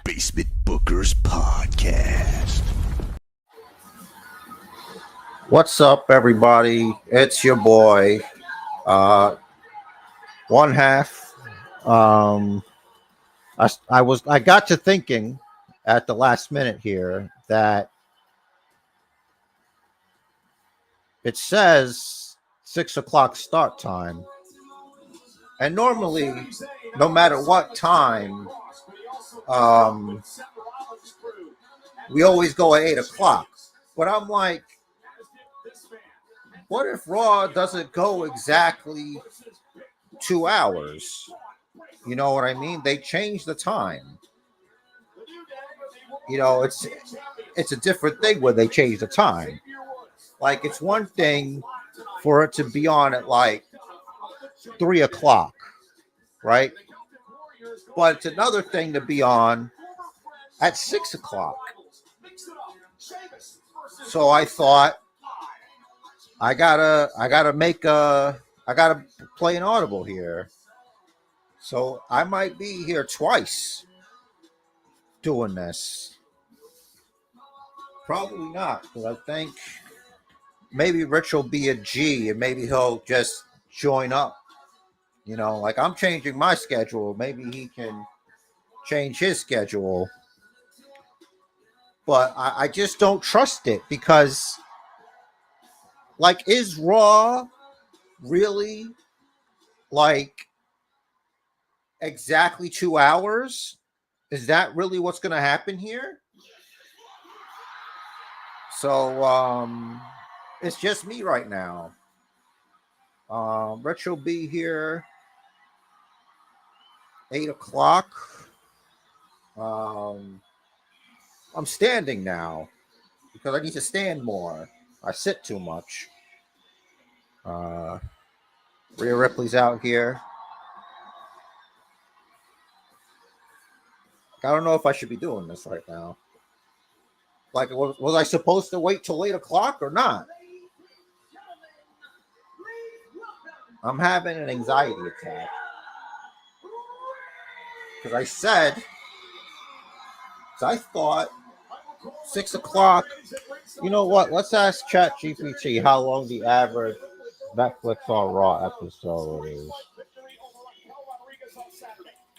Basement Bookers Podcast. What's up, everybody? It's your boy, one half. I got to thinking at the last minute here that it says 6 o'clock start time, and normally, no matter what time, we always go at 8 o'clock. But I'm like, what if Raw doesn't go exactly 2 hours? You know what I mean? They changed the time. You know, it's a different thing when they change the time. Like, it's one thing for it to be on at like 3 o'clock, right? But it's another thing to be on at 6 o'clock. So I thought, I gotta play an audible here. So I might be here twice doing this. Probably not, because I think maybe Rich will be a G and maybe he'll just join up. You know, like I'm changing my schedule. Maybe he can change his schedule. But I just don't trust it because, like, is Raw really like exactly 2 hours? Is that really what's going to happen here? So it's just me right now. Rich will be here 8 o'clock. I'm standing now because I need to stand more. I sit too much. Rhea Ripley's out here. I don't know if I should be doing this right now. Like, was I supposed to wait till 8 o'clock or not? I'm having an anxiety attack. Because I thought 6 o'clock. You know what? Let's ask ChatGPT how long the average Netflix on Raw episode is.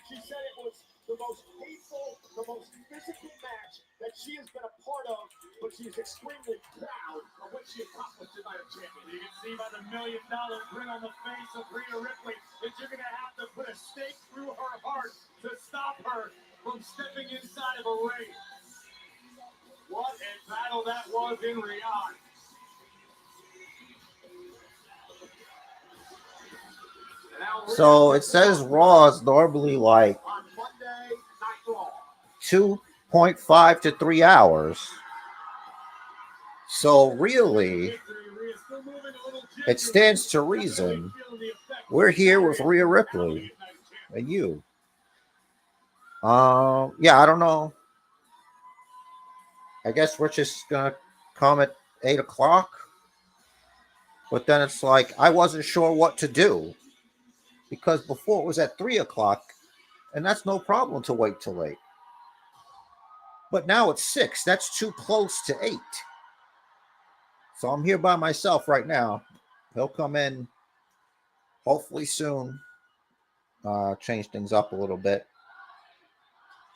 She said it was the most painful, the most physical match that she has been a part of, but she is extremely proud of what she accomplished tonight as champion. You can see by the $1 million grin on the face of Rhea Ripley that you're going to have to put a stake through her heart to stop her from stepping inside of a ring. What a battle that was in Riyadh. So it says Raw is normally like 2.5 to 3 hours. So really, it stands to reason we're here with Rhea Ripley and you. Yeah, I don't know. I guess we're just gonna come at 8 o'clock. But then it's like I wasn't sure what to do. Because before it was at 3 o'clock, and that's no problem to wait till 8. But now it's 6. That's too close to 8. So I'm here by myself right now. He'll come in hopefully soon. Change things up a little bit.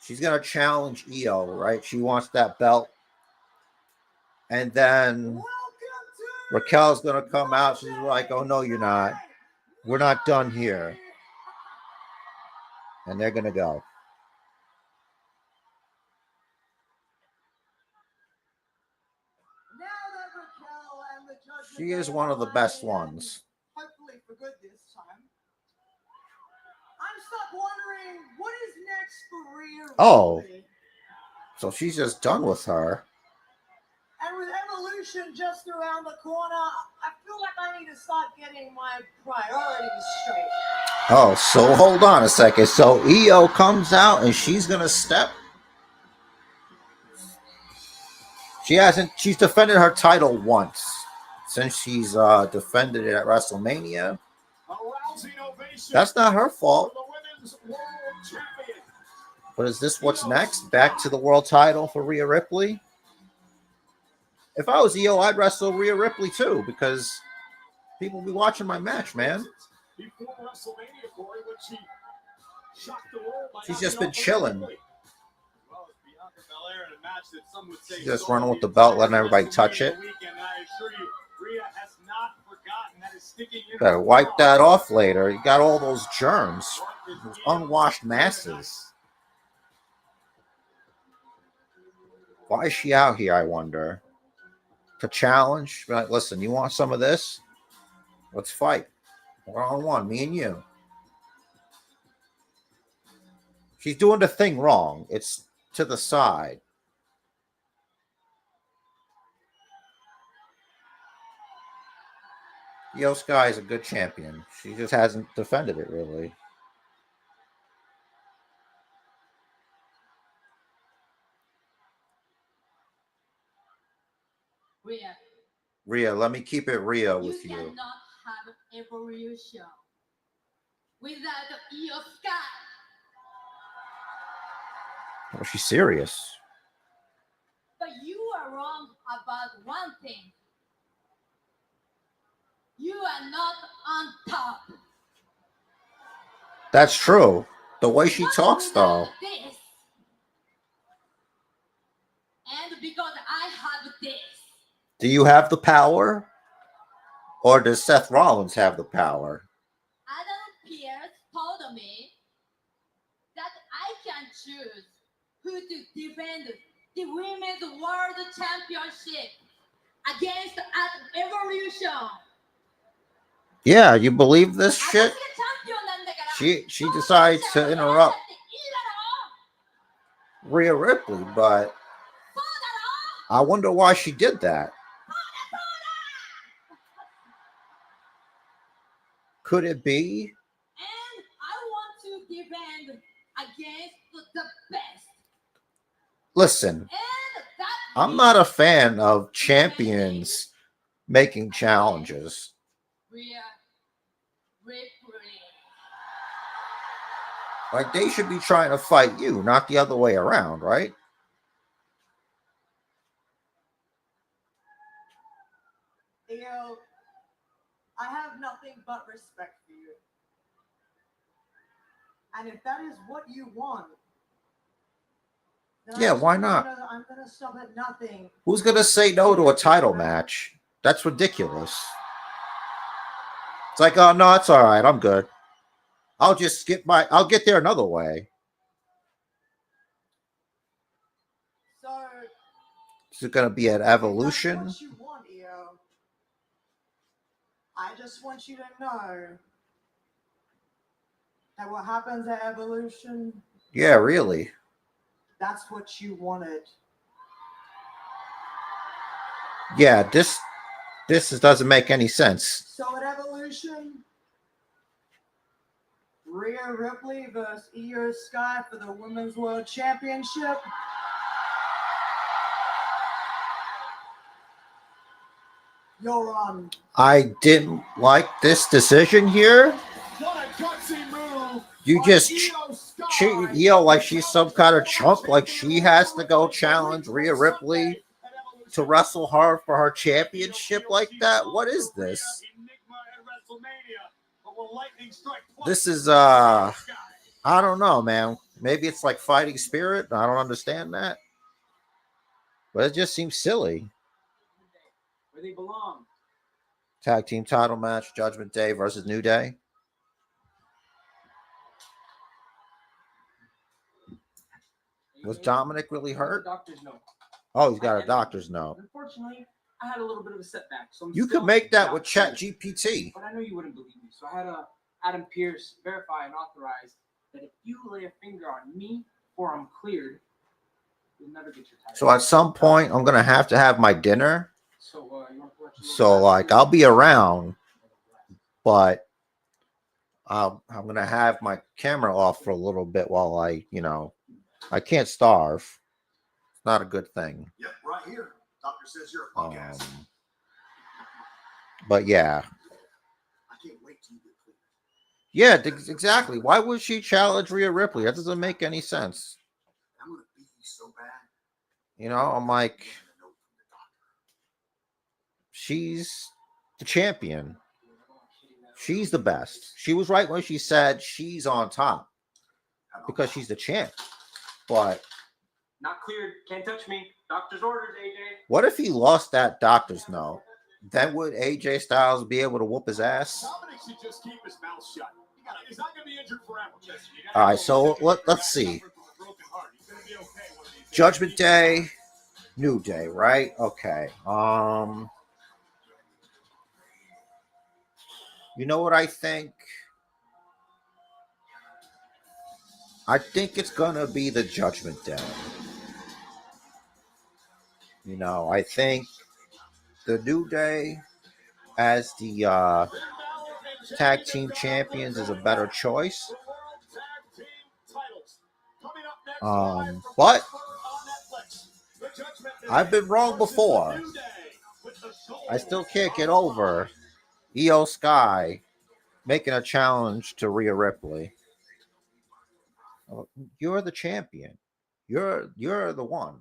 She's going to challenge Io, right? She wants that belt. And then Raquel's going to come out. She's like, oh, no, you're not. We're not done here. And they're going to go. She is one of the best ones. Hopefully for good this time. I'm stuck wondering what is next for Rhea. Oh. So she's just done with her. And with Evolution just around the corner, I feel like I need to start getting my priorities straight. Oh, so hold on a second. So Io comes out and she's going to step. She's defended her title once since she's defended it at WrestleMania. That's not her fault. But is this what's next? Back to the world title for Rhea Ripley? If I was EO, I'd wrestle Rhea Ripley too, because people will be watching my match, man. She's just been chilling. She's just running with the belt, letting everybody touch it. Better wipe that off later. You got all those germs, those unwashed masses. Why is she out here, I wonder? To challenge? Like, listen, you want some of this? Let's fight. One-on-one, me and you. She's doing the thing wrong. It's to the side. Io Sky is a good champion. She just hasn't defended it, really. Rhea, let me keep it Rhea with you. You cannot have evolution without Io Sky. Oh, she's serious. But you are wrong about one thing. You are not on top. That's true. The way she talks, though. This. And because I have this. Do you have the power? Or does Seth Rollins have the power? Adam Pearce told me that I can choose who to defend the Women's World Championship against at Evolution. Yeah, you believe this shit? She decides to interrupt Rhea Ripley, but I wonder why she did that. Could it be? And I want to defend against the best. Listen, I'm not a fan of champions making challenges. Rhea Ripley. Like, they should be trying to fight you, not the other way around, right? Io, I have nothing but respect for you. And if that is what you want, then Yeah, why not? I'm gonna stop at nothing. Who's going to say no to a title match? That's ridiculous. It's like, oh, no, it's all right. I'm good. I'll just skip I'll get there another way. So, Is it going to be an Evolution? that's what you want, Io. I just want you to know that what happens at Evolution, Yeah, really. that's what you wanted. Yeah, this doesn't make any sense. So at Evolution, Rhea Ripley versus Io Sky for the Women's World Championship. You're on. I didn't like this decision here. What a gutsy move. You by just Io Sky. treat Io like she's some kind of chunk, like she has to go challenge Rhea Ripley to wrestle her for her championship like that. What is this? This is I don't know, man. Maybe it's like fighting spirit. I don't understand that. But it just seems silly. Where they belong. Tag team title match, Judgment Day versus New Day. Was Dominic really hurt? Doctor's note. Oh, he's got a doctor's note. Unfortunately, I had a little bit of a setback. So You could make that with ChatGPT. But I know you wouldn't believe me. So I had Adam Pearce verify and authorize that if you lay a finger on me or I'm cleared, you'll never get your title. So at some point, I'm going to have my dinner. So, you want to watch a little So, like, I'll be around, but I'm going to have my camera off for a little bit while I can't starve. It's not a good thing. Yep, right here. Doctor says you're a punk ass. But yeah. I can't wait till you get clear. Yeah, exactly. Why would she challenge Rhea Ripley? That doesn't make any sense. He's so bad. You know, I'm like, she's the champion. She's the best. She was right when she said she's on top because she's the champ. But Not cleared. Can't touch me. Doctor's orders, AJ. what if he lost that doctor's note? Then would AJ Styles be able to whoop his ass? Dominic should just keep his mouth shut. He's not going to be injured forever. All right, so let's see. Judgment Day, New Day, right? Okay. You know what I think? I think it's gonna be the Judgment Day. You know, I think the New Day as the tag team champions is a better choice. But I've been wrong before. I still can't get over Io Sky making a challenge to Rhea Ripley. You're the champion. You're the one.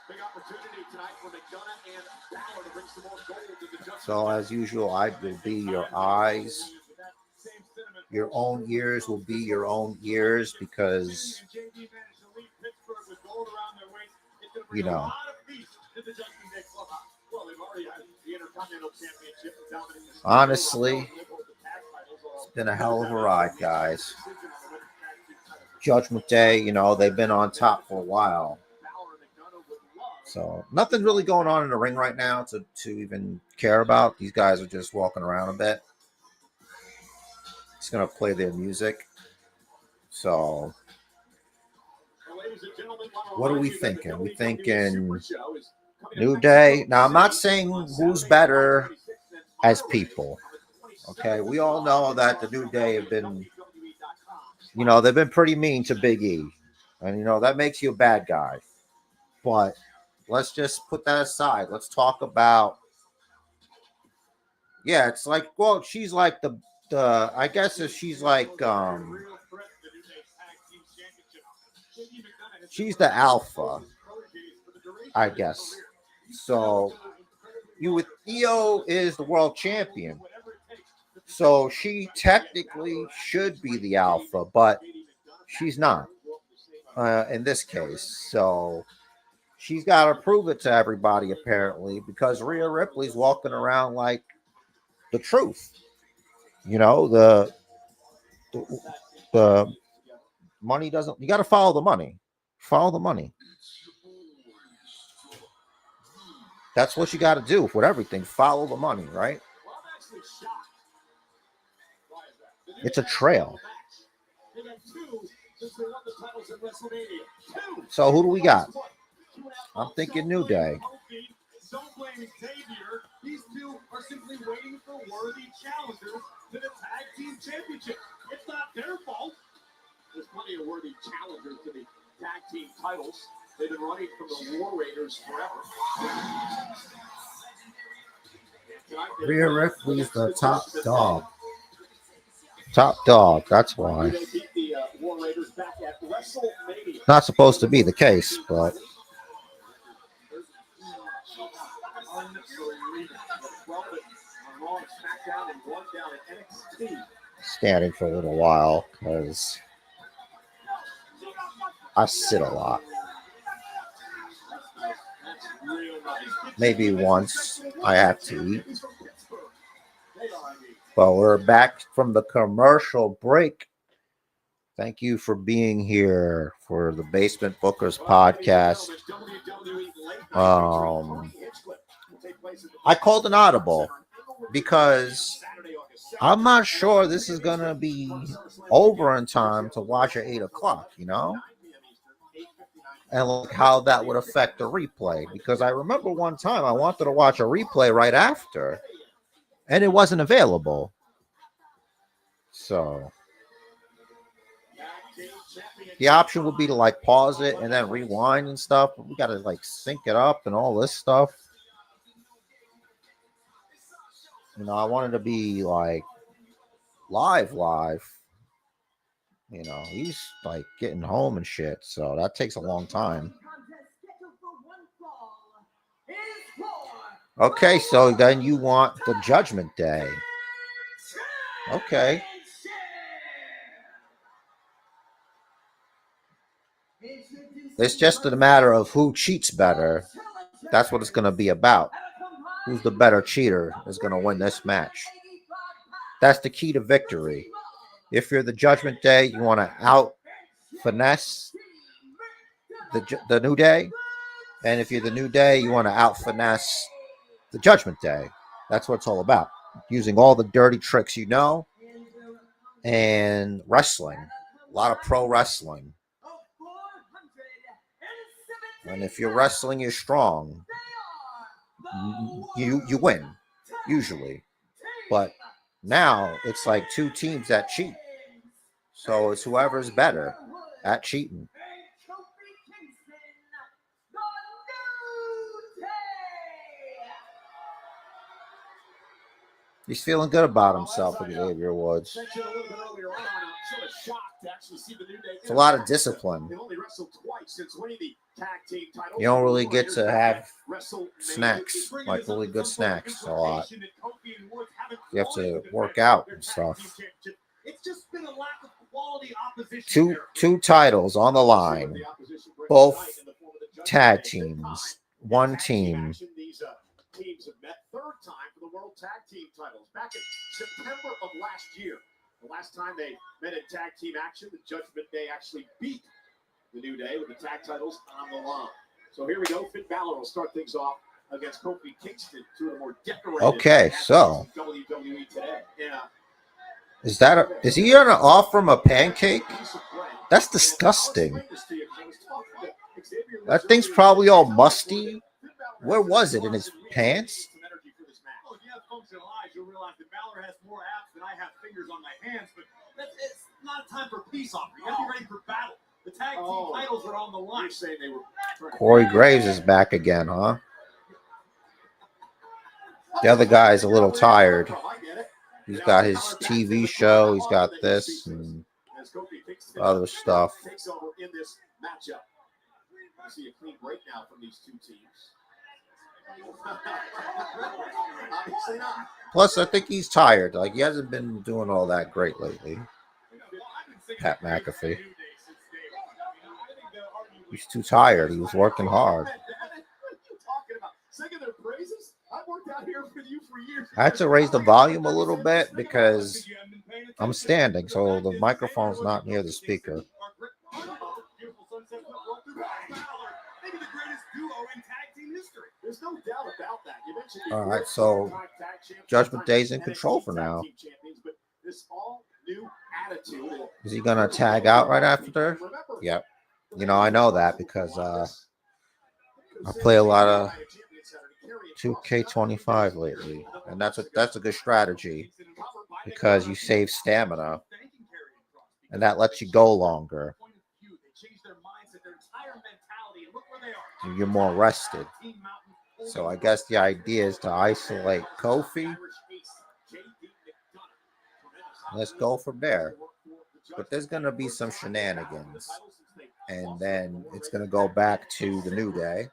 Big opportunity tonight for McDonagh and Bálor to bring some more gold to the Judgment So as usual, I will be your eyes. Your own ears will be your own ears because, you know, honestly, it's been a hell of a ride, guys. Judgment Day, you know, they've been on top for a while. So nothing really going on in the ring right now to even care about. These guys are just walking around a bit. It's going to play their music. So what are we thinking? We thinking New Day? Now, I'm not saying who's better as people. Okay, we all know that the New Day have been, you know, they've been pretty mean to Big E. And, you know, that makes you a bad guy. But let's just put that aside. Let's talk about, yeah, it's like, well, she's like the I guess if she's like, she's the alpha, I guess. So Io is the world champion. So she technically should be the alpha, but she's not in this case. So she's got to prove it to everybody, apparently, because Rhea Ripley's walking around like the truth. You know, the money doesn't, you got to follow the money. Follow the money. That's what you got to do with everything. Follow the money, right? It's a trail. So who do we got? I'm thinking New Day. Don't blame Xavier. These two are simply waiting for worthy challengers to the tag team championship. It's not their fault. There's plenty of worthy challengers to the tag team titles. They've been running from the War Raiders forever. Rhea Ripley's the top dog. Top dog, that's why. Not supposed to be the case, but standing for a little while because I sit a lot. Maybe once I have to eat. But we're back from the commercial break. Thank you for being here for the Basement Bookers podcast. I called an audible because I'm not sure this is going to be over in time to watch at 8 o'clock, you know? And like how that would affect the replay. Because I remember one time I wanted to watch a replay right after, and it wasn't available. So the option would be to like pause it and then rewind and stuff. But we got to like sync it up and all this stuff. You know, I wanted to be like live. You know, he's like getting home and shit, so that takes a long time. Okay, so then you want the Judgment Day. Okay. It's just a matter of who cheats better. That's what it's going to be about. Who's the better cheater is going to win this match. That's the key to victory. If you're the Judgment Day, you want to out finesse the New Day. And if you're the New Day, you want to out finesse the Judgment Day. That's what it's all about. Using all the dirty tricks you know. And wrestling. A lot of pro wrestling. And if you're wrestling, you're strong. You win, usually. But now it's like two teams that cheat. So it's whoever's better at cheating. He's feeling good about himself, Xavier Woods. It's a lot of discipline. You don't really get to have snacks, like really good snacks a lot. You have to work out and stuff. Two titles on the line. Both tag teams. One team. Teams have met third time for the World Tag Team titles back in September of last year. The last time they met in tag team action, the Judgment Day actually beat the New Day with the tag titles on the line. So here we go. Finn Bálor will start things off against Kofi Kingston, two of the more decorated. Okay, so WWE today. Yeah. Is he gonna offer him a pancake? That's disgusting. That thing's probably all musty. Where was it? In his pants? Well, if you have functional eyes, you'll realize that Bálor has more abs than I have fingers on my hands, but it's not a time for peace offering. You have to be ready for battle. The tag team titles are on the line. Corey Graves is back again, huh? The other guy's a little tired. He's got his TV show. He's got this and other stuff. I see a clean break now from these two teams. Obviously not. Plus, I think he's tired. Like, he hasn't been doing all that great lately. Pat McAfee. He's too tired. He was working hard. I had to raise the volume a little bit because I'm standing, so the microphone's not near the speaker. There's no doubt about that. You mentioned all right, so Judgment Day's in control for now. Is he gonna tag out right after? Yep. You know, I know that because I play a lot of 2K25 lately, and that's a good strategy because you save stamina, and that lets you go longer. You're more rested. So I guess the idea is to isolate Kofi. Let's go from there. But there's going to be some shenanigans. And then it's going to go back to the New Day.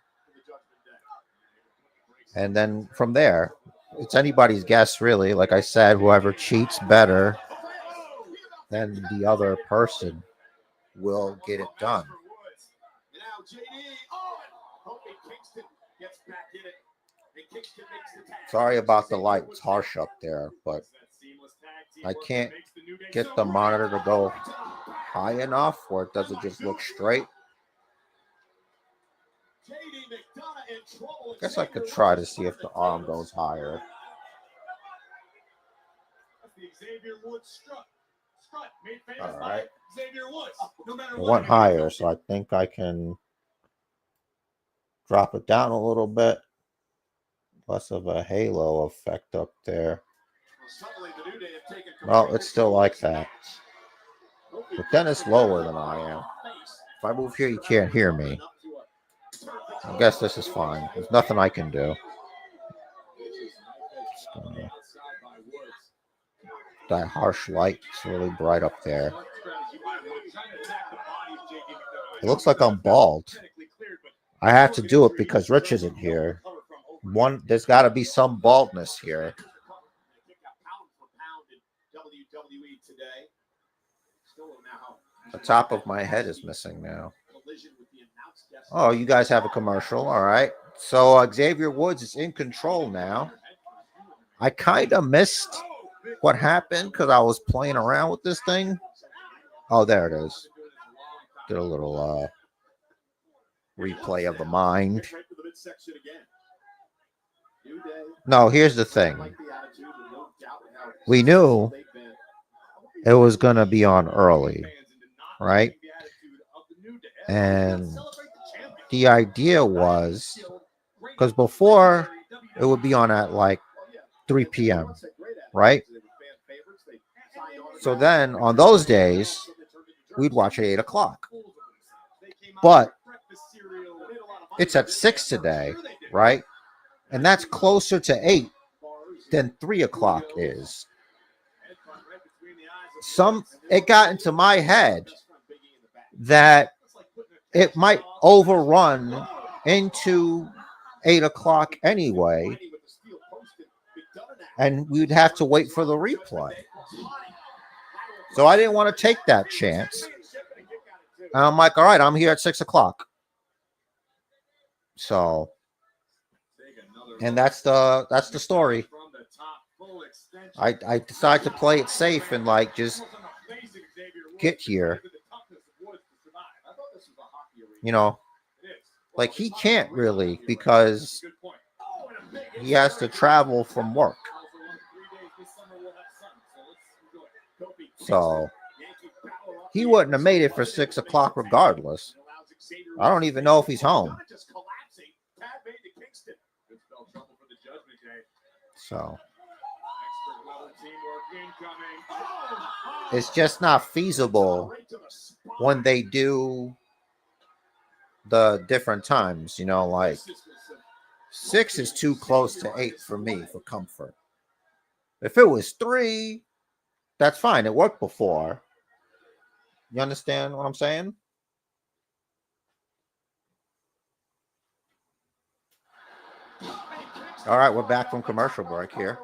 And then from there, it's anybody's guess, really. Like I said, whoever cheats better than the other person will get it done. Sorry about the light. It's harsh up there, but I can't get the monitor to go high enough where it doesn't just look straight. I guess I could try to see if the arm goes higher. All right. It went higher, so I think I can drop it down a little bit. Less of a halo effect up there. Well, it's still like that. But then it's lower than I am. If I move here, you can't hear me. I guess this is fine. There's nothing I can do. That harsh light is really bright up there. It looks like I'm bald. I have to do it because Rich isn't here. There's got to be some baldness here. The top of my head is missing now. Oh, you guys have a commercial. All right. So Xavier Woods is in control now. I kind of missed what happened because I was playing around with this thing. Oh, there it is. Did a little replay of the mind. No, here's the thing. We knew it was going to be on early, right? And the idea was, because before it would be on at like 3 p.m., right? So then on those days, we'd watch at 8 o'clock. But it's at 6 today, right? And that's closer to 8 than 3 o'clock is. It got into my head that it might overrun into 8 o'clock anyway, and we'd have to wait for the replay. So I didn't want to take that chance. And I'm like, all right, I'm here at 6 o'clock. So, and that's the story. I decided to play it safe and like just get here. You know, like he can't really because he has to travel from work. So he wouldn't have made it for 6 o'clock regardless. I don't even know if he's home. So it's just not feasible when they do the different times, you know, like 6 is too close to 8 for me for comfort. If it was 3, that's fine. It worked before. You understand what I'm saying? All right, we're back from commercial break here.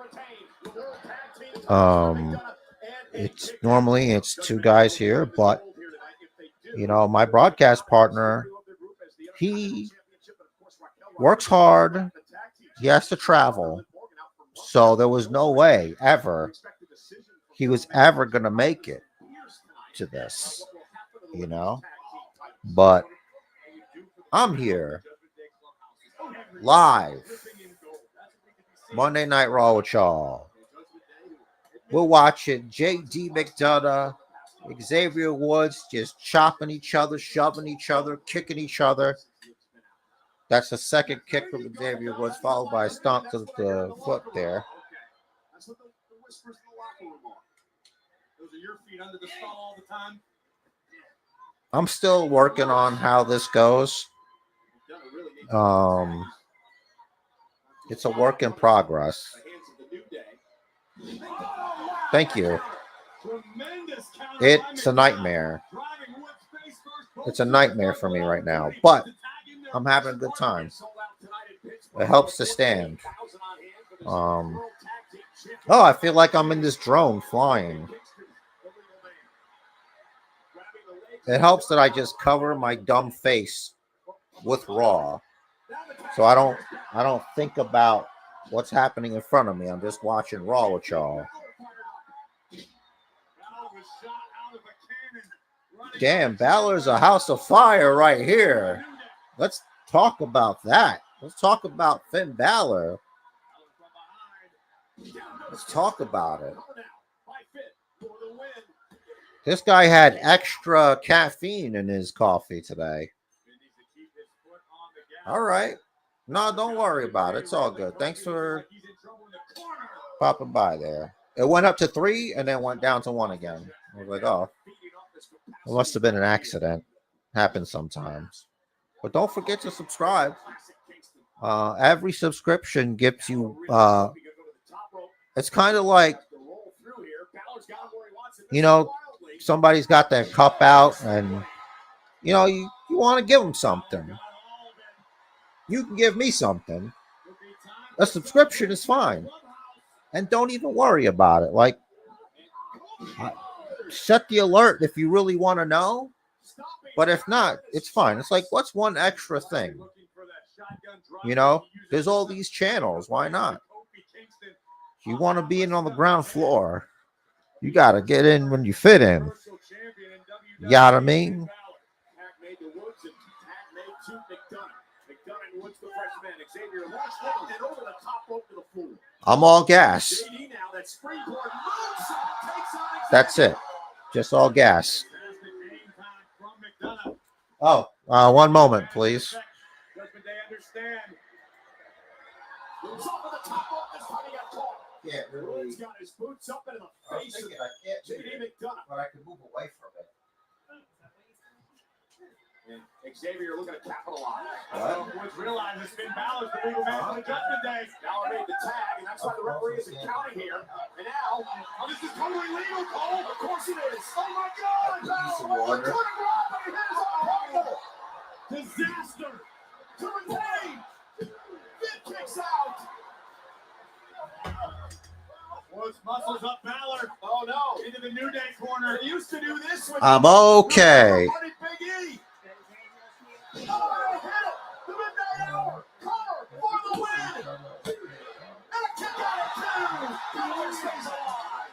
It's normally 2 guys here, but you know, my broadcast partner, he works hard. He has to travel. So there was no way ever he was ever going to make it to this, you know, but I'm here live Monday Night Raw with y'all. We'll watch it. JD McDonagh, Xavier Woods just chopping each other, shoving each other, kicking each other. That's the second kick from Xavier Woods, followed by a stomp to the foot there. I'm still working on how this goes. It's a work in progress. Thank you. It's a nightmare. It's a nightmare for me right now, but I'm having a good time. It helps to stand. Oh, I feel like I'm in this drone flying. It helps that I just cover my dumb face with Raw, so I don't think about what's happening in front of me. I'm just watching Raw with y'all. Damn, Bálor's a house of fire right here. Let's talk about that. Let's talk about Finn Bálor. Let's talk about it. This guy had extra caffeine in his coffee today. All right. No, don't worry about it. It's all good. Thanks for popping by there. It went up to 3 and then went down to 1 again. I was like, oh, it must have been an accident. Happens sometimes. But don't forget to subscribe. Every subscription gives you, it's kind of like, you know, somebody's got their cup out and, you know, you want to give them something. You can give me something. A subscription is fine. And don't even worry about it. Like, set the alert if you really want to know. But if not, it's fine. It's like, what's one extra thing? You know, there's all these channels. Why not? If you want to be in on the ground floor, you got to get in when you fit in. You got what I mean? I'm all gas. That's it. Just all gas. Oh, one moment, please. Yeah, really. He's got his boots up in the face of McDonagh. But I can move away from it. And Xavier looking to capitalize. What's realized it's been Bálor's the legal man for the Judgment Day. Bálor made the tag, and that's why the referee isn't counting here. And now, this is totally legal, Cole. Of course it is. Oh my God, Bálor! Disaster to retain. Big kicks out. Woods muscles up Bálor. Oh no, into the New Day corner. He used to do this with I'm okay. Big E. Oh, hit it. The midnight hour. Cover for the win. And a kick out of two. Bálor stays alive.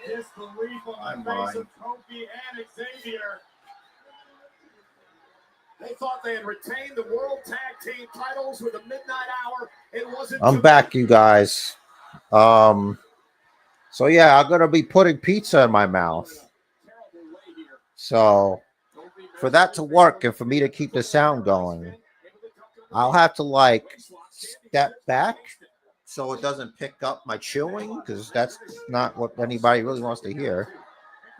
Disbelief on the face of Kofi and Xavier. They thought they had retained the World Tag Team titles with the midnight hour. It wasn't. I'm back, you guys. So yeah, I'm gonna be putting pizza in my mouth. So for that to work and for me to keep the sound going, I'll have to like step back so it doesn't pick up my chewing, because that's not what anybody really wants to hear.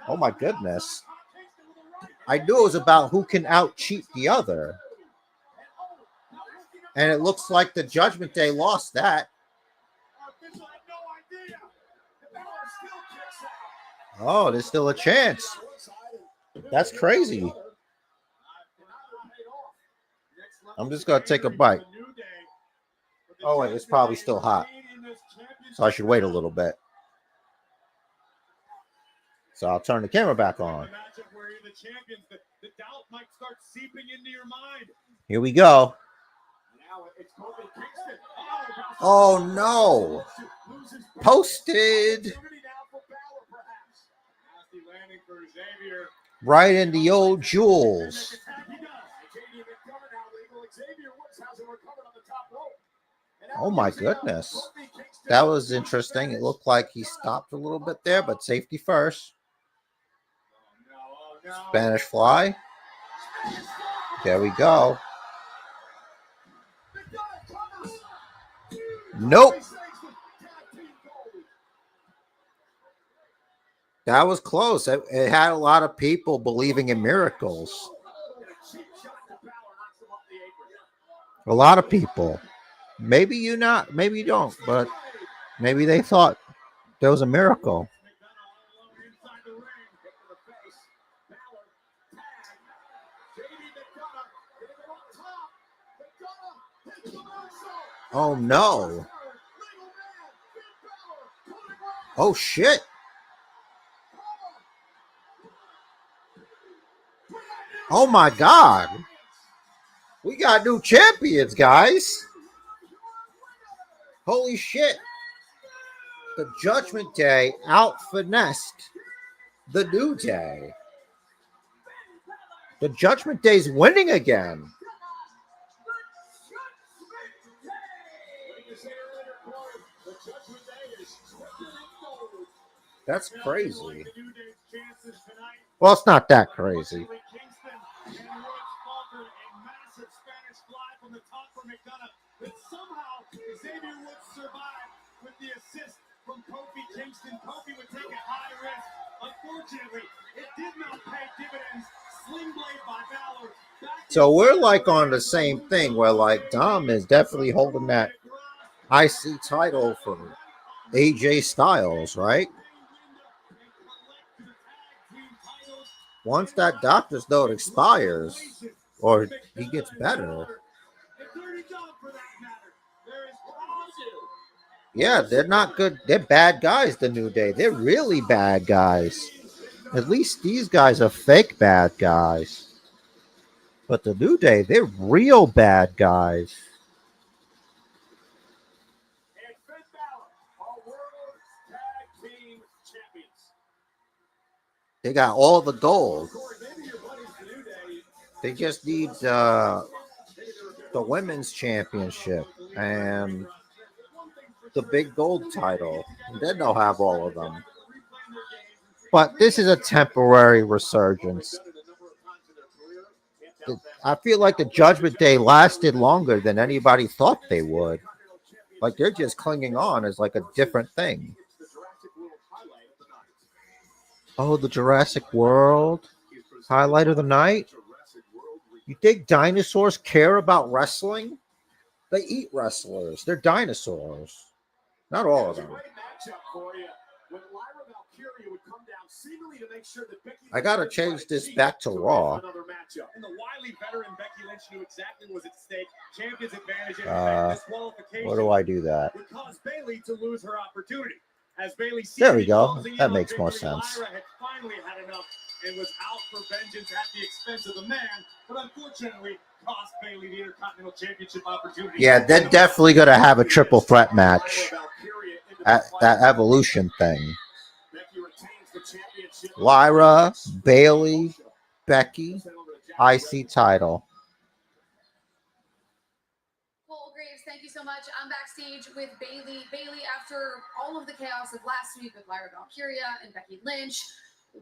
Oh my goodness. I knew it was about who can out-cheat the other. And it looks like the Judgment Day lost that. Oh, there's still a chance. That's crazy. I'm just going to take a bite. Oh, wait, it's probably still hot. So I should wait a little bit. So I'll turn the camera back on. Here we go. Oh, no. Posted. Right in the old jewels. Oh, my goodness. That was interesting. It looked like he stopped a little bit there, but safety first. Spanish fly. There we go. Nope. That was close. It had a lot of people believing in miracles. A lot of people. Maybe you not, maybe you don't, but maybe they thought there was a miracle. Oh no. Oh shit. Oh my God. We got new champions, guys. Holy shit. The Judgment Day out-finessed the New Day. The Judgment Day's winning again. That's crazy. Well, it's not that crazy. But somehow Xavier would survive with the assist from Kofi Kingston. Kofi would take a high risk. Unfortunately, it did not pay dividends. Sling blade by Bálor. So we're like on the same thing where like Dom is definitely holding that IC title for AJ Styles, right? Once that doctor's note expires, or he gets better. Yeah, they're not good. They're bad guys, the New Day. They're really bad guys. At least these guys are fake bad guys. But the New Day, they're real bad guys. And Finn Bálor, our World Tag Team Champions. They got all the gold. Corey, maybe your buddies, the New Day, They just need the women's championship and the big gold title. And then they'll have all of them. But this is a temporary resurgence. I feel like the Judgment Day lasted longer than anybody thought they would. Like they're just clinging on as like a different thing. Oh, the Jurassic World highlight of the night. You think dinosaurs care about wrestling? They eat wrestlers. They're dinosaurs. Not all of them. I gotta change this back to Raw. And the wily veteran Becky Lynch knew exactly what was at stake. Champion's advantage and Where do I do that? would cause Bayley to lose her opportunity. As Bayley There we go. That makes more sense. Lyra had finally had enough and was out for vengeance at the expense of the man, but unfortunately cost Bayley the Intercontinental Championship opportunity. Yeah, they're definitely gonna have a triple threat match at that Evolution thing. Lyra, Bayley, Becky, IC title. Cole Graves, thank you so much. I'm backstage with Bayley. Bayley, after all of the chaos of last week with Lyra Valkyria and Becky Lynch,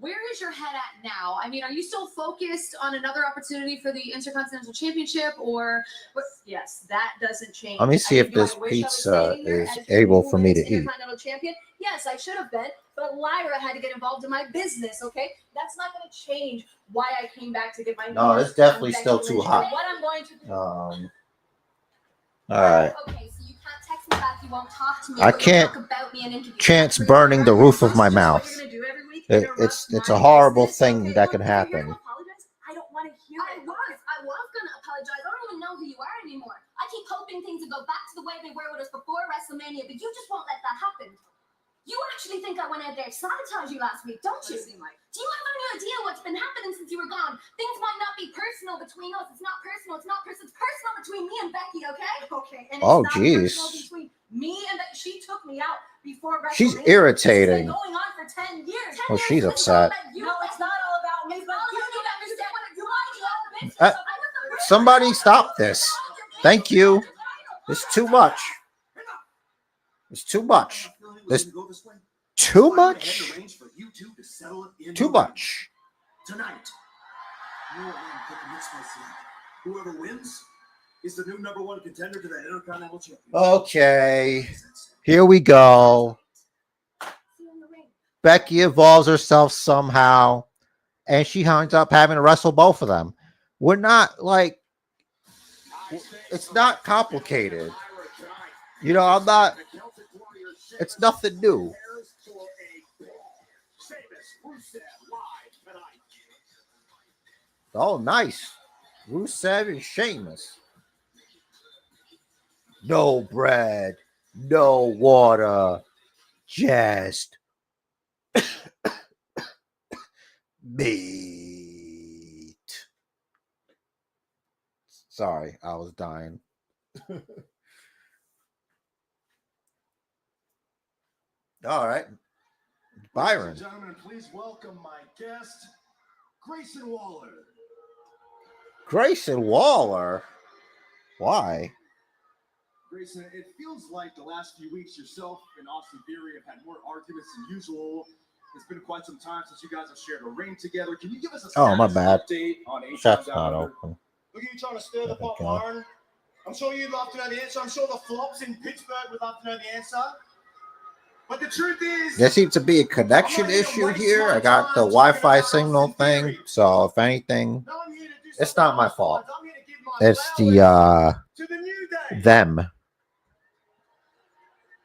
where is your head at now? I mean, are you still focused on another opportunity for the Intercontinental Championship, or yes, that doesn't change. Let me see if do I this wish I was pizza standing here is as the able for me to women's eat. Intercontinental Champion? Yes, I should have been, but Lyra had to get involved in my business. Okay, that's not going to change why I came back to get my. No, news it's definitely on still Becky too Lynch. hot. What I'm going to do. All right. Okay, so you can't text me back. You won't talk to me. I but you'll can't talk about me and interview me. chance burning the roof of my That's just mouth. what you're gonna do every week? It's a horrible thing that can happen. I don't want to hear it. I was gonna apologize. I don't even know who you are anymore. I keep hoping things will go back to the way they were with us before WrestleMania, but you just won't let that happen. You actually think I went out there to sabotage you last week, don't you? Do you have any idea what's been happening since you were gone? Things might not be personal between us. It's not personal. It's not personal. It's personal between me and Becky, okay? Okay. And it's Oh, not geez. personal between me and Becky. She took me out before WrestleMania. She's It's irritating. been going on for 10 years. 10 Oh, years she's it's upset. all about you. No, it's not all about me, but you need to understand what you want to do. Somebody stop this. Thank you. It's too much. It's too much. There's too much. Too much. Tonight, no one can mix myself. Whoever wins is the new #1 contender to the Intercontinental Championship. Okay. Here we go. Becky involves herself somehow, and she ends up having to wrestle both of them. We're not like, it's not complicated. You know, I'm not, it's nothing new. Oh, nice. Rusev and Sheamus. No bread, no water, just meat. Sorry, I was dying. All right. Byron. Ladies and gentlemen, please welcome my guest, Grayson Waller. Grayson Waller? Why? Grayson, it feels like the last few weeks yourself and Austin Theory have had more arguments than usual. It's been quite some time since you guys have shared a ring together. Can you give us a Oh, my bad. update on Chat's not open. Look at you trying to stir the There we pot, go. Byron. I'm sure you'd love to know the answer. I'm sure the flops in Pittsburgh would love to know the answer. But the truth is, There seems to be a connection issue here. I got the Wi-Fi signal thing, so if anything, no, I'm here to do it's something not my else. fault. I'm here to give my It's flowers the to the New Day. them.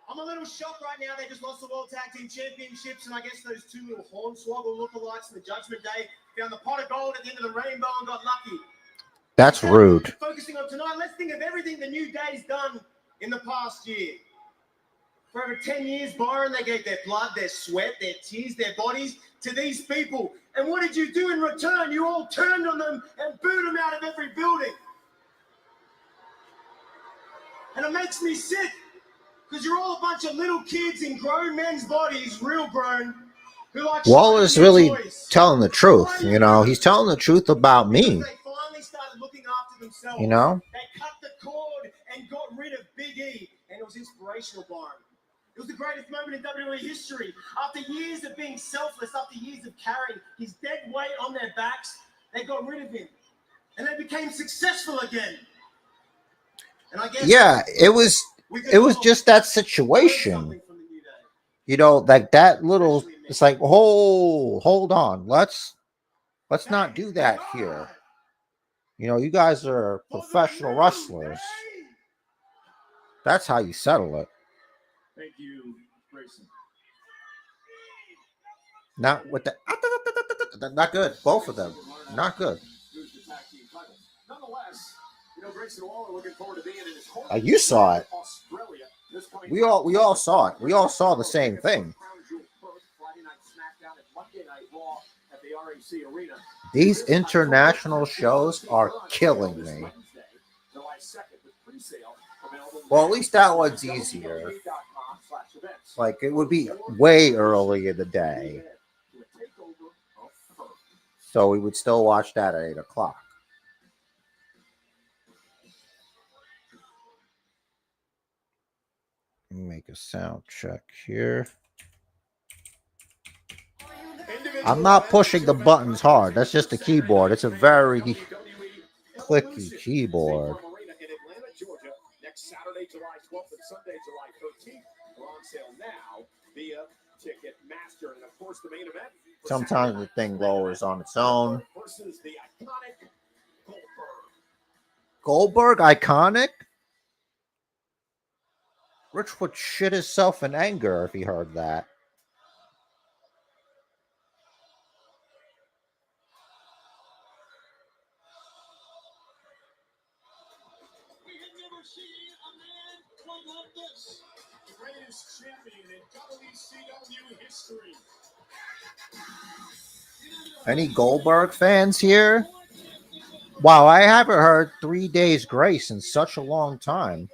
I'm a little shocked right now. They just lost the World Tag Team Championships, and I guess those two little Hornswoggle lookalikes in the Judgment Day found the pot of gold at the end of the rainbow and got lucky. That's rude. Focusing on tonight, let's think of everything the New Day's done in the past year. For over 10 years, Byron, they gave their blood, their sweat, their tears, their bodies to these people. And what did you do in return? You all turned on them and booed them out of every building. And it makes me sick, because you're all a bunch of little kids in grown men's bodies, real grown, who like Waller's really telling the truth, you know. He's telling the truth about me. They finally started looking after themselves. You know? They cut the cord and got rid of Big E, and it was inspirational, Byron. It was the greatest moment in WWE history. After years of being selfless, after years of carrying his dead weight on their backs, they got rid of him. And they became successful again. And I guess it was just that situation. You know, like that little, it's like, hold on. Let's not do that here. You know, you guys are professional wrestlers. That's how you settle it. Thank you, Grayson. Not with the not good. Both of them. Not good. Nonetheless, you know, Grayson Waller looking forward to being in his corner. You saw it. Australia. We all saw it. We all saw the same thing. Friday night SmackDown and Monday night Raw at the RAC Arena. These international shows are killing me. Well, at least that one's easier. Like, it would be way early in the day. So we would still watch that at 8 o'clock. Let me make a sound check here. I'm not pushing the buttons hard. That's just a keyboard. It's a very clicky keyboard. Next Saturday, July 12th and Sunday, July 13th. We're on sale now via Ticketmaster. And of course, the main event. Sometimes the thing lowers on its own. Versus the iconic Goldberg, iconic? Rich would shit himself in anger if he heard that. greatest champion in WCW history. Any Goldberg fans here? Wow, I haven't heard 3 Days Grace in such a long time.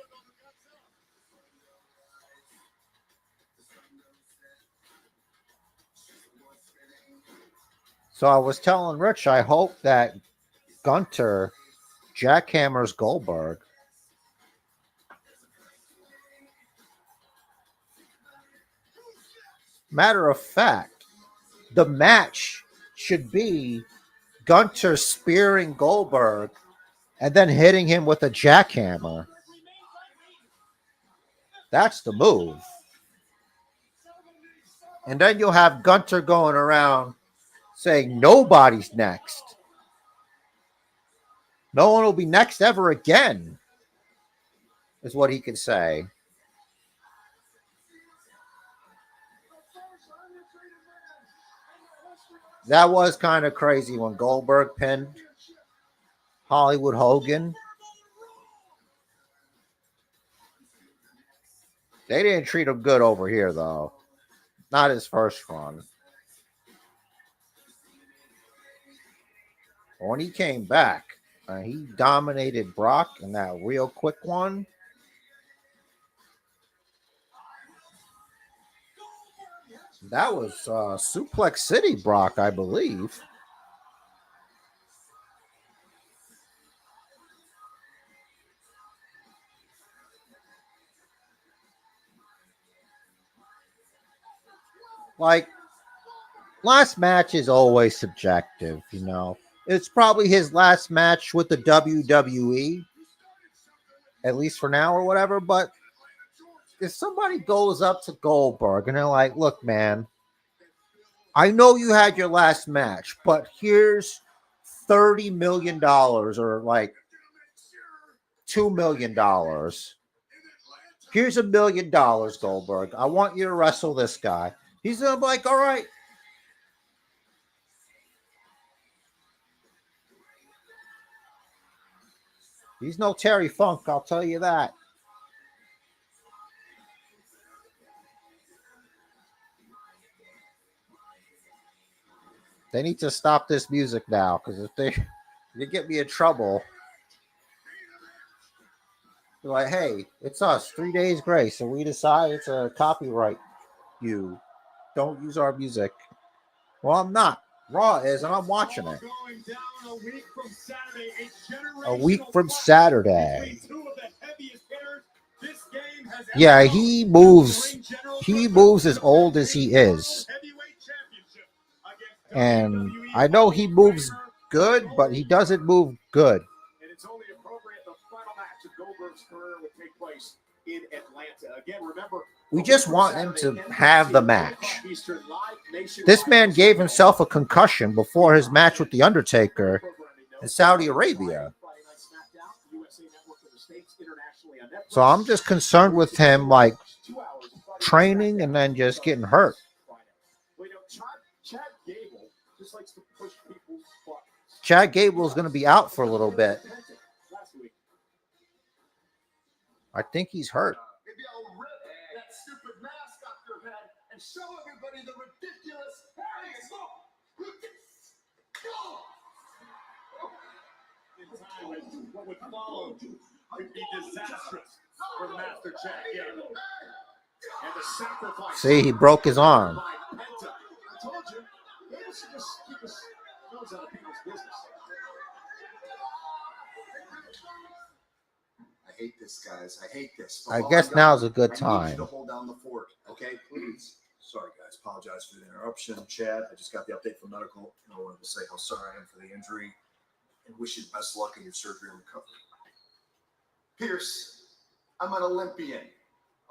So I was telling Rich, I hope that Gunther jackhammers Goldberg. Matter of fact, the match should be Gunther spearing Goldberg and then hitting him with a jackhammer. That's the move. And then you'll have Gunther going around saying nobody's next. No one will be next ever again, is what he could say. That was kind of crazy when Goldberg pinned Hollywood Hogan. They didn't treat him good over here, though. Not his first run. When he came back, he dominated Brock in that real quick one. That was Suplex City Brock, I believe. Like, last match is always subjective, you know. It's probably his last match with the WWE, at least for now or whatever. But if somebody goes up to Goldberg and they're like, look, man, I know you had your last match, but here's $30 million or like $2 million. Here's $1 million, Goldberg. I want you to wrestle this guy. He's gonna be like, all right. He's no Terry Funk, I'll tell you that. They need to stop this music now, because if they get me in trouble, they're like, hey, it's us, 3 days grace, and we decide to copyright you. Don't use our music. Well, I'm not. Raw is, and I'm watching it. A week from Saturday. Yeah, he moves. He moves as old as he is. And I know he moves good, but he doesn't move good. And it's only appropriate the final match of Goldberg's career would take place in Atlanta. Again, remember, we just want him to have the match. This man gave himself a concussion before his match with The Undertaker in Saudi Arabia. So I'm just concerned with him, like, training and then just getting hurt. Chad Gable is going to be out for a little bit. I think he's hurt. Maybe I'll rip that stupid mask off your head and show everybody the ridiculous. What would follow could be disastrous for the Master Chad Gable. And the sacrifice. See, he broke his arm. I told you, maybe we should just keep his nose out of people's business. I hate this, guys. I hate this. I guess now's a good time. I need you to hold down the fort, okay? Please. Sorry, guys. Apologize for the interruption. Chad, I just got the update from medical. I wanted to say how sorry I am for the injury and wish you the best luck in your surgery and recovery. Pierce, I'm an Olympian.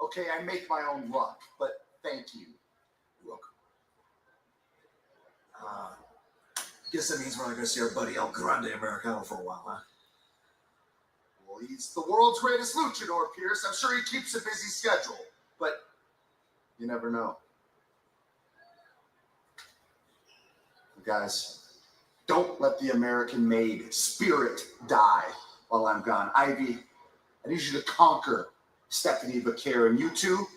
Okay, I make my own luck, but thank you. You're welcome. Guess that means we're not going to see our buddy El Grande Americano for a while, huh? Well, he's the world's greatest luchador, Pierce. I'm sure he keeps a busy schedule, but you never know. Guys, don't let the American-made spirit die while I'm gone. Ivy, I need you to conquer Stephanie Vaquer, and you two,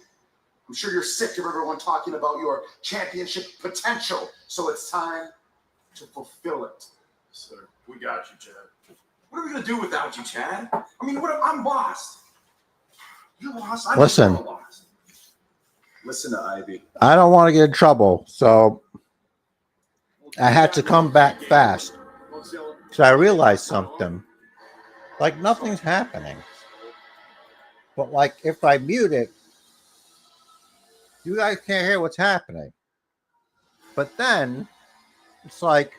I'm sure you're sick of everyone talking about your championship potential, so it's time to fulfill it. Sir, we got you, Chad. What are we going to do without you, Chad? I mean, I'm lost. You're lost. I'm Listen. lost. Listen to Ivy. I don't want to get in trouble, so I had to come back fast. So I realized something. Like, nothing's happening. But, like, if I mute it, you guys can't hear what's happening. But then, it's like,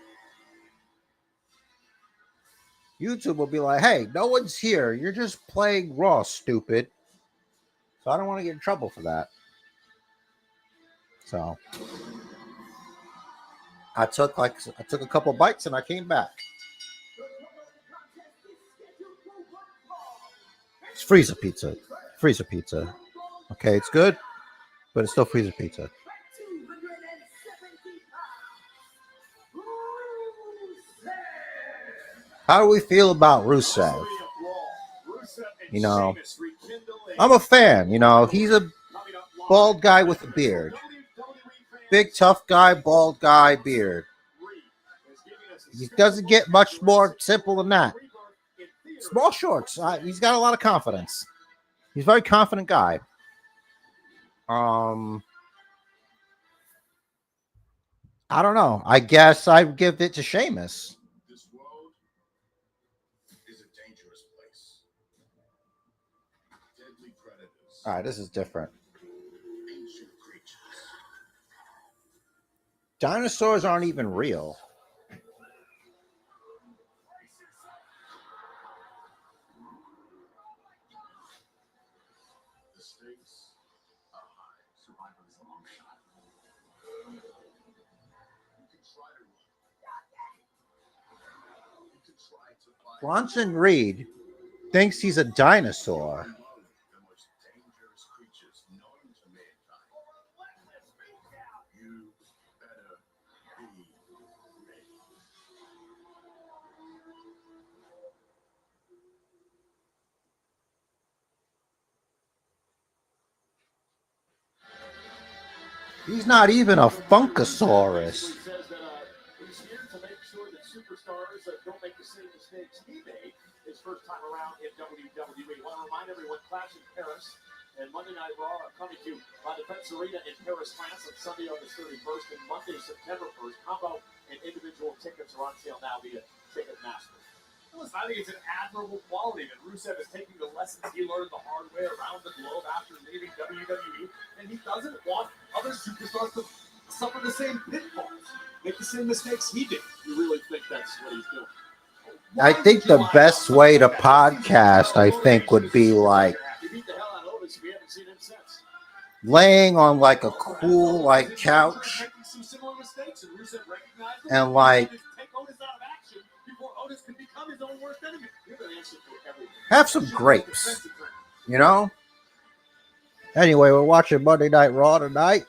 YouTube will be like, hey, no one's here. You're just playing Raw, stupid. So I don't want to get in trouble for that. So I took a couple bites and I came back. It's freezer pizza. Freezer pizza. Okay, it's good, but it's still freezer pizza. How do we feel about Rusev? You know, I'm a fan. You know, he's a bald guy with a beard. Big, tough guy, bald guy, beard. He doesn't get much more simple than that. Small shorts. He's got a lot of confidence. He's a very confident guy. I don't know. I guess I'd give it to Sheamus. This world is a dangerous place. Deadly predators. All right, this is different. Ancient creatures. Dinosaurs aren't even real. The stakes are high. Survival is a long shot. You can try to run. You can try to fight. Bronson Reed thinks he's a dinosaur. The most dangerous He's not even a Funkasaurus. Says that he's here to make sure that superstars don't make the same mistakes he made his first time around in WWE. Want to remind everyone, Clash in Paris and Monday Night Raw are coming to the Paints Arena in Paris, France on Sunday, August 31st and Monday, September 1st. Combo and individual tickets are on sale now via Ticketmaster. Listen, I think it's an admirable quality that Rusev is taking the lessons he learned the hard way around the globe after leaving WWE, and he doesn't want other superstars to suffer the same pitfalls, make the same mistakes he did. You really think that's what he's doing? I think the best way to podcast, I think, would be like laying on like a cool like couch and like have some grapes, you know? Anyway, we're watching Monday Night Raw tonight.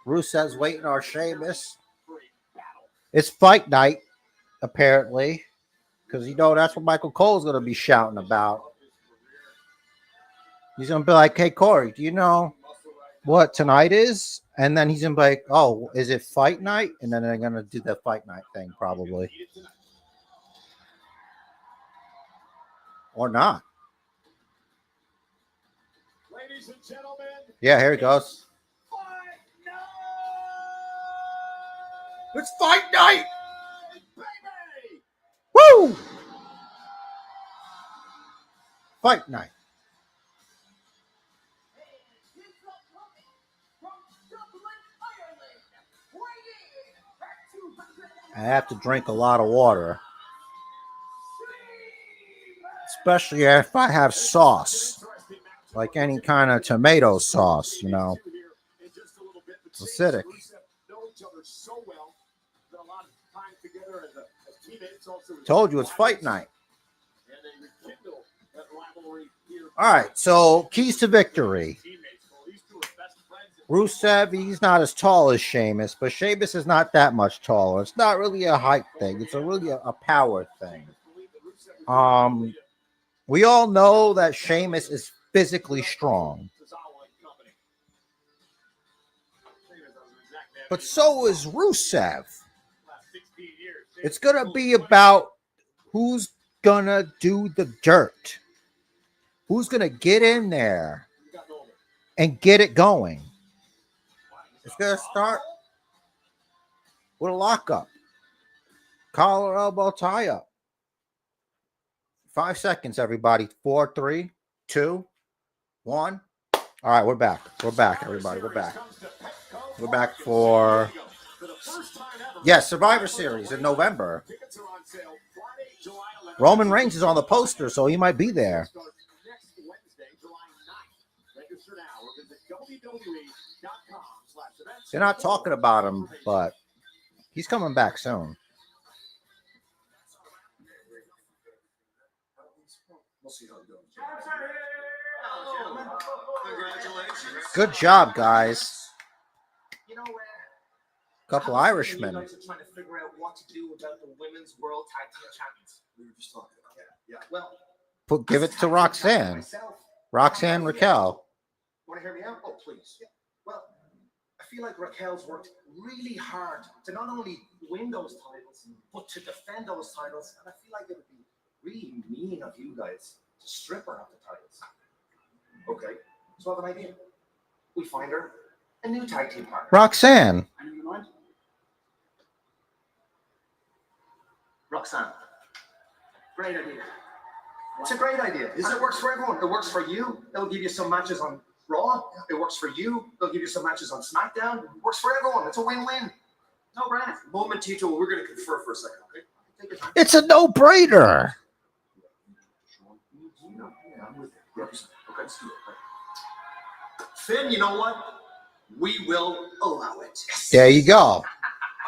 Rusev's waiting on Sheamus. It's fight night, apparently, because you know that's what Michael Cole's going to be shouting about. He's going to be like, hey, Corey, do you know what tonight is? And then he's going to be like, oh, is it fight night? And then they're going to do the fight night thing, probably. Or not. Ladies and gentlemen, yeah, here he goes. It's fight night! baby! Woo! Fight night. I have to drink a lot of water. Especially if I have sauce. Like any kind of tomato sauce, you know. It's acidic. Told you it's fight night. All right, so keys to victory. Rusev, he's not as tall as Sheamus, but Sheamus is not that much taller. It's not really a height thing. It's really a power thing. We all know that Sheamus is physically strong. But so is Rusev. It's going to be about who's going to do the dirt. Who's going to get in there and get it going. It's going to start with a lockup. Collar, elbow, tie up. 5 seconds, everybody. 4, 3, 2, 1. All right, we're back. We're back, everybody. We're back. We're back for, yes, Survivor Series in November. Roman Reigns is on the poster, so he might be there. They're not talking about him, but he's coming back soon. Good job, guys. Couple Irishmen. Trying to figure out what to do about the women's world tag team champions. We were just talking about that. Yeah. Well, Give it to Roxanne. Roxanne Raquel. Want to hear me out? Oh, please. Yeah. Well, I feel like Raquel's worked really hard to not only win those titles, but to defend those titles. And I feel like it would be really mean of you guys to strip her of the titles. Okay. So I have an idea. We find her a new tag team partner. Roxanne. Anyone in mind? Roxanne. Great idea. It's a great idea. It works for everyone. It works for you. It'll give you some matches on Raw. It works for you. It'll give you some matches on SmackDown. It works for everyone. It's a win-win. No brainer. Momentito, we're going to confer for a second, okay? Take your time. It's a no-brainer. Okay, let's do it. Finn, you know what? We will allow it. There you go.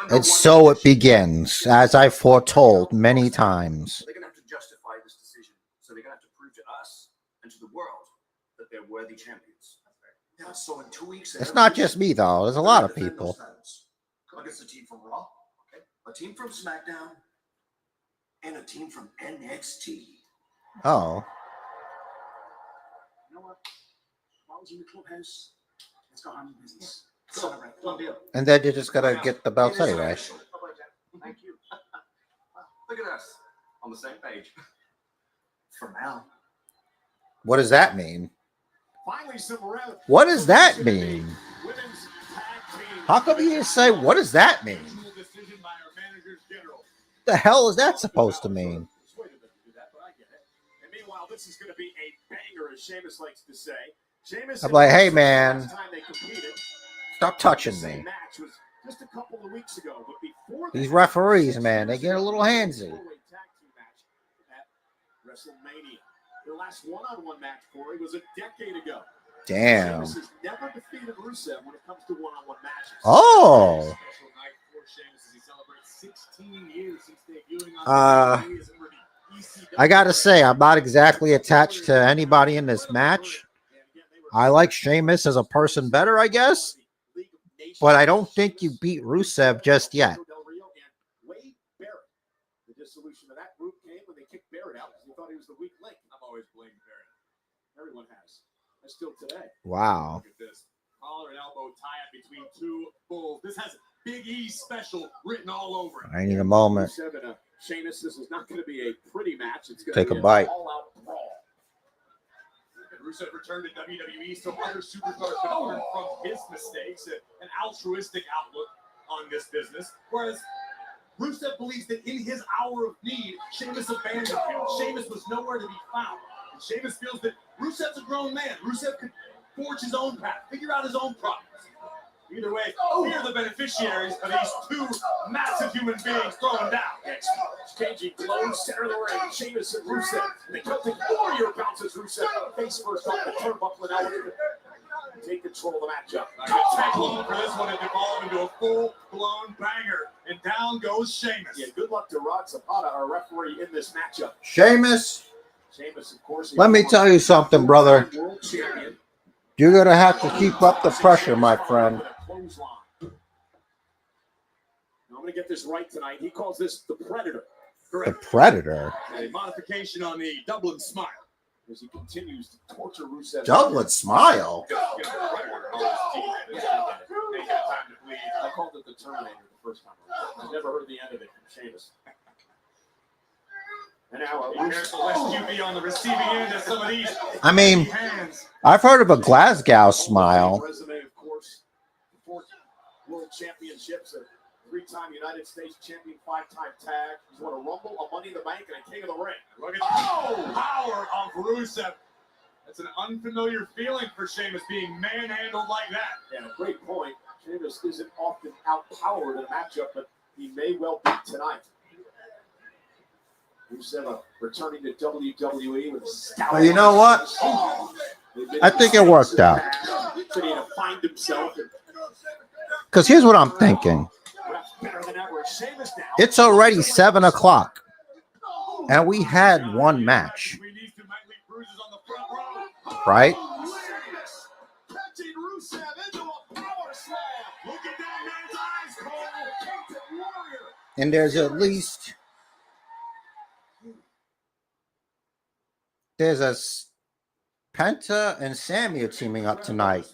And so it begins, as I foretold many times. They're going to have to justify this decision. So they're going to have to prove to us and to the world that they're worthy champions. Yeah, so in 2 weeks... It's not just me, though. There's a lot of people. Against a team from Raw, okay? A team from SmackDown, and a team from NXT. Oh. You know what? While I was in the clubhouse, let's go handle business. Celebrate. Done deal. And then you're just gonna get the belts anyway. Thank you. Look at us on the same page. For now. What does that mean? Finally, some round. What does that mean? Women's tag team. How come you didn't say what does that mean? Decision by our managers general. The hell is that supposed to mean? Persuaded them to do that, but I get it. And meanwhile, this is going to be a banger, as Sheamus likes to say. Sheamus. I'm like, hey man, last time they competed, stop touching the same me. match was just a couple of weeks ago, but before These that, referees, man, they get a little handsy. four-way tag team match at WrestleMania. Their last one-on-one match, Corey, was a decade ago. Damn. Sheamus has never defeated Rusev when it comes to one-on-one matches. Oh. Special night for Sheamus as he celebrates 16 years since debuting on WWE as ECW. I gotta say, I'm not exactly attached to anybody in this match. I like Sheamus as a person better, I guess. But I don't think you beat Rusev just yet. The dissolution of that group came when they kicked Barrett out because they thought he was the weak link. I've always blamed Barrett. Everyone has. And still today. Wow. Look at this. Collar and elbow tie-up between two bulls. This has Big E special written all over it. I need a moment. Rusev and Sheamus, this is not going to be a pretty match. It's going Take to a be bite. an all-out brawl. And Rusev returned to WWE so other superstars could learn from his mistakes, an altruistic outlook on this business. Whereas Rusev believes that in his hour of need, Sheamus abandoned him. Sheamus was nowhere to be found. And Sheamus feels that Rusev's a grown man. Rusev could forge his own path, figure out his own problems. Either way, we are the beneficiaries of these two massive human beings throwing down. Exchanging blows, center of the ring. Sheamus and Rusev. The Celtic Warrior bounces Rusev face first off the turnbuckle and now take control of the matchup. Tag long for this one and evolve into a full-blown banger. And down goes Sheamus. Yeah, good luck to Rod Zapata, our referee in this matchup. Sheamus, Sheamus, of course. let me tell you something, brother. World champion. You're gonna have to keep up the pressure, my friend. I'm going to get this right tonight. He calls this the Predator. The Correct. Predator. A modification on the Dublin Smile as he continues to torture Rusev. Dublin Smile. I called it the Terminator the first time. I never heard the end of it from Sheamus. And now Rusev be on the receiving end of some of these. I mean, hands. I've heard of a Glasgow smile. Resume, of course. 4 world championships, a 3-time United States champion, 5-time tag. He's won a Rumble, a Money in the Bank, and a King of the Ring. Look at the power of Rusev. That's an unfamiliar feeling for Sheamus being manhandled like that. Yeah, great point. Sheamus isn't often outpowered in a matchup, but he may well be tonight. Rusev returning to WWE with a stout. Well, you know what? I think it worked out. To find himself. Because here's what I'm thinking. It's already 7 o'clock. And we had one match. Right? And there's at least Penta and Sami are teaming up tonight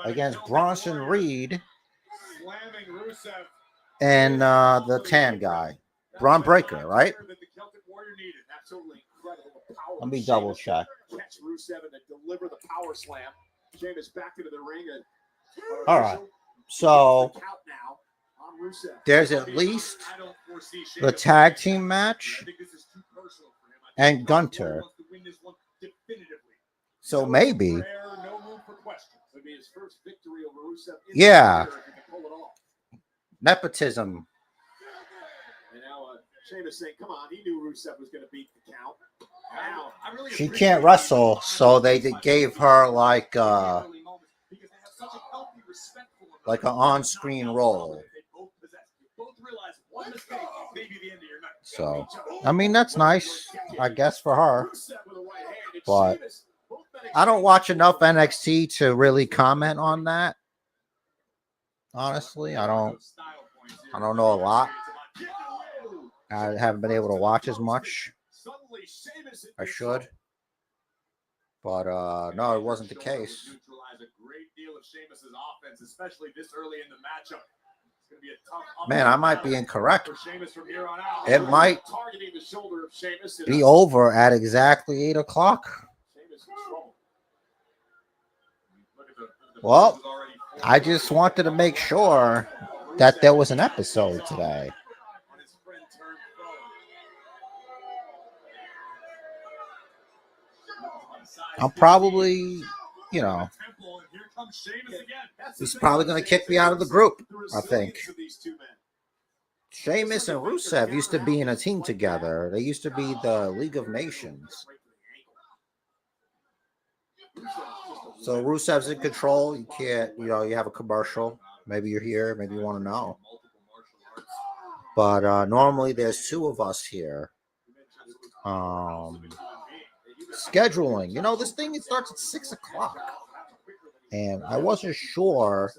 against Bronson Reed and the tan guy, Bron Breakker, right? Let me double check. Catch Rusev and deliver the power slam. Sheamus back into the ring. All right. So there's at least the tag team match and Gunther. So maybe. Yeah. Nepotism. And now Sheamus saying, come on, he knew Rusev was going to beat the count. Now, She can't wrestle, so they gave her like an on-screen role. So, I mean, that's nice, I guess, for her. But I don't watch enough NXT to really comment on that. Honestly, I don't know a lot. I haven't been able to watch as much. I should. But no, it wasn't the case. Sheamus's offense, especially this early in the matchup. It's going to be a tough. Man, I might be incorrect. For Sheamus from here on out. It might Targeting the shoulder of Sheamus be over at exactly 8 o'clock. Sheamus in trouble. Look at the Well, I just wanted to make sure that there was an episode today. on his friend turned pro. I'm probably, you know, Temple, and here comes Sheamus again. That's the he's thing probably about going to kick Sheamus, me out of the group, the I think. resilience of these two men. Sheamus and Rusev used to be in a team together. They used to be the League of Nations. So Rusev's in control. You can't, you know, you have a commercial. Maybe you're here. Maybe you want to know. But normally there's 2 of us here. Scheduling. You know, this thing, it starts at 6 o'clock. And I wasn't sure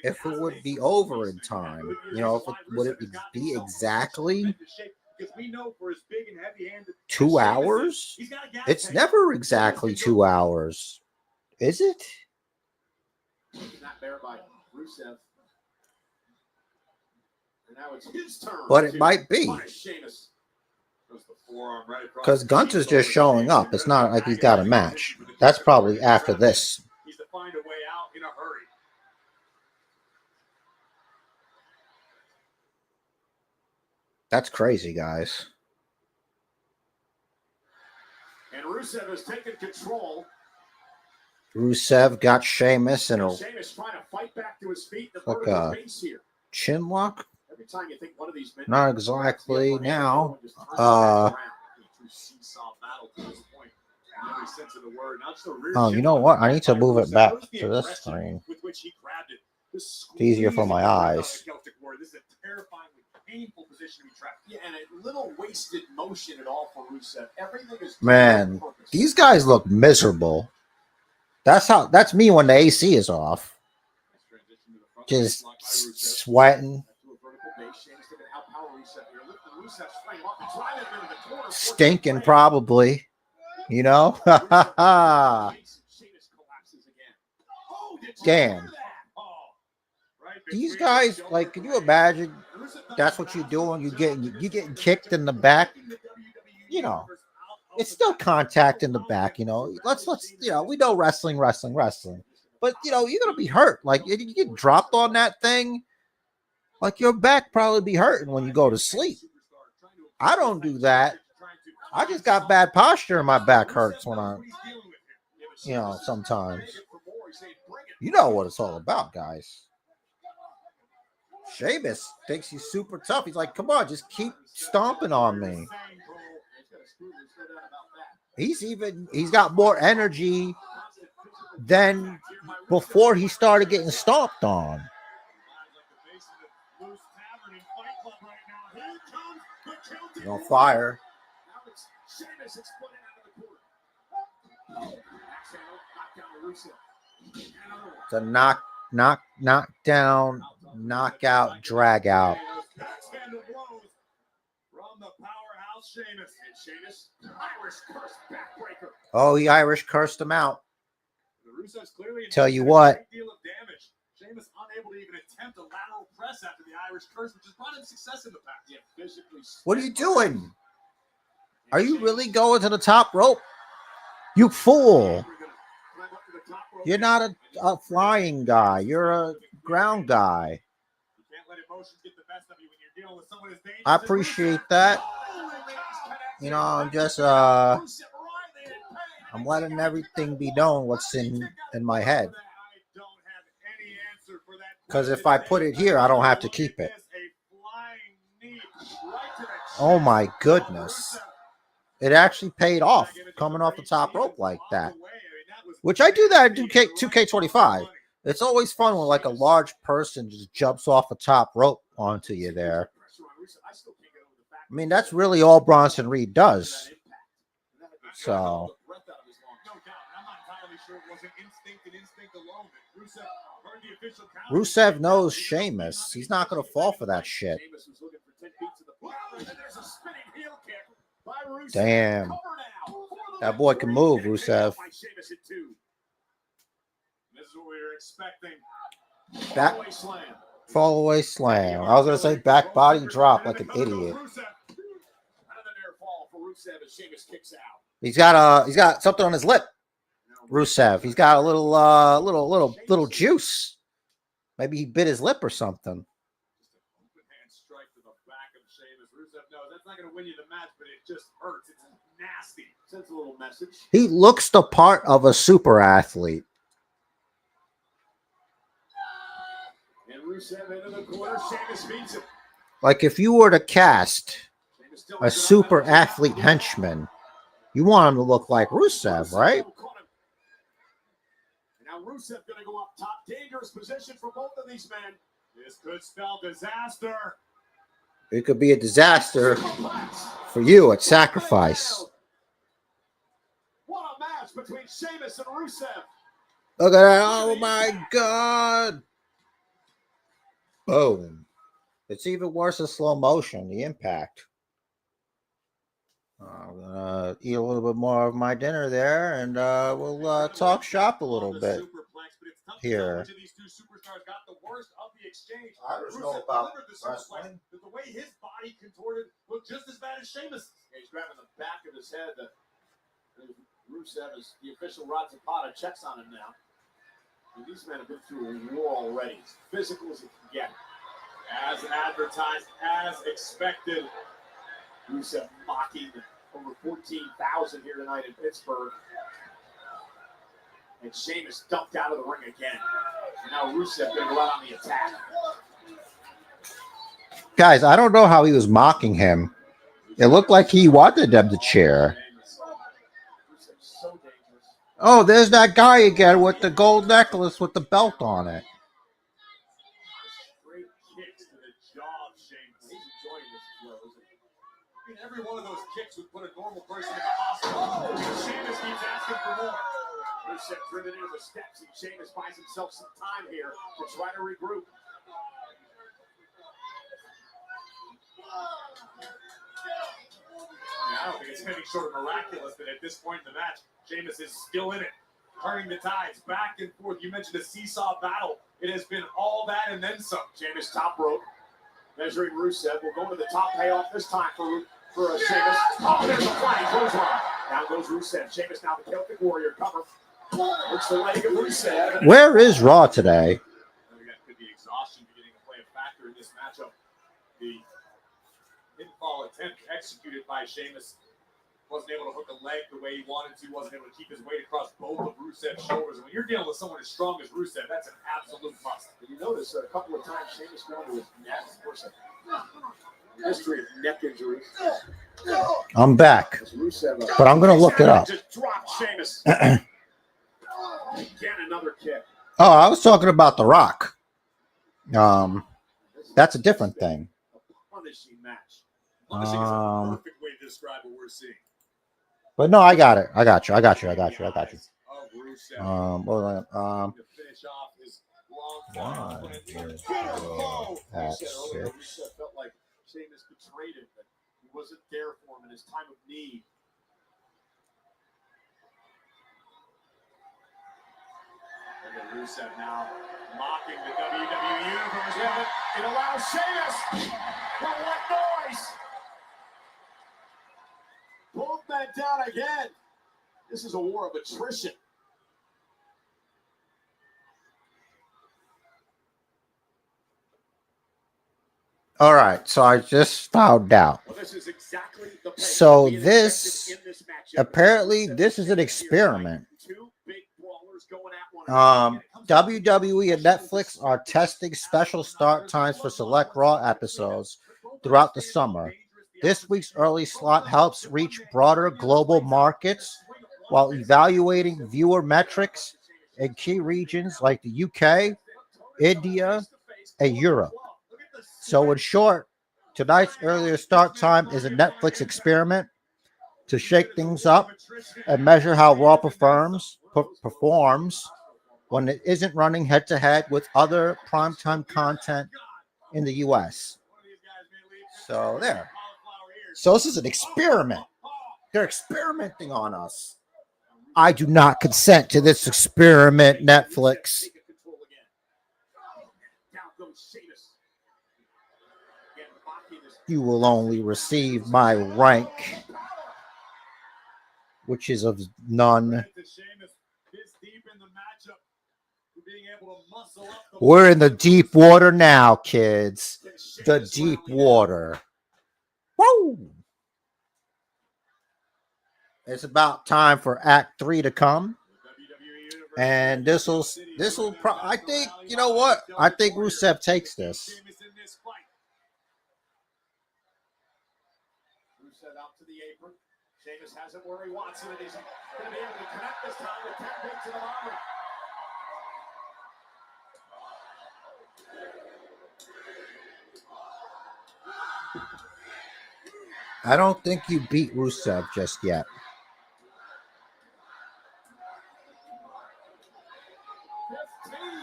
if it would be over in time. You know, if it, would it be exactly 2 hours? It's never exactly 2 hours. Is it? Not there by Rusev. And now it's his turn. But it might be. Because Gunther's just showing up. It's not like he's got a match. That's probably after this. He's to find a way out in a hurry. That's crazy, guys. And Rusev has taken control. Rusev got Sheamus in a Sheamus trying to fight back to his feet. like a chin lock. Every time you think one of these men, Not exactly now. Oh, you know what? I need to move it back to this screen. It's easier for my eyes. This is a terrifyingly painful position to be trapped. Yeah, and a little wasted motion at all for Rusev. Everything is Man, these guys look miserable. That's me when the AC is off. Just sweating. Stinking probably. You know? Damn. These guys, like, can you imagine that's what you're doing? You getting kicked in the back. You know, it's still contact in the back, you know. Let's you know, we know wrestling. But you know, you're gonna be hurt. Like you get dropped on that thing, like your back probably be hurting when you go to sleep. I don't do that. I just got bad posture and my back hurts when I, you know, sometimes. You know what it's all about, guys. Sheamus thinks he's super tough. He's like, come on, just keep stomping on me. He's got more energy than before he started getting stomped on. He's on fire. It's a knock down, knockout, drag out. Oh, he Irish cursed him out. Tell you what. Sheamus unable to even attempt a lateral press after the Irish curse, which has brought him success in the past. Yeah, physically. What are you doing? Are you really going to the top rope? You fool. You're not a flying guy. You're a ground guy. I appreciate that. You know, I'm just I'm letting everything be known what's in my head. Because if I put it here, I don't have to keep it. Oh my goodness. It actually paid off coming off the top rope like that. Which I do that in 2K25. It's always fun when like a large person just jumps off a top rope onto you there. I mean, that's really all Bronson Reed does. So Rusev knows Sheamus. He's not going to fall for that shit. Damn. That boy can move, Rusev. they're expecting Back fallaway slam. fall away slam. I was gonna say back body drop like an idiot. Another near fall for Rusev as Sheamus kicks out. He's got something on his lip. Rusev. He's got a little juice. Maybe he bit his lip or something. Just an open hand strike to the back of Sheamus. Rusev knows that's not going to win you the match, but it just hurts. It's nasty. Sends a little message. He looks the part of a super athlete. And Rusev into the corner. Sheamus beats him. Like if you were to cast a super athlete henchman, you want him to look like Rusev, right? Now Rusev going to go up top. Dangerous position for both of these men. This could spell disaster. It could be a disaster for you at Sacrifice. What a match between Sheamus and Rusev. Look at that. Oh my God. Boom. It's even worse in slow motion, the impact. I'm going to eat a little bit more of my dinner there, and we'll talk shop a little bit here. Which of these two superstars got the worst of the exchange? I don't know Rusev about delivered the superplex, wrestling. but the way his body contorted looked just as bad as Sheamus. He's grabbing the back of his head. Rusev is the official Rod Zapata checks on him now. And these men have been through a war already. As physical as it can get. As advertised, as expected. Rusev mocking over 14,000 here tonight in Pittsburgh. And Sheamus dumped out of the ring again. And now Rusev going to go out on the attack. Guys, I don't know how he was mocking him. It looked like he wanted them to cheer. So dangerous. Oh, there's that guy again with the gold necklace with the belt on it. Straight kicks to the jaw of Sheamus. He's enjoying this flow, isn't he? I mean, every one of those kicks would put a normal person in the hospital. Sheamus keeps asking for more. Rusev driven into the steps, and Sheamus buys himself some time here to try to regroup. I don't think it's anything short of miraculous that at this point in the match, Sheamus is still in it, turning the tides back and forth. You mentioned a seesaw battle. It has been all that and then some. Sheamus top rope, measuring Rusev. We'll go to the top payoff this time for Sheamus. Oh, there's a flying clothesline. Down goes Rusev. Sheamus now the Celtic Warrior cover. Looks the leg of Rusev. Where is Raw today? I think that could be exhaustion beginning to play a factor in this matchup. The pinfall attempt executed by Sheamus wasn't able to hook a leg the way he wanted to, wasn't able to keep his weight across both of Rusev's shoulders. And when you're dealing with someone as strong as Rusev, that's an absolute must. And you notice a couple of times Sheamus going to his neck. Of course, a history of neck injuries. I'm back, Rusev, but I'm going to look it up. just dropped Sheamus. Again, another kick. Oh, I was talking about The Rock. That's a different thing. A punishing match. Punishing is a perfect way to describe what we're seeing. But no, I got it. I got you. Of Rusev. Hold on. To finish off his long One, opponent. two, Bitter blow. that's Rusev six. felt like Sheamus betrayed him, that he wasn't there for him in his time of need. And Rusev now mocking the WWE Universe. Yeah, but it allows Sheamus. But what noise? Both men down again. This is a war of attrition. All right, so I just found out. Well, this is exactly the pace So being this, expected in this matchup. apparently, this is an experiment. Two big brawlers going at one another. WWE and Netflix are testing special start times for select Raw episodes throughout the summer. This week's early slot helps reach broader global markets while evaluating viewer metrics in key regions like the UK, India, and Europe. So in short, tonight's earlier start time is a Netflix experiment to shake things up and measure how Raw performs when it isn't running head-to-head with other primetime content in the U.S. So there. So this is an experiment. They're experimenting on us. I do not consent to this experiment, Netflix. you will only receive my rank, which is of none. We're in the deep water now, kids. The deep water. Woo! It's about time for Act 3 to come. And this'll I think, you know what? I think Rusev takes this. Rusev out to the apron. Sheamus has it where he wants it, and he's going to be able to connect this time with tap into the armor. I don't think you beat Rusev just yet.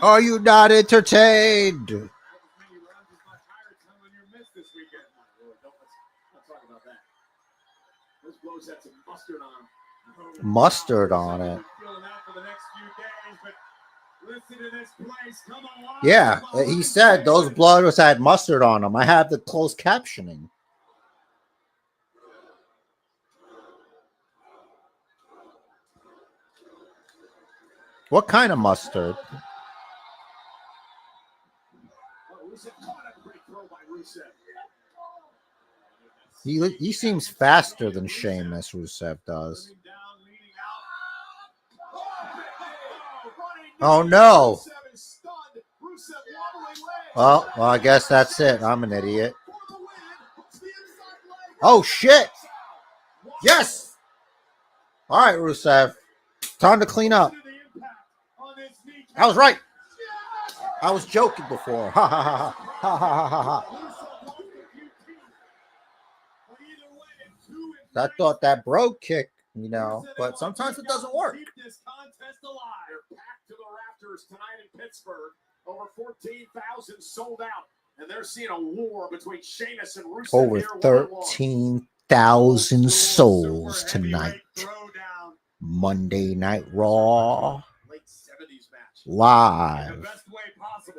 Are you not entertained? Mustard on it. Yeah, he said those blood had mustard on them. I have the closed captioning. What kind of mustard? He seems faster than Sheamus, Rusev does. Oh, no. Well, I guess that's it. I'm an idiot. Oh, shit. Yes. All right, Rusev. Time to clean up. I was right. I was joking before. Ha ha ha ha ha ha ha. I thought that bro kick, you know, but sometimes it doesn't work. Keep this contest alive. They're packed to the rafters tonight in Pittsburgh. Over 14,000 sold out, and they're seeing a war between Sheamus and Rusev. Over 13,000 souls tonight. Monday Night Raw. Live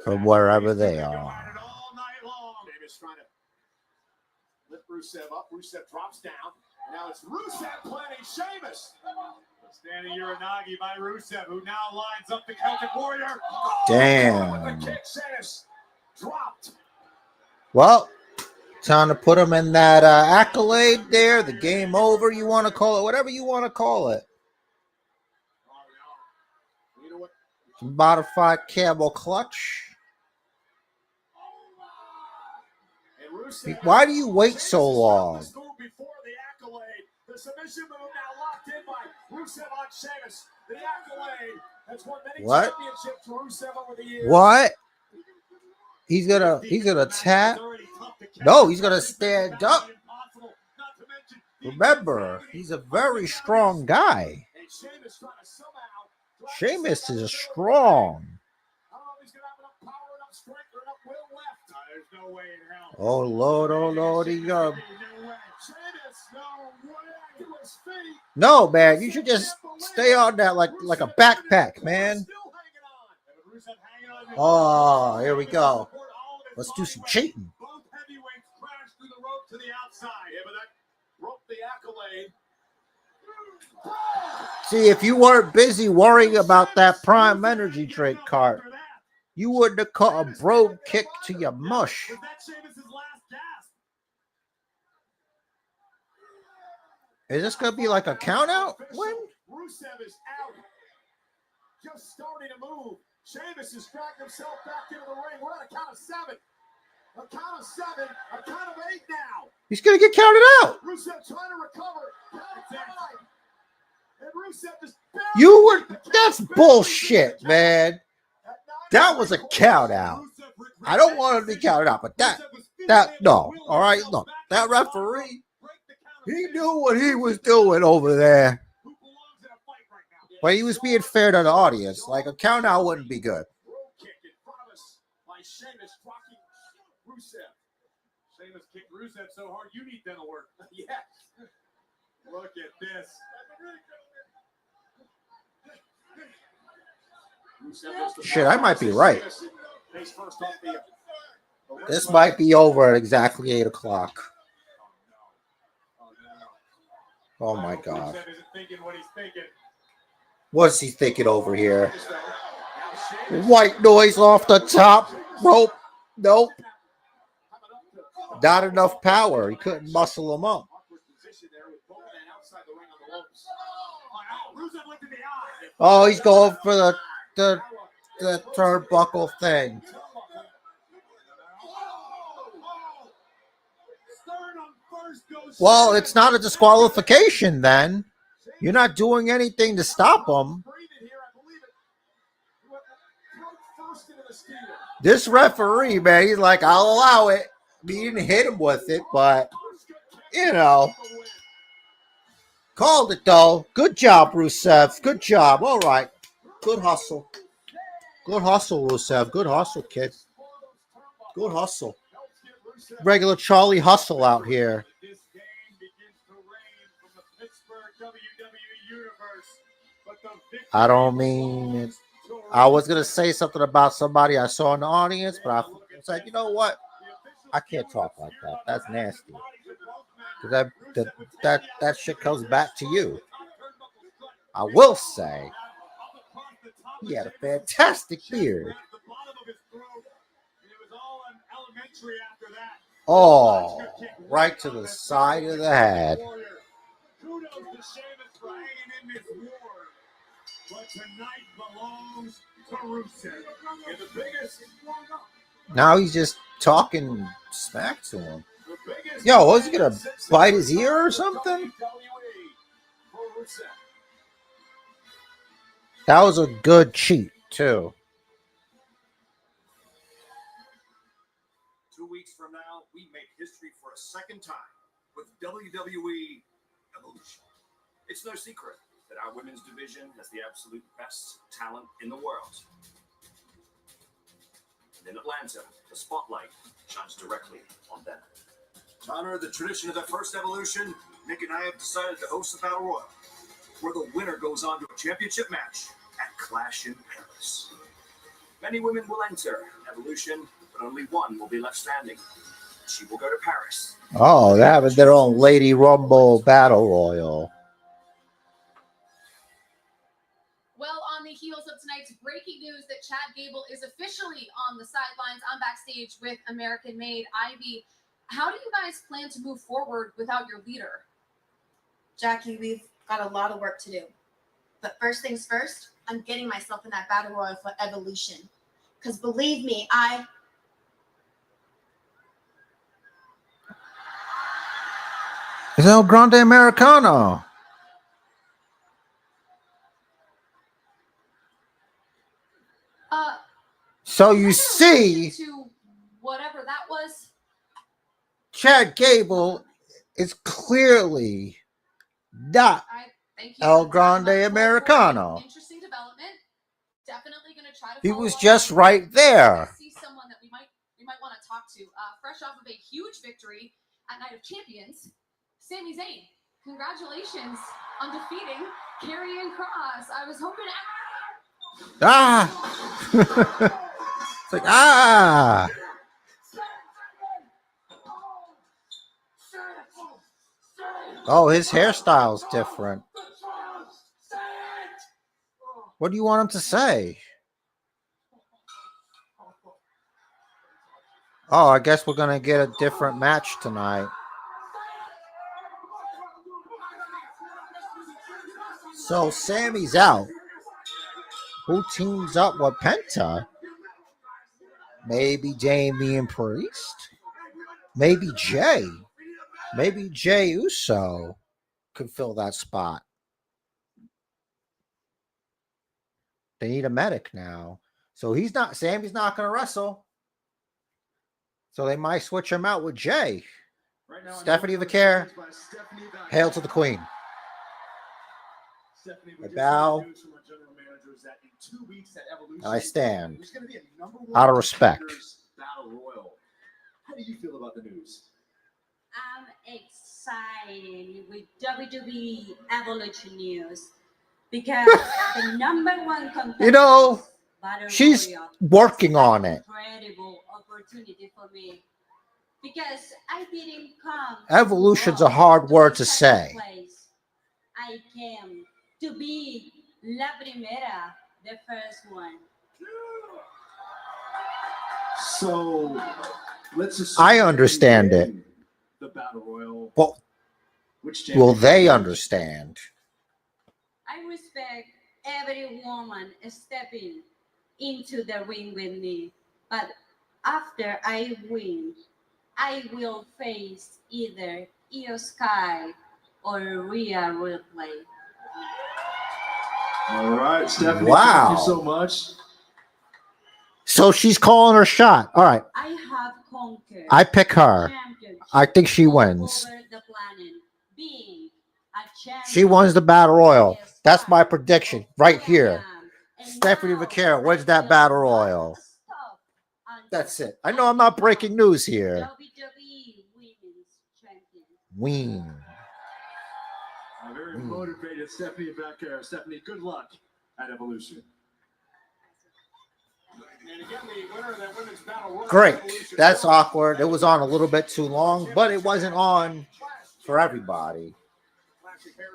from wherever they are. Sheamus trying to lift Rusev up. Rusev drops down. Now it's Rusev planning Sheamus. Standing Uranagi by Rusev, who now lines up the Celtic Warrior. Damn. With the kick, Sheamus dropped. Well, time to put him in that accolade there. The game over, you want to call it, whatever you want to call it. Modified camel clutch. Why do you wait so long? The submission move now locked in by Rusev on Sheamus. The accolade has won many championships for Rusev over the years. What? He's gonna tap? No, he's gonna stand up. Remember, he's a very strong guy. Sheamus is strong. Oh Lord, he got. No, man, you should just stay on that like a backpack, man. Oh, here we go. Let's do some cheating. Both heavyweights crashed through the rope to the outside. Yeah, but that broke the accolade. See, if you weren't busy worrying about that Prime Energy drink cart, you wouldn't have caught a bro kick to your mush. Is this going to be like a count out win? Rusev is out. Just starting to move. Sheamus has dragged himself back into the ring. We're at a count of 7. A count of 7. A count of 8 now. He's going to get counted out. Rusev trying to recover. Count of 5. And Rusev just that's bullshit, man. That was a count out. I don't want him to be counted out, but no. All right, look, that referee, he knew what he was doing over there. But he was being fair to the audience. Like, a count out wouldn't be good. Sheamus kicked Rusev so hard, you need dental work. Yes. Look at this. Shit, I might be right. This might be over at exactly 8 o'clock. Oh my God. What's he thinking over here? White noise off the top rope. Nope. Not enough power. He couldn't muscle him up. Oh, he's going for the turnbuckle thing. Well, it's not a disqualification then. You're not doing anything to stop him. This referee, man, he's like, I'll allow it. He didn't hit him with it, but, you know. Called it, though. Good job, Rusev. Good job. All right. Good hustle. Good hustle, Rusev. Good hustle, kid. Good hustle. Regular Charlie hustle out here. I don't mean it. I was going to say something about somebody I saw in the audience, but I was like, you know what? I can't talk like that. That's nasty. That shit comes back to you. I will say, he had a fantastic beard. Oh, right to the side of the head. But tonight belongs to Rusev. Now he's just talking smack to him. Yo, was he gonna bite his ear or something? That was a good cheat, too. 2 weeks from now, we make history for a second time with WWE Evolution. It's no secret that our women's division has the absolute best talent in the world. And in Atlanta, the spotlight shines directly on them. To honor the tradition of the first Evolution, Nick and I have decided to host a Battle Royal, where the winner goes on to a championship match at Clash in Paris. Many women will enter Evolution, but only one will be left standing. She will go to Paris. Oh, they have their own Lady Rumble Battle Royal. Well, on the heels of tonight's breaking news that Chad Gable is officially on the sidelines, I'm backstage with American-made Ivy. How do you guys plan to move forward without your leader? Jackie, we've got a lot of work to do. But first things first, I'm getting myself in that battle royal for Evolution. Because believe me, It's El Grande Americano. So you see, to whatever that was. Chad Gable is clearly not El Grande Americano. Interesting development. Definitely going to try to. He was just right there. See someone that we might want to talk to. Fresh off of a huge victory at Night of Champions, Sami Zayn. Congratulations on defeating Karrion Kross. I was hoping. It's like, ah. Oh, his hairstyle's different. What do you want him to say? Oh, I guess we're going to get a different match tonight. So Sammy's out. Who teams up with Penta? Maybe Damian Priest? Maybe Jay? Maybe Jey Uso could fill that spot. They need a medic now. So Sammy's not going to wrestle. So they might switch him out with Jay. Right now, Stephanie Vaquer, hail to the queen. I bow. I stand. Out of respect. How do you feel about the news? I'm excited with WWE Evolution news because the number one contender, You know, she's working on it. opportunity for me because I didn't come. Evolution's a hard word to say. Place. I came to be La Primera, the first one. So let's assume I understand it. the battle royal. Well, Which will champion they wins? understand? I respect every woman stepping into the ring with me, but after I win, I will face either Io Sky or Rhea Ripley. All right, Stephanie. Wow. Thank you so much. So she's calling her shot. All right. I have conquered. I pick her. championship I think she all wins. over the planet, being a She wins the battle royal. champion. That's my prediction right here. And Stephanie now Vaquero wins I that will battle not royal. stop until That's it. I know I'm not breaking news here. WWE Women's Champion. Ween. A very motivated Stephanie Vaquero. Stephanie, good luck at Evolution. And again, the winner of that women's battle royal. Great. Evolution. That's awkward. It was on a little bit too long, but it wasn't on for everybody.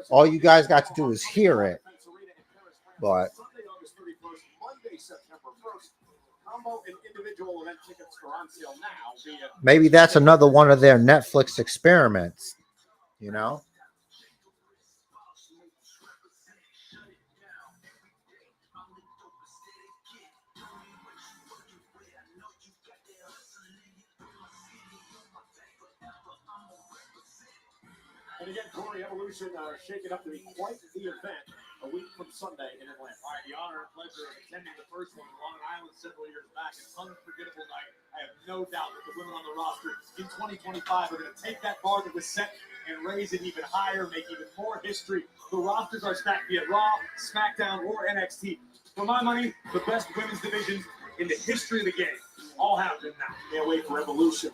All you guys got to do is hear it. But Sunday, August 31st, Monday, September 1st. Combo and individual event tickets are on sale now via maybe that's another one of their Netflix experiments, you know? And again, Corey, Evolution shaking up to be quite the event a week from Sunday in Atlanta. All right, the honor and pleasure of attending the first one in Long Island several years back. An unforgettable night. I have no doubt that the women on the roster in 2025 are going to take that bar that was set and raise it even higher, make even more history. The rosters are stacked via Raw, SmackDown, or NXT. For my money, the best women's divisions in the history of the game all happen now. Can't wait for Evolution.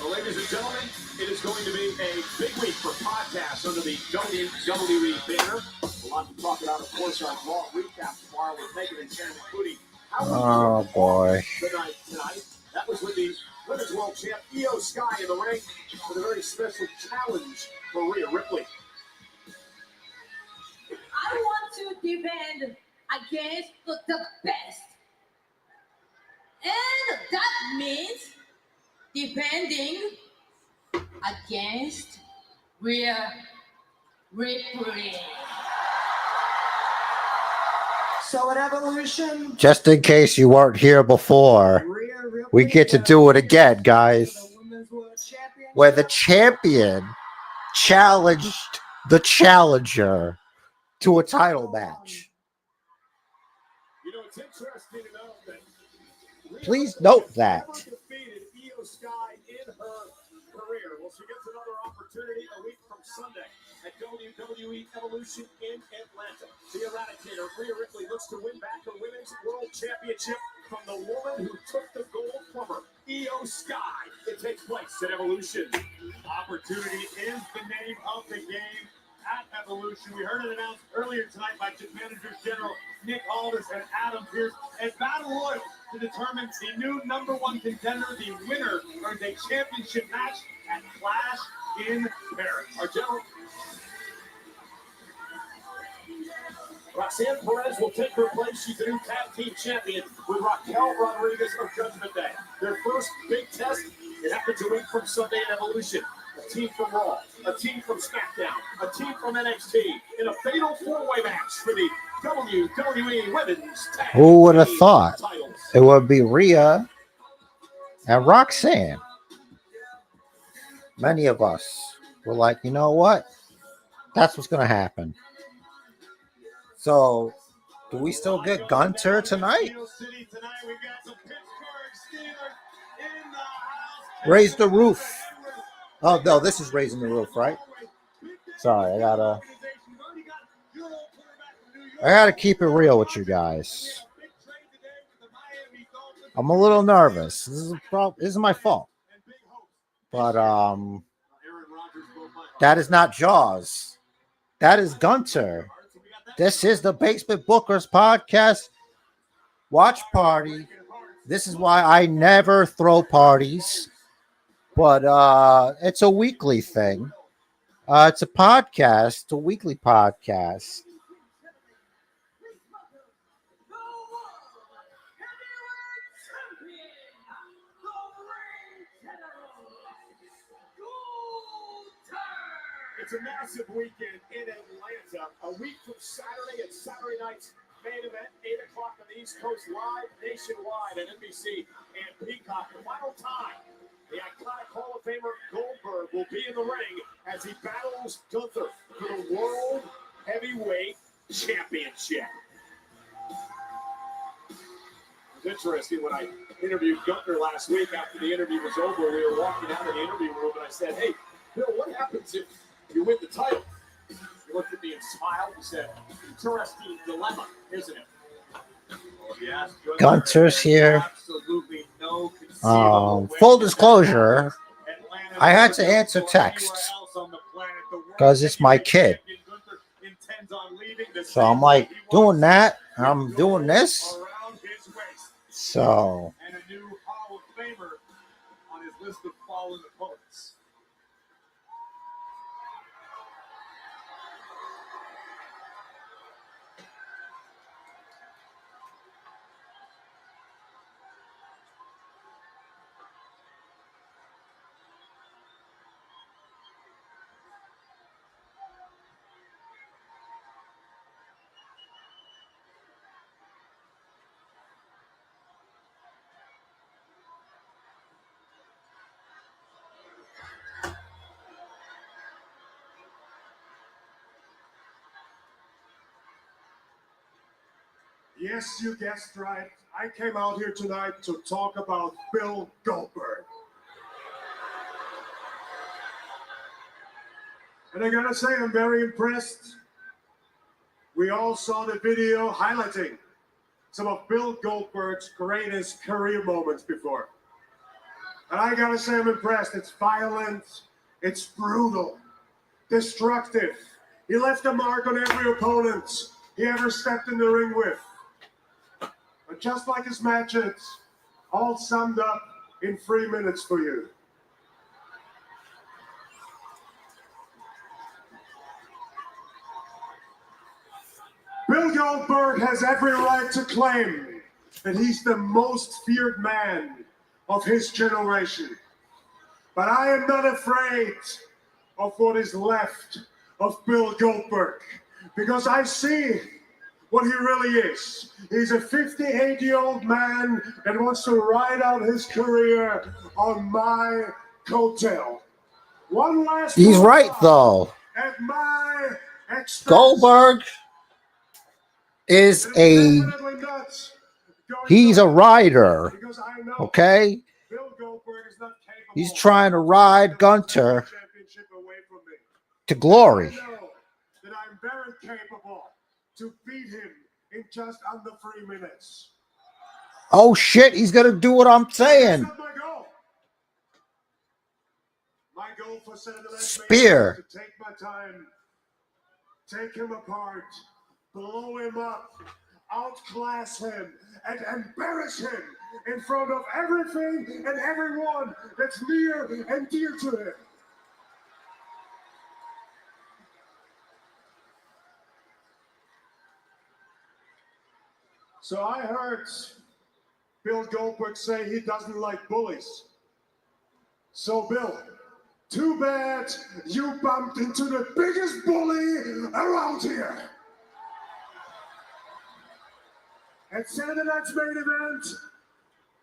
Well, ladies and gentlemen, it is going to be a big week for podcasts under the WWE banner. A lot to talk about, of course, our Raw recap tomorrow with Megan and Shannon, including Oh, boy. tonight. That was with the Women's World Champ Io Sky in the ring for the very special challenge for Rhea Ripley. I want to defend against the best. And that means defending against Rhea Ripley. So at Evolution, Just in case you weren't here before, Rhea Ripley, we get to do it again, guys. the Women's World Champion. Where the champion challenged the challenger to a title match. You know, it's interesting to know that Rhea Please Ripley note has that. never defeated Io Sky in her career. Well, she gets another opportunity a week from Sunday at WWE Evolution in Atlanta. The Eradicator, Rhea Ripley, looks to win back her Women's World Championship from the woman who took the gold from her, Io Sky. It takes place at Evolution. Opportunity is the name of the game at Evolution. We heard it announced earlier tonight by Managers General Nick Aldis and Adam Pearce. A battle royal to determine the new #1 contender. The winner earns a championship match at Clash in Paris. Our general Roxanne Perez will take her place. She's the new tag team champion with Raquel Rodriguez of Judgment Day. Their first big test, it happens a week from Sunday at Evolution. A team from Raw, a team from SmackDown, a team from NXT in a fatal four-way match for the WWE Women's Tag Who would have Team thought titles. it would be Rhea and Roxanne? Many of us were like, you know what? That's what's going to happen. So, do we still get Gunther tonight? Raise the roof. Oh, no, this is raising the roof, right? Sorry, I gotta keep it real with you guys. I'm a little nervous. This is my fault. But that is not Jaws. That is Gunther. This is the Basement Bookers podcast watch party. This is why I never throw parties, but it's a weekly thing. It's a podcast, a weekly podcast. It's a massive weekend in Atlanta. A week from Saturday and Saturday night's main event, 8 o'clock on the East Coast, live nationwide at NBC and Peacock. The final time, the iconic Hall of Famer Goldberg will be in the ring as he battles Gunther for the World Heavyweight Championship. It was interesting when I interviewed Gunther last week. After the interview was over, we were walking out of the interview room, and I said, "Hey, Bill, what happens if you win the title?" He looked at me and smiled and said, "Interesting dilemma, isn't it?" Well, yes, Gunther's here. Full disclosure, I had to answer texts because it's my kid. So I'm like doing that. I'm doing this. So. And a new Hall of Famer on his list of fallen opponents. Yes, you guessed right. I came out here tonight to talk about Bill Goldberg. And I gotta say, I'm very impressed. We all saw the video highlighting some of Bill Goldberg's greatest career moments before. And I gotta say, I'm impressed. It's violent, it's brutal, destructive. He left a mark on every opponent he ever stepped in the ring with. But just like his matches, all summed up in 3 minutes for you. Bill Goldberg has every right to claim that he's the most feared man of his generation. But I am not afraid of what is left of Bill Goldberg, because I see what he really is. He's a 58-year-old man that wants to ride out his career on my coattail. One last He's right, though. At my expense. Goldberg is he's a rider, okay? He's trying to ride Gunther to glory. That I'm very capable to beat him in just under 3 minutes. Oh shit, he's gonna do what I'm saying. My goal for Saturday night Spear. is to take my time, take him apart, blow him up, outclass him, and embarrass him in front of everything and everyone that's near and dear to him. So I heard Bill Goldberg say he doesn't like bullies. So Bill, too bad you bumped into the biggest bully around here. At Saturday night's main event,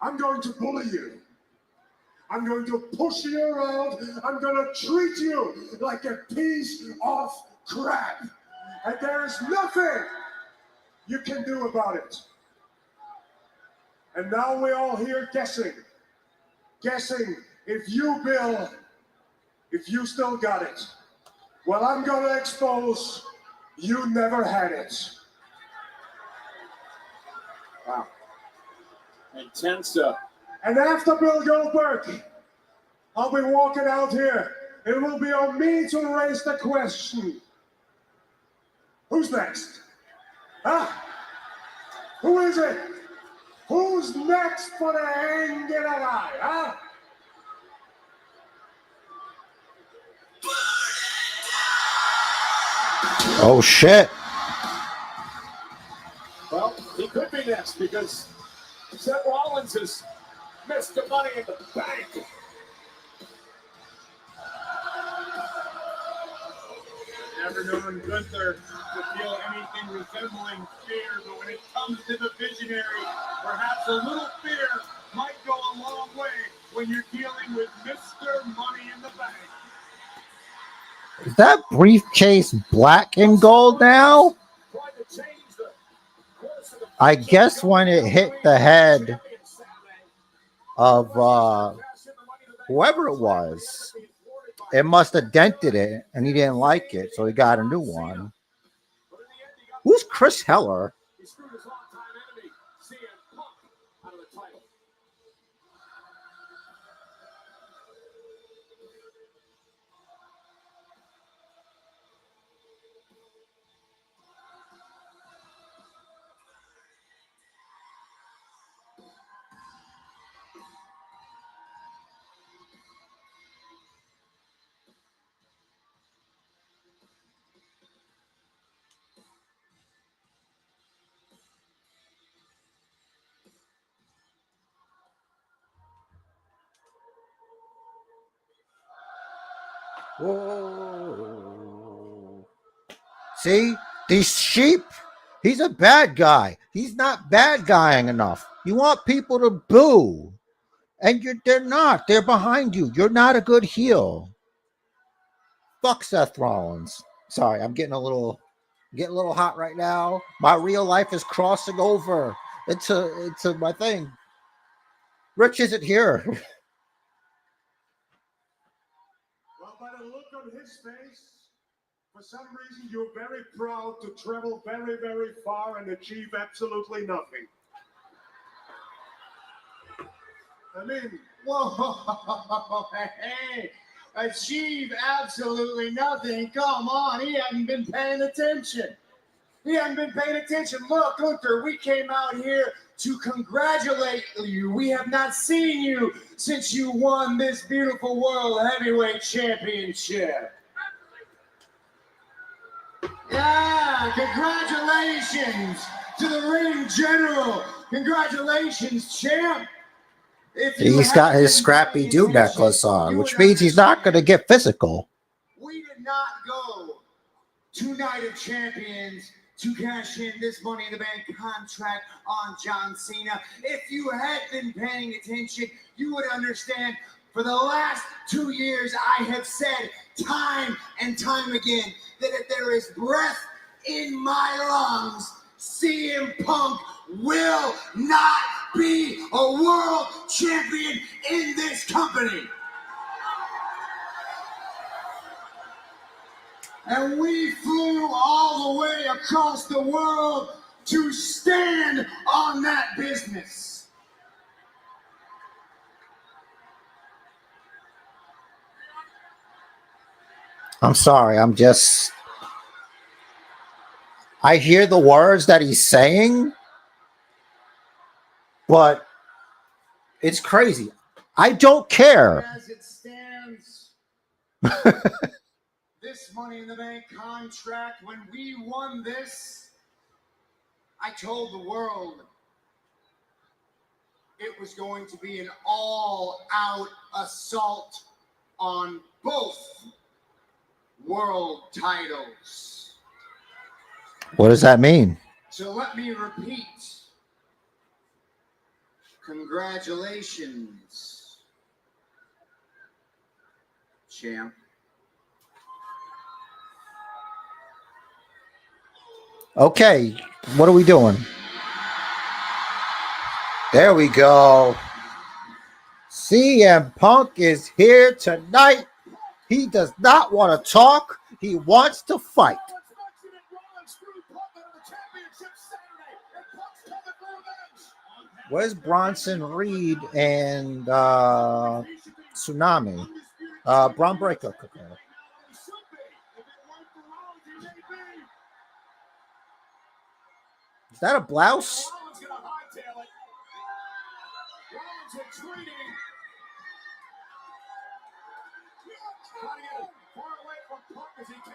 I'm going to bully you. I'm going to push you around. I'm going to treat you like a piece of crap. And there is nothing you can do about it. And now we're all here guessing if you, Bill, if you still got it. Well, I'm going to expose you never had it. Wow. Intense. And after Bill Goldberg, I'll be walking out here. It will be on me to raise the question. Who's next? Huh? Who is it? Who's next for the hang in the eye, huh? Oh shit. Well, he could be next because Seth Rollins has missed the money in the bank. Never known Gunther to feel anything resembling fear, but when it comes to the visionary, perhaps a little fear might go a long way when you're dealing with Mr. Money in the Bank. Is that briefcase black and gold now? I guess when it hit the head of whoever it was, it must have dented it, and he didn't like it, so he got a new one. Who's Chris Heller? Whoa. See, these sheep, he's a bad guy. He's not bad guying enough. You want people to boo, and they're not. They're behind you. You're not a good heel. Fuck Seth Rollins. Sorry, I'm getting a little hot right now. My real life is crossing over into my thing. Rich isn't here. Well, by the look on his face, for some reason you're very proud to travel very, very far and achieve absolutely nothing. I mean, Whoa, hey, achieve absolutely nothing. Come on, he hadn't been paying attention. Look, Gunther, we came out here to congratulate you. We have not seen you since you won this beautiful World Heavyweight Championship. Yeah, congratulations to the ring general. Congratulations, champ. He's got his scrappy do necklace on, which means he's not going to get physical. We did not go to Night of Champions to cash in this Money in the Bank contract on John Cena. If you had been paying attention, you would understand for the last 2 years I have said time and time again that if there is breath in my lungs, CM Punk will not be a world champion in this company. And we flew all the way across the world to stand on that business. I'm sorry. I hear the words that he's saying, but it's crazy. I don't care. As it stands, this Money in the Bank contract, when we won this, I told the world it was going to be an all-out assault on both world titles. What does that mean? So let me repeat. Congratulations, champ. Okay, what are we doing? There we go. CM Punk is here tonight. He does not want to talk. He wants to fight. Where's Bronson Reed and Tsunami? Bron Breakker. Is that a blouse? Rollins gonna hightail it. Rollins retreating. Trying to get as far away from Punk as he can.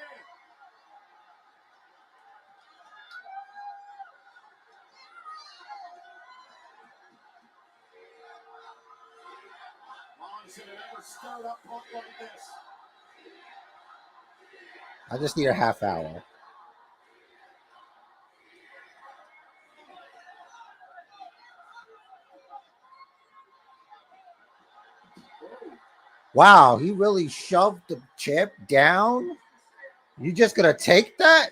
Rollins should have never stirred up Punk like this. I just need a half hour. Wow, he really shoved the champ down? You just gonna take that?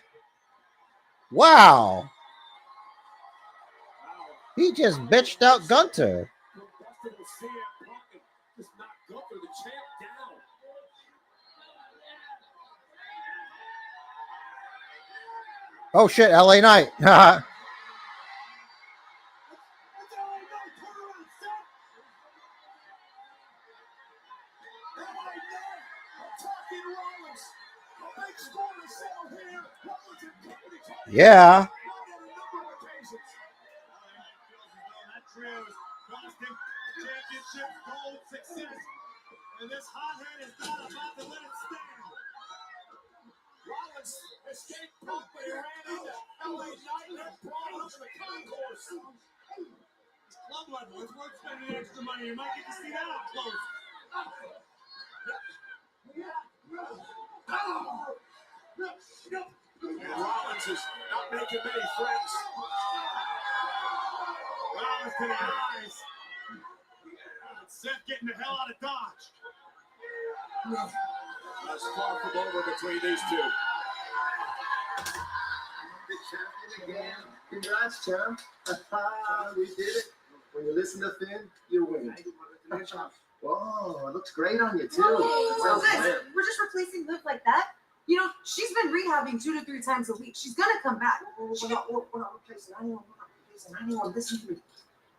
Wow. He just bitched out Gunther. Oh shit, LA Knight. Yeah. Championship gold success, and this hothead is not about to let it stand. Rollins escaped Punk, but he ran into LA Knight and then brought up the concourse. It's club level. It's worth spending extra money. You might get to see that up close. And Rollins is not making many friends. Rollins to the eyes. Seth getting the hell out of Dodge. That's far from over between these two. The champion again. Congrats, champ. We did it. When you listen to Finn, you win. Whoa, it looks great on you, too. So guys, we're just replacing Liv like that? You know, she's been rehabbing 2 to 3 times a week. She's gonna come back. We're not replacing anyone. We're not replacing anyone. Listen to me.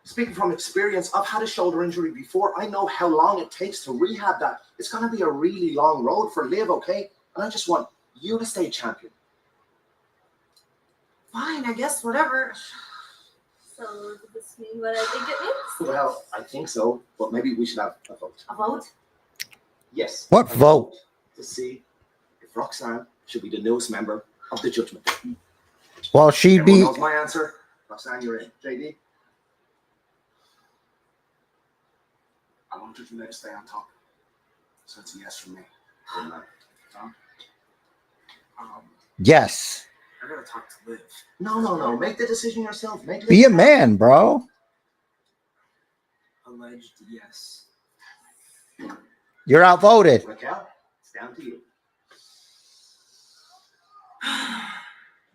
Speaking from experience, I've had a shoulder injury before. I know how long it takes to rehab that. It's going to be a really long road for Liv, okay? And I just want you to stay champion. Fine, I guess, whatever. So does this mean what I think it means? Well, I think so, but maybe we should have a vote. A vote? Yes. What vote? To see if Roxanne should be the newest member of the Judgment Day. Well, she'd Everyone be. knows my answer. Roxanne, you're in. JD? I want Judgment Day to stay on top. So it's a yes from me. Tom? Yes. I gotta talk to Liv. No. Make the decision yourself. Make Be a man, bro. Alleged yes. You're outvoted. Raquel, it's down to you.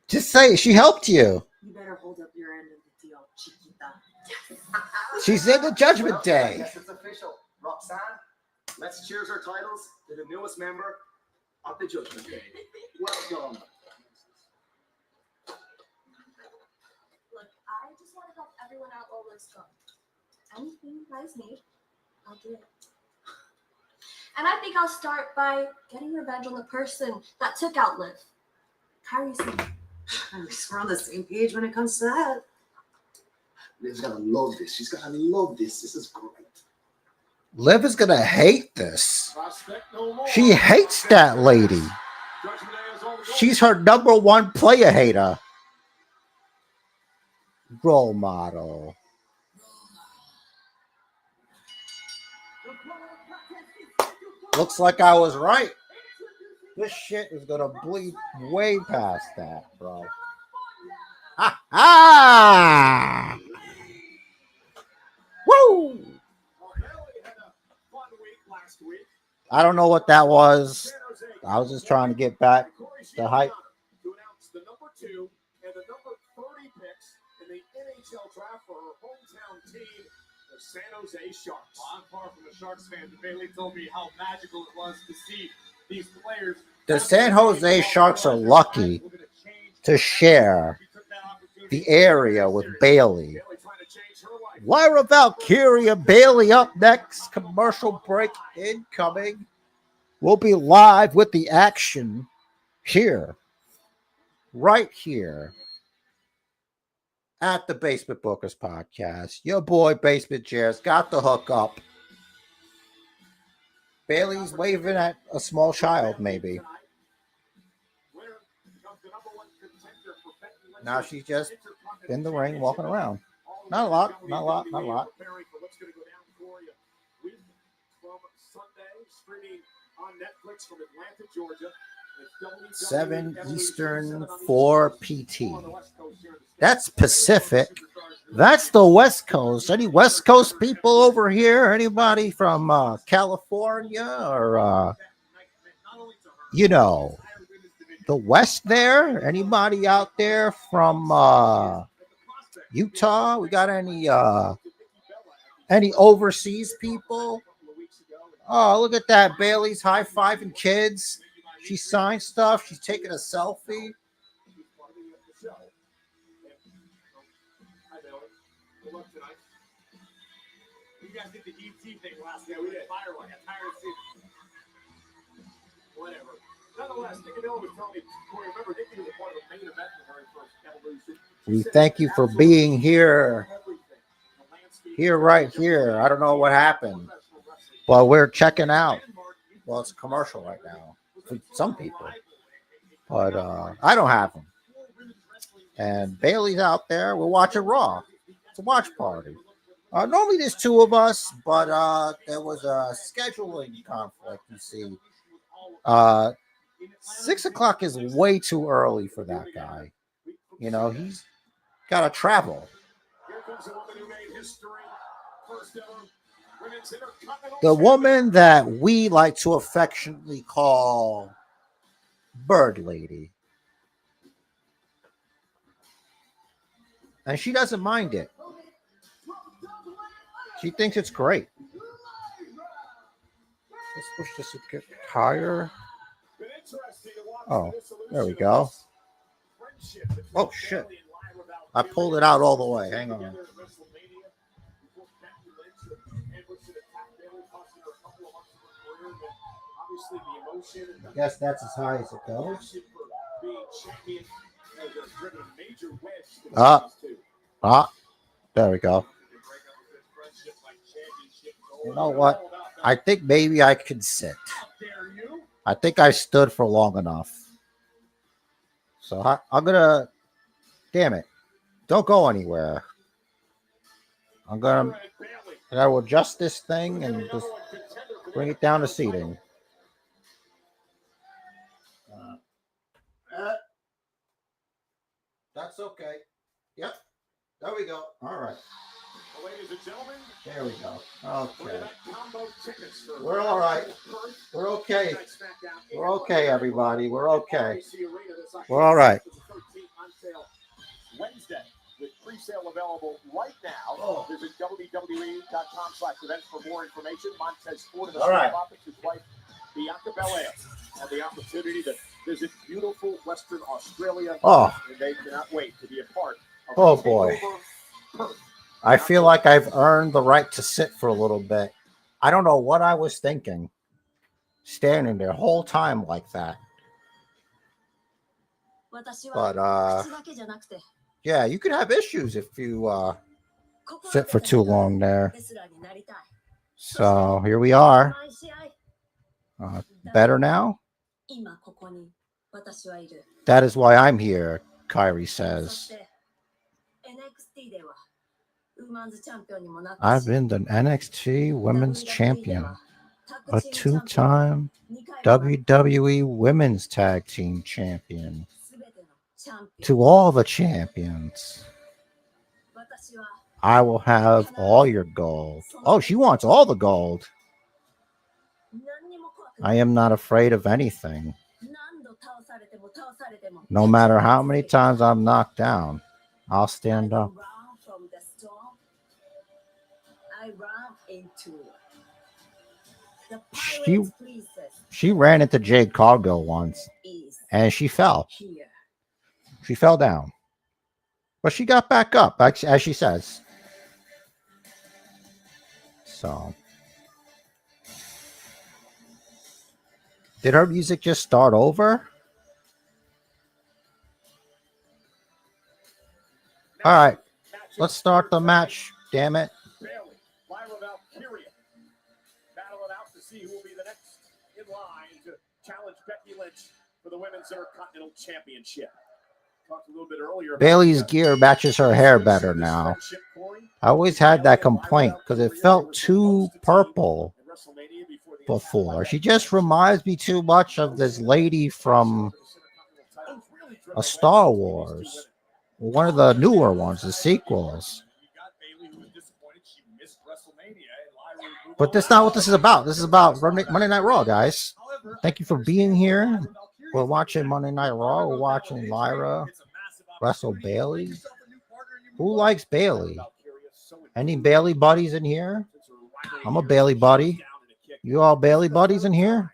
Just say it. She helped you. You better hold up your end of the deal, chiquita. She's in the Judgment Day. Yes, it's official. Roxanne, let's cheers our titles to the newest member of the Judgment Day. Welcome. Look, I just want to help everyone out while Liv's gone. Anything you guys need, I'll do it. And I think I'll start by getting revenge on the person that took out Liv. Carrie's We're on the same page when it comes to that. Liv's gonna love this. She's gonna love this. This is great. Liv is gonna hate this. Prospect no more. She hates that lady. Judgment Day is all the gold. She's her #1 player hater. Role model. Looks like I was right. This shit is gonna bleed way past that, bro. Ha ha! Woo! I don't know what that was. I was just trying to get back the hype. To announce the number 2 and the number 30 picks in the NHL draft for her hometown team, the San Jose Sharks. Well, I'm far from a Sharks fan, but Bailey told me how magical it was to see these players. The San Jose Sharks are lucky to share the area with Bailey. Lyra Valkyria Bailey up next. Commercial break incoming. We'll be live with the action here, right here at the Basement Bookers Podcast. Your boy Basement Chairs got the hook up. Bailey's waving at a small child, maybe. Now she's just in the ring walking around. Not a lot, not a lot, not a lot. On Netflix from Atlanta, Georgia. 7 Eastern, 4 PT. That's Pacific. That's the West Coast. Any West Coast people over here? Anybody from California or, the West there? Anybody out there from Utah? We got any overseas people? Oh, look at that. Bailey's high-fiving kids. She signed stuff. She's taking a selfie. You guys did the ET thing last night. We did firework. I'm tired of seeing whatever. Nonetheless, Nick Aldis was telling me, Corey, remember, Nick was a part of the main event in the very first Evolution. We thank you for being here. Right here. I don't know what happened. Well, we're checking out. Well, it's a commercial right now for some people, but I don't have them. And Bailey's out there. We're watching Raw. It's a watch party. Normally there's 2 of us, but there was a scheduling conflict. You see, 6 o'clock is way too early for that guy. He's got to travel. The woman that we like to affectionately call Bird Lady. And she doesn't mind it. She thinks it's great. Let's push this a bit higher. Oh, there we go. Oh, shit. I pulled it out all the way. Hang on. I guess that's as high as it goes. There we go. You know what? I think maybe I can sit. I think I stood for long enough. So I'm going to... Damn it. Don't go anywhere. I'm going to adjust this thing and just bring it down to seating. That's okay. Yep. There we go. All right. Ladies and gentlemen, there we go. Okay. We're all right. We're okay. We're okay, everybody. We're okay. We're all right. Wednesday, with pre-sale available right now. Visit WWE.com/events for more information. Montez Ford and the office, his wife, Bianca Belair, have the opportunity to visit beautiful Western Australia. And they cannot wait to be a part of boy. I feel like I've earned the right to sit for a little bit. I don't know what I was thinking. Standing there whole time like that. But yeah, you could have issues if you sit for too long there. So here we are. Better now? That is why I'm here, Kyrie says. I've been the NXT Women's Champion, a 2-time WWE Women's Tag Team Champion. To all the champions, I will have all your gold. Oh, she wants all the gold. I am not afraid of anything. No matter how many times I'm knocked down, I'll stand up. She ran into Jade Cargill once, and she fell. She fell down. But she got back up, as she says. So. Did her music just start over? All right. Let's start the match. Damn it. Bayley, Lyra Valkyria battle it out to see who will be the next in line to challenge Becky Lynch for the Women's Intercontinental Championship. Talked a little bit earlier about Bailey's gear matches her hair better now. I always had that complaint because it felt too purple before. She just reminds me too much of this lady from a Star Wars. One of the newer ones, the sequels. But that's not what this is about. This is about Monday Night Raw, guys. Thank you for being here. We're watching Monday Night Raw. We're watching Lyra wrestle Bayley. Who likes Bayley? Any Bayley buddies in here? I'm a Bayley buddy. You all Bayley buddies in here?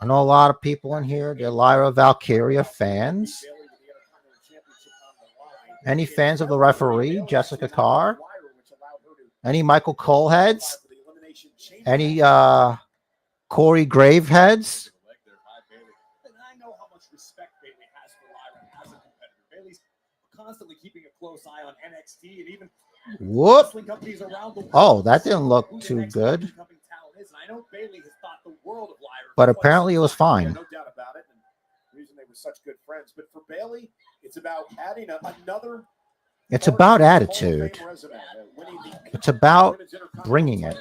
I know a lot of people in here. They're Lyra Valkyria fans. Any fans of the referee, Jessica Carr? Any Michael Cole heads? Any Corey Grave heads? I know how much respect Bayley has for Lyra as a competitor. Bayley's constantly keeping a close eye on NXT and even Whoop. wrestling companies around the world. Oh, that didn't look too good. I know Bayley has thought the world of Lyra, But apparently it was fine. no doubt about it. And the reason they were such good friends. But for Bayley, it's about adding another. It's about attitude. It's about bringing it.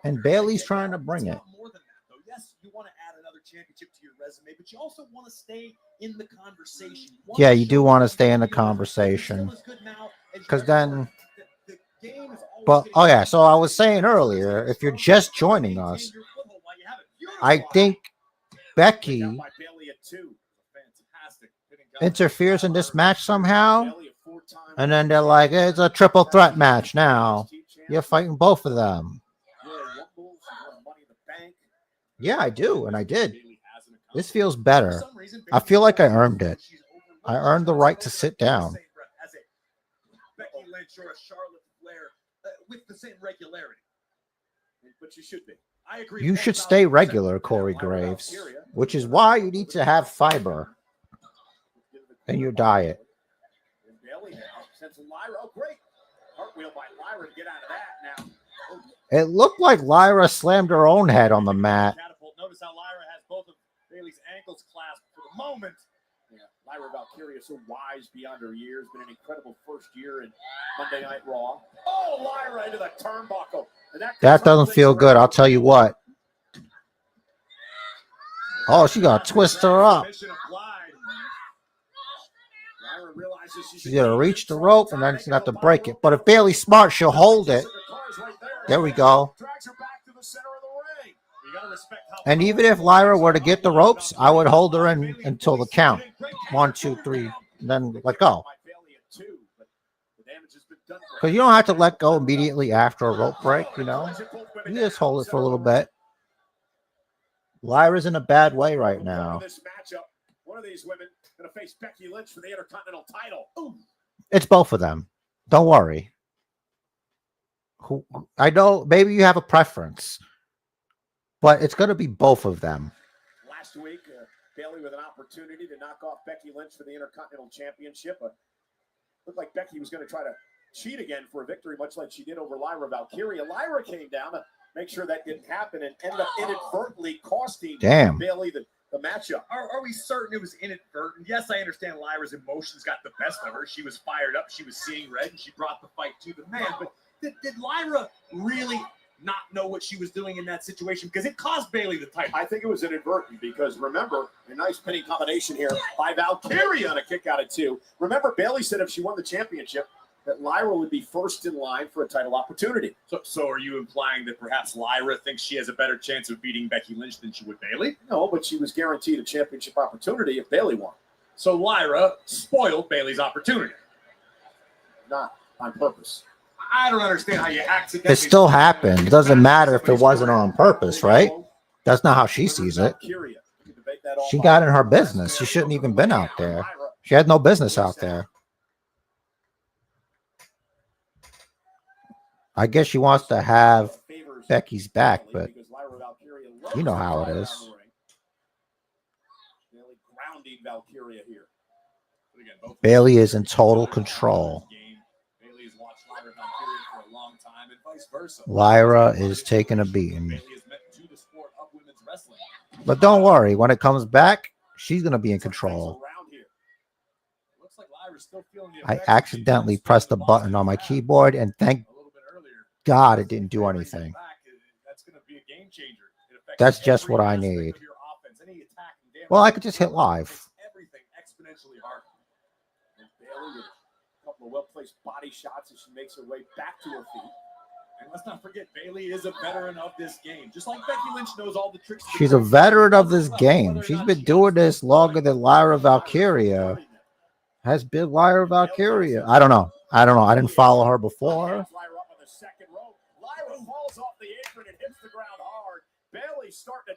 And Bayley's trying to bring it. More than that, though. Yes, you want to add another championship to your resume, but you also want to stay in the conversation. Yeah, you do want to stay in the conversation. Because then... But, oh yeah, so I was saying earlier, if you're just joining us, I think Becky interferes in this match somehow. And then they're like, it's a triple threat match now. You're fighting both of them. Yeah, I do. And I did. This feels better. I feel like I earned it. I earned the right to sit down. Becky Lynch or a Charlotte Flair with the same regularity. But you should be. I agree. You should stay regular, Corey Graves, which is why you need to have fiber in your diet. Oh, great. Cartwheel by Lyra to get out of that now. It looked like Lyra slammed her own head on the mat. Notice how Lyra has both of Bayley's ankles clasped for the moment. Yeah, Lyra Valkyria so wise beyond her years. Been an incredible first year in Monday Night Raw. Oh, Lyra into the turnbuckle. That doesn't feel good, I'll tell you what. Oh, she got to twist her up. She's going to reach the rope, and then she's going to have to break it. But if Bayley's smart, she'll hold it. There we go. And even if Lyra were to get the ropes, I would hold her in until the count. 1, 2, 3, and then let go. Because you don't have to let go immediately after a rope break, you know. You just hold it for a little bit. Lyra's in a bad way right now. One of these women going to face Becky Lynch for the Intercontinental title. Ooh. It's both of them. Don't worry. I know maybe you have a preference, but it's going to be both of them. Last week, Bayley with an opportunity to knock off Becky Lynch for the Intercontinental Championship. Looked like Becky was going to try to cheat again for a victory, much like she did over Lyra Valkyria. Lyra came down to make sure that didn't happen and ended up inadvertently costing Bayley the matchup. Are we certain it was inadvertent? Yes, I understand Lyra's emotions got the best of her. She was fired up. She was seeing red, and she brought the fight to the man. But did Lyra really not know what she was doing in that situation? Because it cost Bayley the title. I think it was inadvertent because, remember, a nice pinning combination here by Valkyria on a kick out at 2. Remember, Bayley said if she won the championship, that Lyra would be first in line for a title opportunity. So are you implying that perhaps Lyra thinks she has a better chance of beating Becky Lynch than she would Bayley? No, but she was guaranteed a championship opportunity if Bayley won. So Lyra spoiled Bayley's opportunity. Not on purpose. I don't understand how you accidentally... It still happened. It doesn't matter if it wasn't on purpose, right? That's not how she sees it. She got in her business. She shouldn't even been out there. She had no business out there. I guess she wants to have Becky's back, but you know how it is. Grounding Valkyria here. Bayley is in total control. Lyra is taking a beating. But don't worry, when it comes back, she's going to be in control. I accidentally pressed the button on my keyboard, and thank God it didn't do anything. That's just what I need. Well, I could just hit live. A couple of well-placed body shots as she makes her way back to her feet. And let's not forget, Bayley is a veteran of this game. Just like Becky Lynch knows all the tricks. She's a veteran of this game. She's been doing this longer than Lyra Valkyria. Has been Lyra Valkyria. I don't know. I didn't follow her before.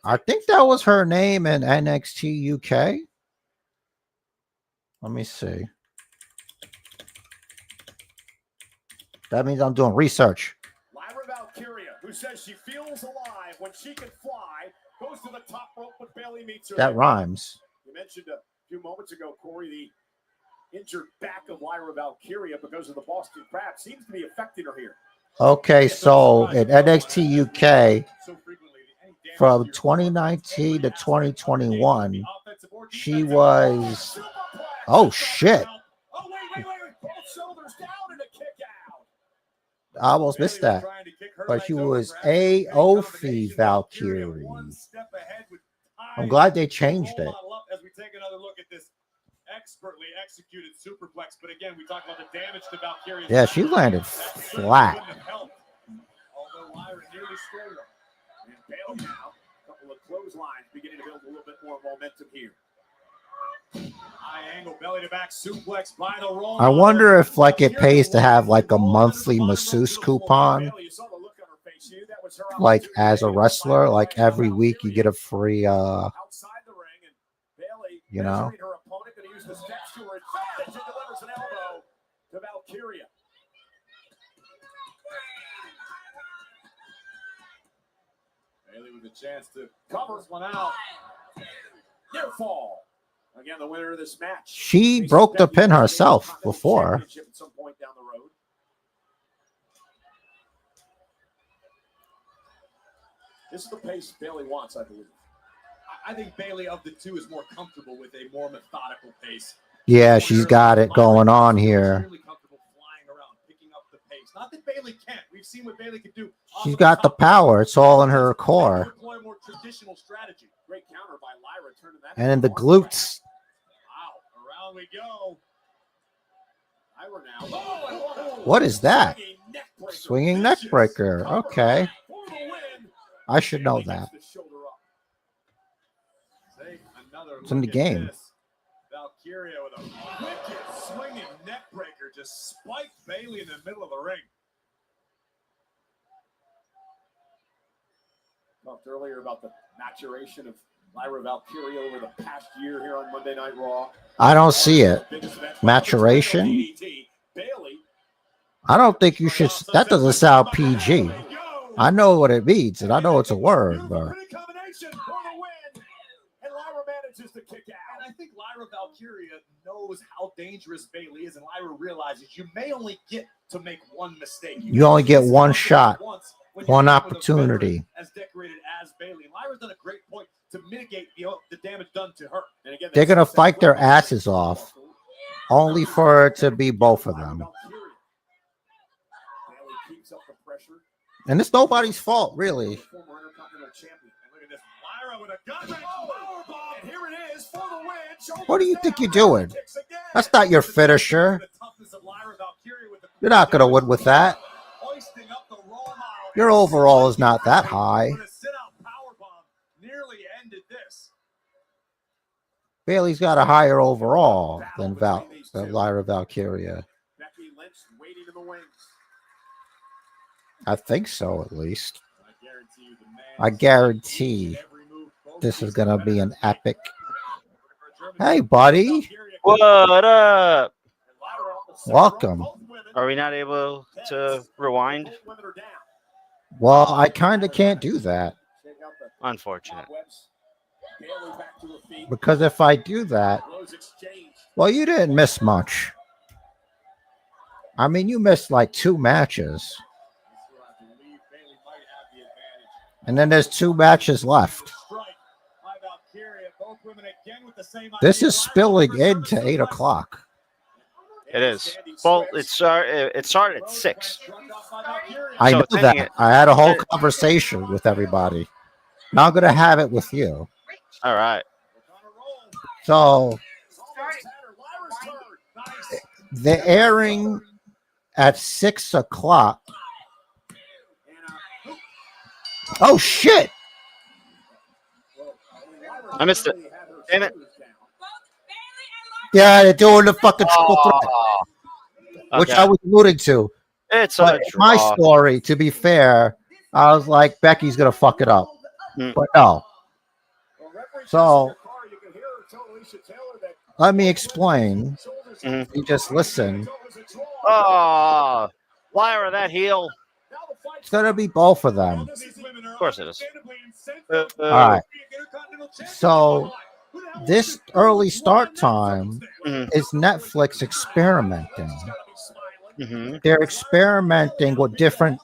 I think that was her name in NXT UK. Let me see. That means I'm doing research. Lyra Valkyria, who says she feels alive when she can fly, goes to the top rope when Bayley meets her. That rhymes. You mentioned a few moments ago, Corey, the injured back of Lyra Valkyria because of the Boston Crab seems to be affecting her here. Okay, so in NXT UK, from 2019 to 2021, she was... Oh, shit. I almost missed that. But she was Aofi Valkyrie. I'm glad they changed it. As we take another look at this expertly executed superplex, but again, we talk about the damage to Valkyrie. Yeah, she landed flat. Although Lyra nearly scored her. And Bayley now, a couple of clotheslines beginning to build a little bit more momentum here. High angle belly to back suplex by the roll. I wonder if like it pays to have like a monthly masseuse coupon, like as a wrestler, like every week you get a free you know. Bayley with a chance to cover this one out. Near fall. Again, the winner of this match. She broke the pin herself before. At some point down the road. This is the pace Bayley wants, I believe. I think Bayley of the two is more comfortable with a more methodical pace. Yeah, she's got it going on here. Really comfortable flying around, picking up the pace. Not that Bayley can't. We've seen what Bayley can do. She's got the power. It's all in her core. More traditional strategy. Great counter by Lyra, turning that. And in the glutes. Wow, around we go. Lyra now. What is that? Swinging neck breaker. Okay. I should know that. It's in the game. Valkyria with a wicked swinging neck breaker just spiked Bayley in the middle of the ring. Talked earlier about the maturation of Lyra Valkyria over the past year here on Monday Night Raw. I don't see it. Maturation? I don't think you should. That doesn't sound PG. I know what it means, and I know it's a word, but. To kick out. And I think Lyra Valkyria knows how dangerous Bayley is, and Lyra realizes you may only get to make one mistake. You only get one shot, one opportunity. As decorated as Bayley, Lyra's done a great point to mitigate the damage done to her. And again, they're gonna fight their asses off, only for it to be both of them. Bayley keeps up the pressure, and it's nobody's fault, really. Former Intercontinental champion. And look at this, Lyra with a gun. And here it is for the win. What do you think you're doing? That's not your finisher. You're not going to win with that. Your overall is not that high. Bayley's got a higher overall than Lyra Valkyria. I think so, at least. I guarantee this is going to be an epic. Hey, buddy. What up? Welcome. Are we not able to rewind? Well, I kind of can't do that. Unfortunate. Because if I do that, Well, you didn't miss much. I mean, you missed like 2 matches. And then there's 2 matches left. This is spilling into 8 o'clock. It is. Well, it started at 6. I So know it's ending that. it. I had a whole conversation with everybody. Now I'm going to have it with you. All right. So the airing at 6 o'clock. Oh, shit. I missed it. Damn it. Yeah, they're doing the fucking triple threat, which I was alluding to. It's But my story, to be fair, I was like, Becky's going to fuck it up. But no. So let me explain. You just listen. Oh, Lyra, that heel. It's going to be both of them. Of course it is. All right. So this early start time is Netflix experimenting. They're experimenting with different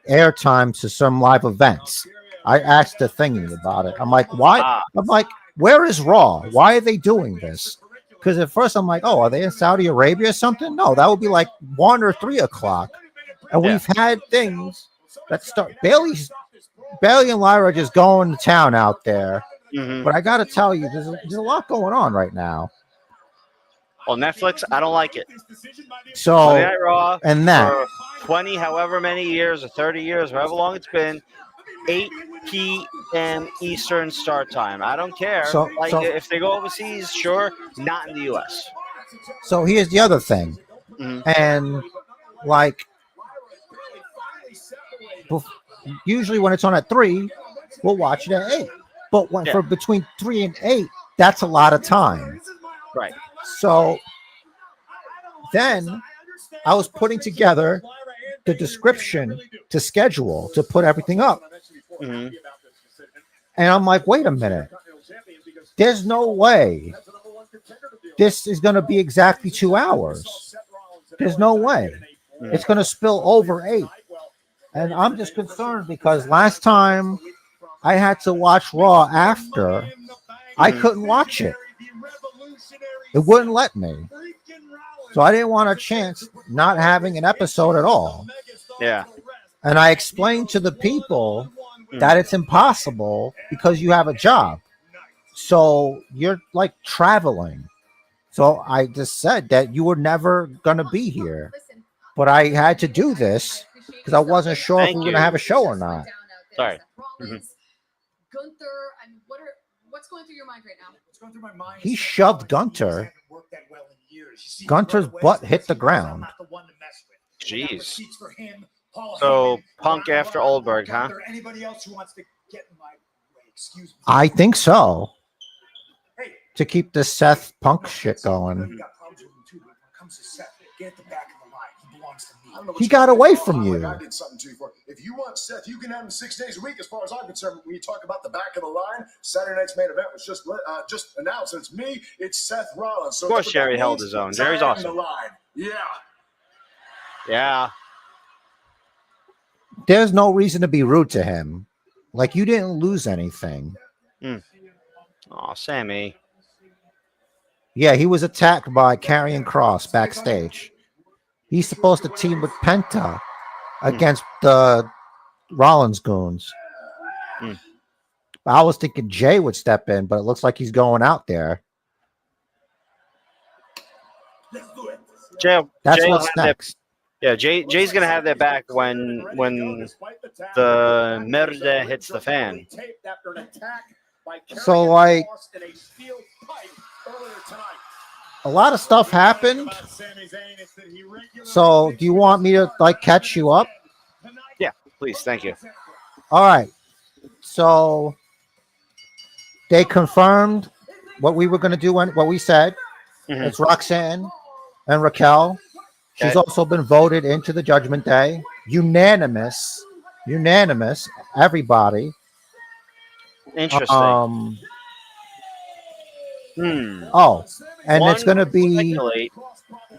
air times to some live events. I asked the thingy about it. I'm like, why? I'm like, where is Raw? Why are they doing this? Because at first I'm like, oh, are they in Saudi Arabia or something? No, that would be like 1 or 3 o'clock. And we've had things that start. Bailey and Lyra are just going to town out there. But I got to tell you, there's a lot going on right now. Well, Netflix, I don't like it. So, Monday Night Raw, and that. for 20, however many years, or 30 years, however long it's been, 8 p.m. Eastern start time. I don't care. So- if they go overseas, sure, not in the U.S. So here's the other thing. And like, usually when it's on at 3, we'll watch it at 8. But when for between 3 and 8, that's a lot of time. Right. So then I was putting together the description to schedule to put everything up. And I'm like, wait a minute. There's no way this is going to be exactly 2 hours. There's no way. It's going to spill over 8. And I'm just concerned because last time I had to watch Raw after, I couldn't watch it. It wouldn't let me. So I didn't want a chance not having an episode at all. Yeah. And I explained to the people that it's impossible because you have a job. So you're like traveling. So I just said that you were never going to be here. But I had to do this because I wasn't sure if we were going to have a show or not. Sorry. Gunther, I mean, what's going through your mind right now? What's going through my mind? He shoved Gunther. Gunter's butt hit the ground. Jeez. So Punk after Goldberg, huh? I think so. To keep the Seth Punk shit going. He got away from you. I did something to you for. If you want Seth, you can have him 6 days a week. As far as I'm concerned, when you talk about the back of the line, Saturday night's main event was just announced. It's me. It's Seth Rollins. So of course, Jerry held his own. Jerry's awesome. Yeah. Yeah. There's no reason to be rude to him. Like, you didn't lose anything. Oh, Sammy. Yeah, he was attacked by Karrion Kross backstage. He's supposed to team with Penta against the Rollins goons. I was thinking Jay would step in, but it looks like he's going out there. That's Jay what's next. Jay's gonna have their back when the merda hits the fan. So, like, a lot of stuff happened. So, do you want me to like catch you up? Yeah, please. Thank you. All right. So, they confirmed what we were going to do, what we said. It's Roxanne and Raquel. She's also been voted into the Judgment Day. Unanimous. Everybody. Interesting. Oh, and One it's going to be speculate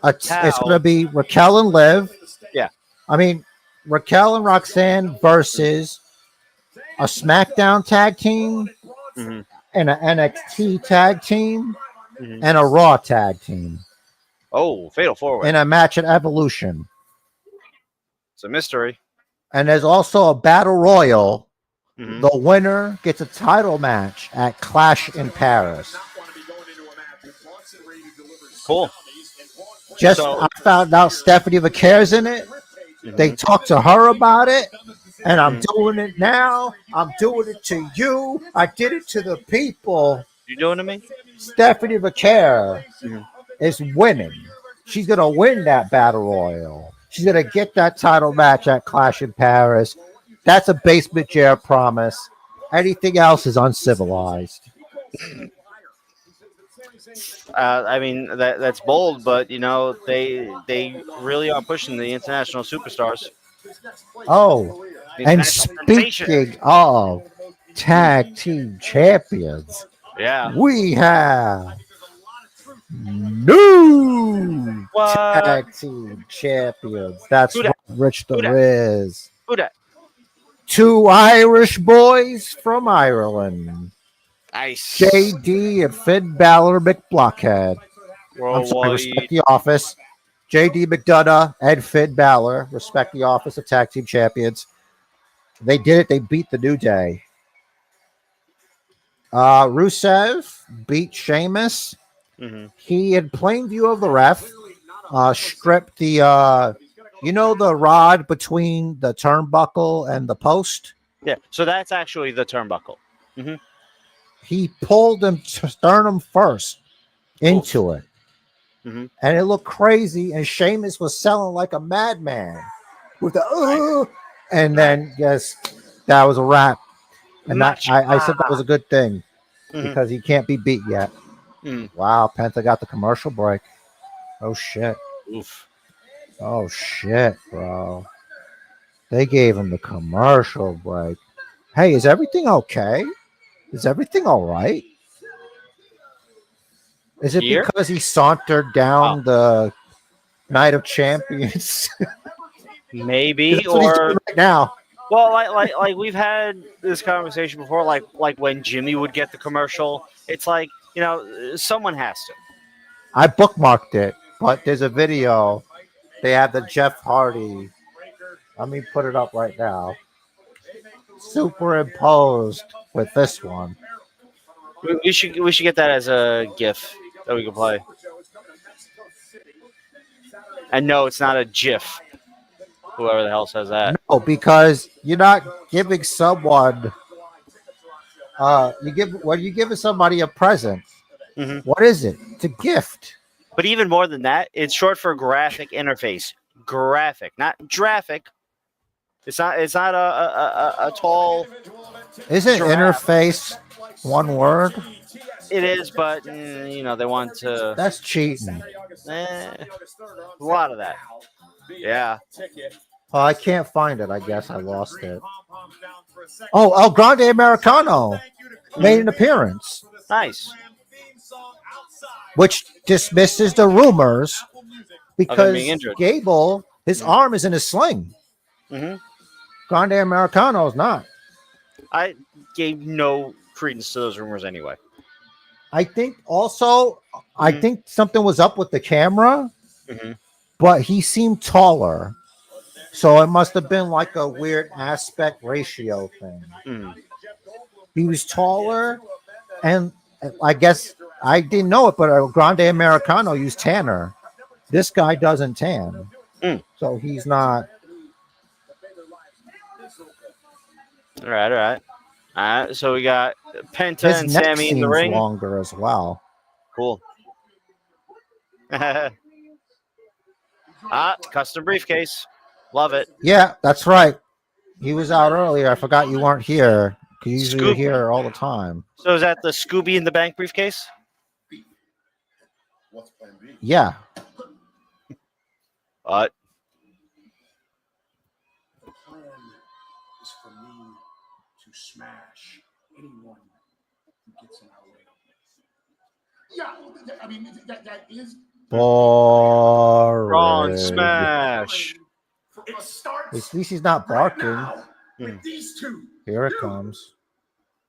it's going to how- be Raquel and Liv. Yeah. I mean, Raquel and Roxanne versus a SmackDown tag team Mhm. and an NXT tag team Mhm. and a Raw tag team Oh, fatal four-way. in a match at Evolution. It's a mystery. And there's also a battle royal. Mhm. The winner gets a title match at Clash in Paris. Cool. Just So- I found out Stephanie McCare's in it. They talked to her about it, and I'm doing it now. I'm doing it to you. I did it to the people. You doing to me? Stephanie McCare Mhm. is winning. She's gonna win that battle royal. She's gonna get that title match at Clash in Paris. That's a basement chair promise. Anything else is uncivilized. I mean that's bold, but you know they really are pushing the international superstars. Oh, The and international sensation. speaking of tag team champions, Yeah. we have new What? tag team champions. That's Who dat? Rich the Who dat? Riz. Who that? Two Irish boys from Ireland. Nice. JD and Finn Balor McBlockhead. I'm sorry, Worldwide. respect the office. JD McDonagh and Finn Balor respect the office of tag team champions. They did it. They beat the New Day. Rusev beat Sheamus. Mhm. He, in plain view of the ref, stripped the the rod between the turnbuckle and the post. Yeah. So that's actually the turnbuckle. Mhm. He pulled him sternum first into it. Mhm. And it looked crazy. And Sheamus was selling like a madman with the and then yes, that was a wrap. And that I said that was a good thing because he can't be beat yet. Mhm. Wow, Penta got the commercial break. Oh shit. Oof. Oh shit, bro. They gave him the commercial break. Hey, is everything okay? Is everything all right? Is it Here? because he sauntered down the Night of Champions? Maybe That's what he's or doing right now. well, like we've had this conversation before. Like when Jimmy would get the commercial, it's like someone has to. I bookmarked it, but there's a video. They have the Jeff Hardy. Let me put it up right now. Superimposed with this one. We should get that as a GIF that we can play. And no, it's not a GIF. Whoever the hell says that. No, because you're not giving someone. You're giving somebody a present. Mhm. What is it? It's a gift. But even more than that, it's short for graphic interface. Graphic, not graphic. It's not a tall. Isn't giraffe. interface one word? It is, but they want to. That's cheating. A lot of that. Yeah. Oh, I can't find it. I guess I lost it. Oh, El Grande Americano made an appearance, Nice. which dismisses the rumors because being injured. Gable, his arm is in a sling. Mhm. Grande Americano is not. I gave no credence to those rumors anyway. I think also, I think something was up with the camera, Mhm. but he seemed taller. So it must have been like a weird aspect ratio thing. Mm. He was taller, and I guess I didn't know it, but a Grande Americano used tanner. This guy doesn't tan, so he's not. All right. So we got Penta His and neck Sami in the seems ring. longer as well. Cool. Custom briefcase. Love it. Yeah, that's right. He was out earlier. I forgot you weren't here. Usually you're here all the time. So is that the Scooby in the bank briefcase? What's plan B? Yeah. What? The plan is for me to smash anyone who gets in our way. Yeah, I mean, that is Boring. Braun smash. It starts At least he's not right barking. now with these two. Here it You comes.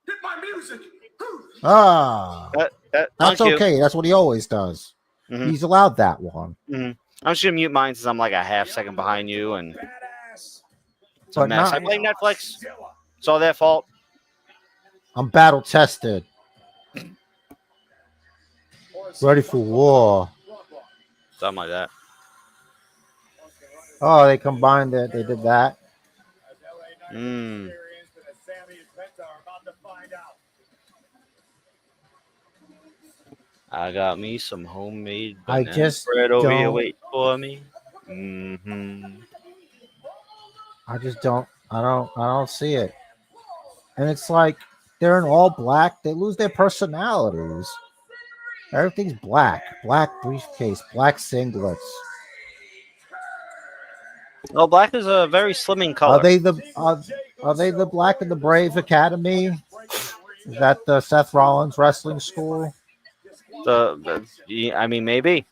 Hit my music. Ah, that's Thank you. okay. That's what he always does. Mhm. He's allowed that one. I'm just gonna mute mine since I'm like a half second behind you, and Badass. it's a But mess. not- I blame Netflix. It's all their fault. I'm battle tested. Ready for war. Something like that. Oh, they combined it. They did that. Mm. Sami and Penta are about to find out. I got me some homemade I banana just bread over here. don't- Wait for me. Mm-hmm. I just don't. I don't see it. And it's like they're in all black. They lose their personalities. Everything's black. Black briefcase. Black singlets. Well, black is a very slimming color. Are they the Black and the Brave Academy? Is that the Seth Rollins wrestling school? I mean, maybe.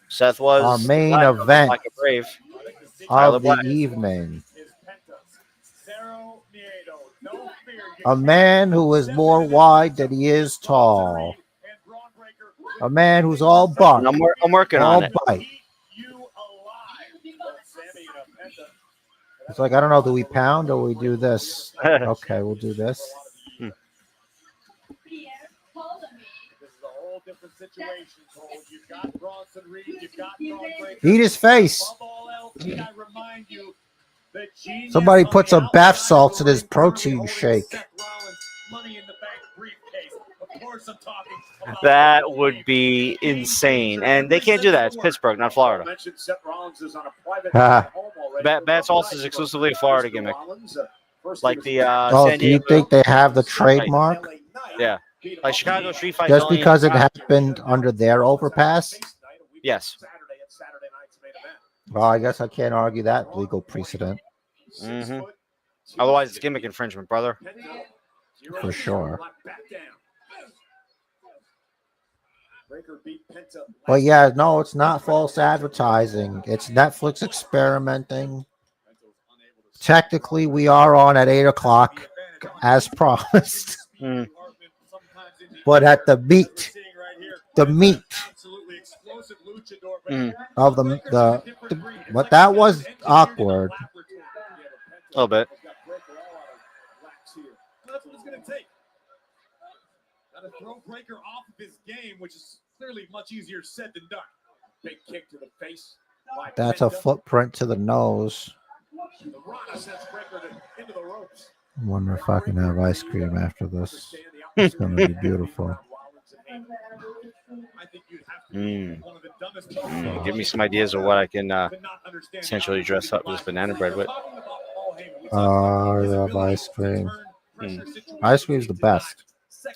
Seth was Our main Black, event Black and Brave. Tyler of the Black. evening. A man who is more wide than he is tall. A man who's all bark, I'm working all on it. bite. It's like, I don't know, do we pound or we do this? Okay, we'll do this. This is a whole different situation, Cole. You've got Bronson Reed, you've got Bron Breakker. Eat his face. Above all else, I remind you, the genius Somebody of put the some outlaw bath salts in his is currently protein holding shake. Seth Rollins' Money in the Bank briefcase. Of course, I'm talking about That would be insane. And they can't do that. It's Pittsburgh, not Florida. Mentioned Seth Rollins is on a private Ha. home already. Bad Sauce is exclusively a Florida gimmick. Like the Oh, San do you Diego. think they have the trademark? Yeah. Like Chicago Street Fight. Just because it happened under their overpass? Yes. Well, I guess I can't argue that legal precedent Mm-hmm. Otherwise, it's gimmick infringement, brother. for sure. But yeah, no, it's not false advertising. It's Netflix experimenting. Technically, we are on at 8 o'clock as promised. Mm. But at the meat of the but that was awkward. A little bit. That's what it's going to take. Got to throw Breakker off of his game, which is clearly much easier said than done. Big kick to the face. by That's a Penta. footprint to the nose. The Rana sends Breakker into the ropes. I wonder if I can have ice cream after this. It's going to be beautiful. I think you'd have to be one of the dumbest Give me some ideas of what I can essentially dress up this banana bread with. I love ice cream. Ice cream is the best.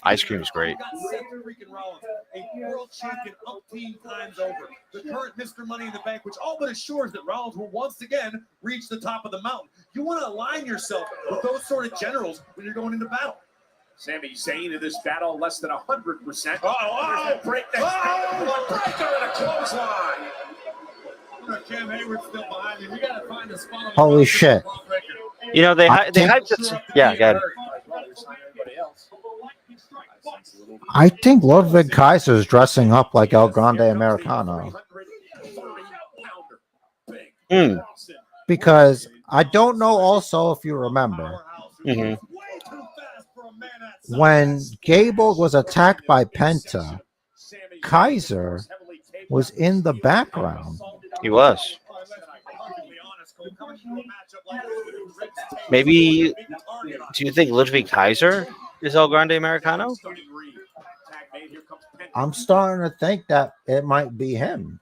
Ice cream is great. Seth freaking Rollins, a world champion umpteen times over. The current Mr. Money in the Bank, which all but assures that Rollins will once again reach the top of the mountain. You want to align yourself with those sort of generals when you're going into battle. Sami Zayn in this battle, less than 100%. Oh, break that. Breakker and a clothesline. Cam Hayward's still behind me. We got to find a spot. Holy shit. You know, they hyped it. Yeah, got it. I think Ludwig Kaiser is dressing up like El Grande Americano. Because I don't know also if you remember when Gable was attacked by Penta, Kaiser was in the background. He was. Maybe, do you think Ludwig Kaiser is El Grande Americano? I'm starting to think that it might be him.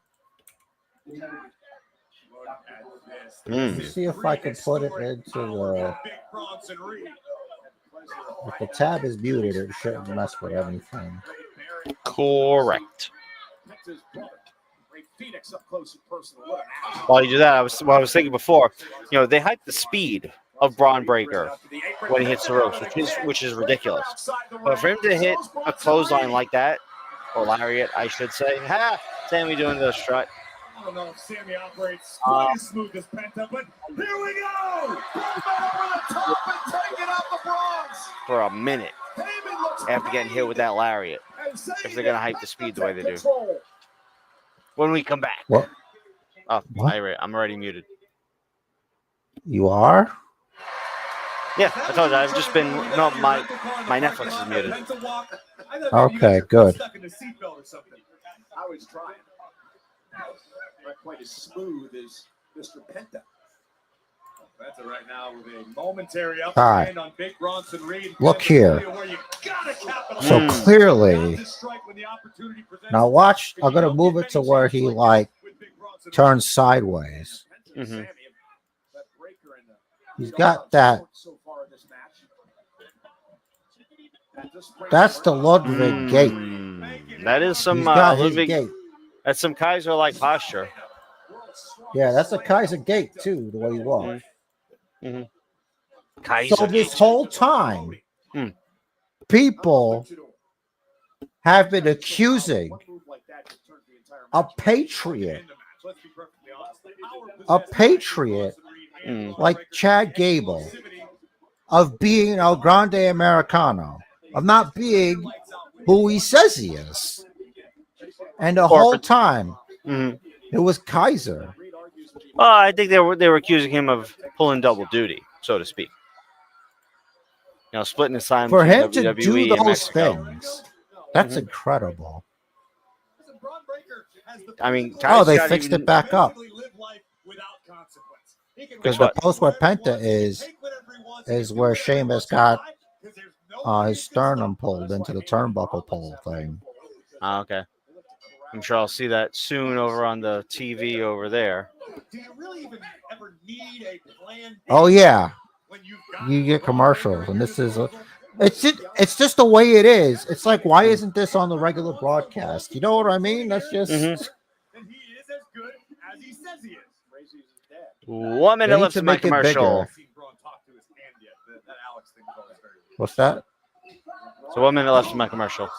Let me see if I can put it into the... If the tab is muted, it shouldn't mess with anything. Correct. While you do that, I was thinking before, you know, they hyped the speed of Bron Breakker when he hits the ropes, which is ridiculous. But for him to hit a clothesline like that, or lariat, I should say, Sami doing the strut. I don't know if Sami operates quite as smooth as Penta, but here we go! Over the top and taking out the bronze! For a minute after getting hit with that lariat, if they're going to hype the speed the way they do. When we come back. What? Oh, What? I'm already muted. You are? Yeah, I told you. I've just been, no, my Netflix is muted. Okay, good. I was trying. Not quite as smooth as Mr. Penta. Penta right now with a momentary upper All right. hand on Big Bronson Reed. Look here. So clearly, now watch, I'm going to move it to where he like turns sideways. Mm-hmm. He's got that. That's the Ludwig gate. That is some He's got his Ludwig. gate. That's some Kaiser-like posture. Yeah, that's a Kaiser gate too, the way he walks. Mm-hmm. Kaiser So this gate. whole time, people have been accusing a patriot like Chad Gable of being El Grande Americano, of not being who he says he is. And the whole time, it was Kaiser. Well, I think they were accusing him of pulling double duty, so to speak. You know, splitting his time For him between to WWE do and those Mexico. things, that's incredible. I mean, Oh, they Kaiser's fixed got it back up. Because the what? post where Penta is where Sheamus got his sternum pulled into the turnbuckle pole thing. Oh, okay. I'm sure I'll see that soon over on the TV over there. Do you really even ever need a plan? Oh yeah, you get commercials, and this is it's just the way it is. It's like, why isn't this on the regular broadcast? You know what I mean? That's just. And he is as good as he says he is. 1 minute left in my commercial. What's that? So 1 minute left in my commercial.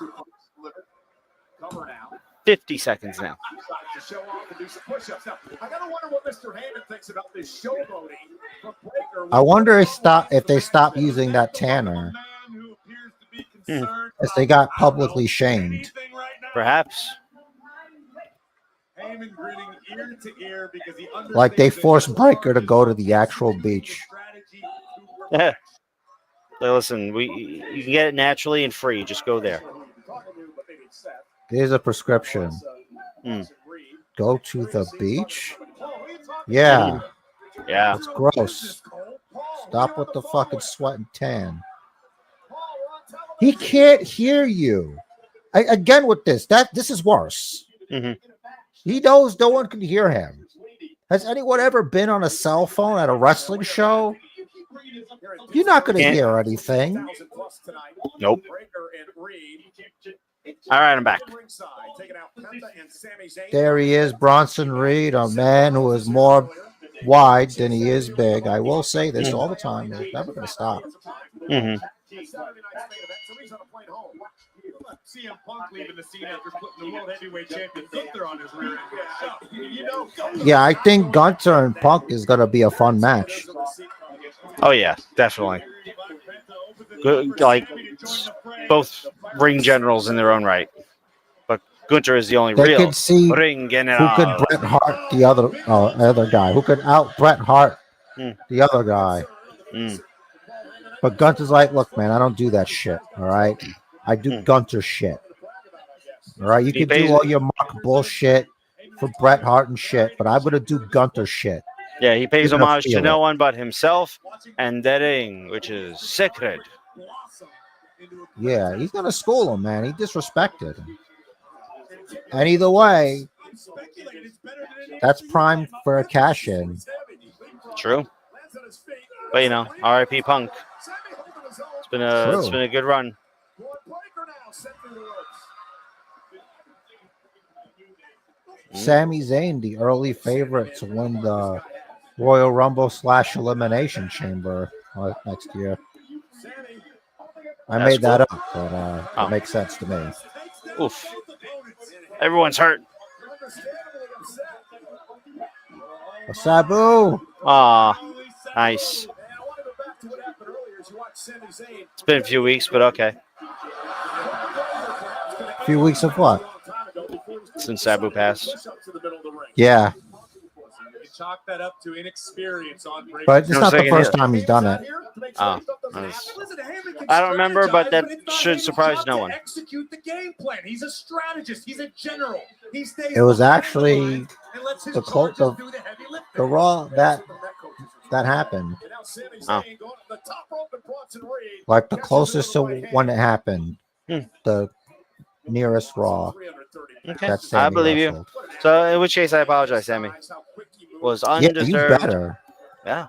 50 seconds now. I wonder if they stop using that tanner, as they got publicly shamed. Perhaps. Like they forced Breakker to go to the actual beach. Yeah. Listen, you can get it naturally and free. Just go there. Here's a prescription. Go to the beach? Yeah. Yeah. It's gross. Stop with the fucking sweat and tan. He can't hear you. Again with this is worse. He knows no one can hear him. Has anyone ever been on a cell phone at a wrestling show? You're not going to hear anything. Nope. All right, I'm back. There he is, Bronson Reed, a man who is more wide than he is big. I will say this all the time. It's never going to stop. CM Punk leaving the scene after putting the World Heavyweight Champion Gunther on his rear end. Yeah, I think Gunther and Punk is going to be a fun match. Oh, yeah, definitely. Good, like, both ring generals in their own right. But Gunther is the only They real could see ring general. who could Bret Hart the other guy. Who could out Bret Hart the other guy. But Gunther's like, look, man, I don't do that shit, all right? I do Gunther shit. All right? You can do all your Mark bullshit for Bret Hart and shit, but I'm going to do Gunther shit. Yeah, he pays You're gonna homage to feel no it. one but himself and the ring, which is sacred. Yeah, he's going to school him, man. He disrespected him. And either way, that's prime for a cash-in. True. But, you know, R.I.P. Punk. It's been a good run. Sami Zayn, the early favorite to win the Royal Rumble / Elimination Chamber next year. I That's made that cool. up, but Oh. it makes sense to me. Oof. Everyone's hurt. Sabu. Ah, nice. It's been a few weeks, but okay. A few weeks of what? Since Sabu passed. Yeah. Chalk that up to inexperience on break. But it's No, not the second first here. time he's done it. Oh, I don't remember, but that should surprise no one. Execute the game plan. He's a strategist. He's a general. He stays It was behind actually and lets his the close charges of do the heavy lifting. the Raw that happened. And now Sami Oh. Zayn going to the top rope and Bronson Reed. Like the Catches closest it to with the right when hand. it happened. The nearest Raw. Okay, That Sami I believe you. wrestled. So, in which case, I apologize, Sammy. Was Yeah, undeserved. you better. Yeah,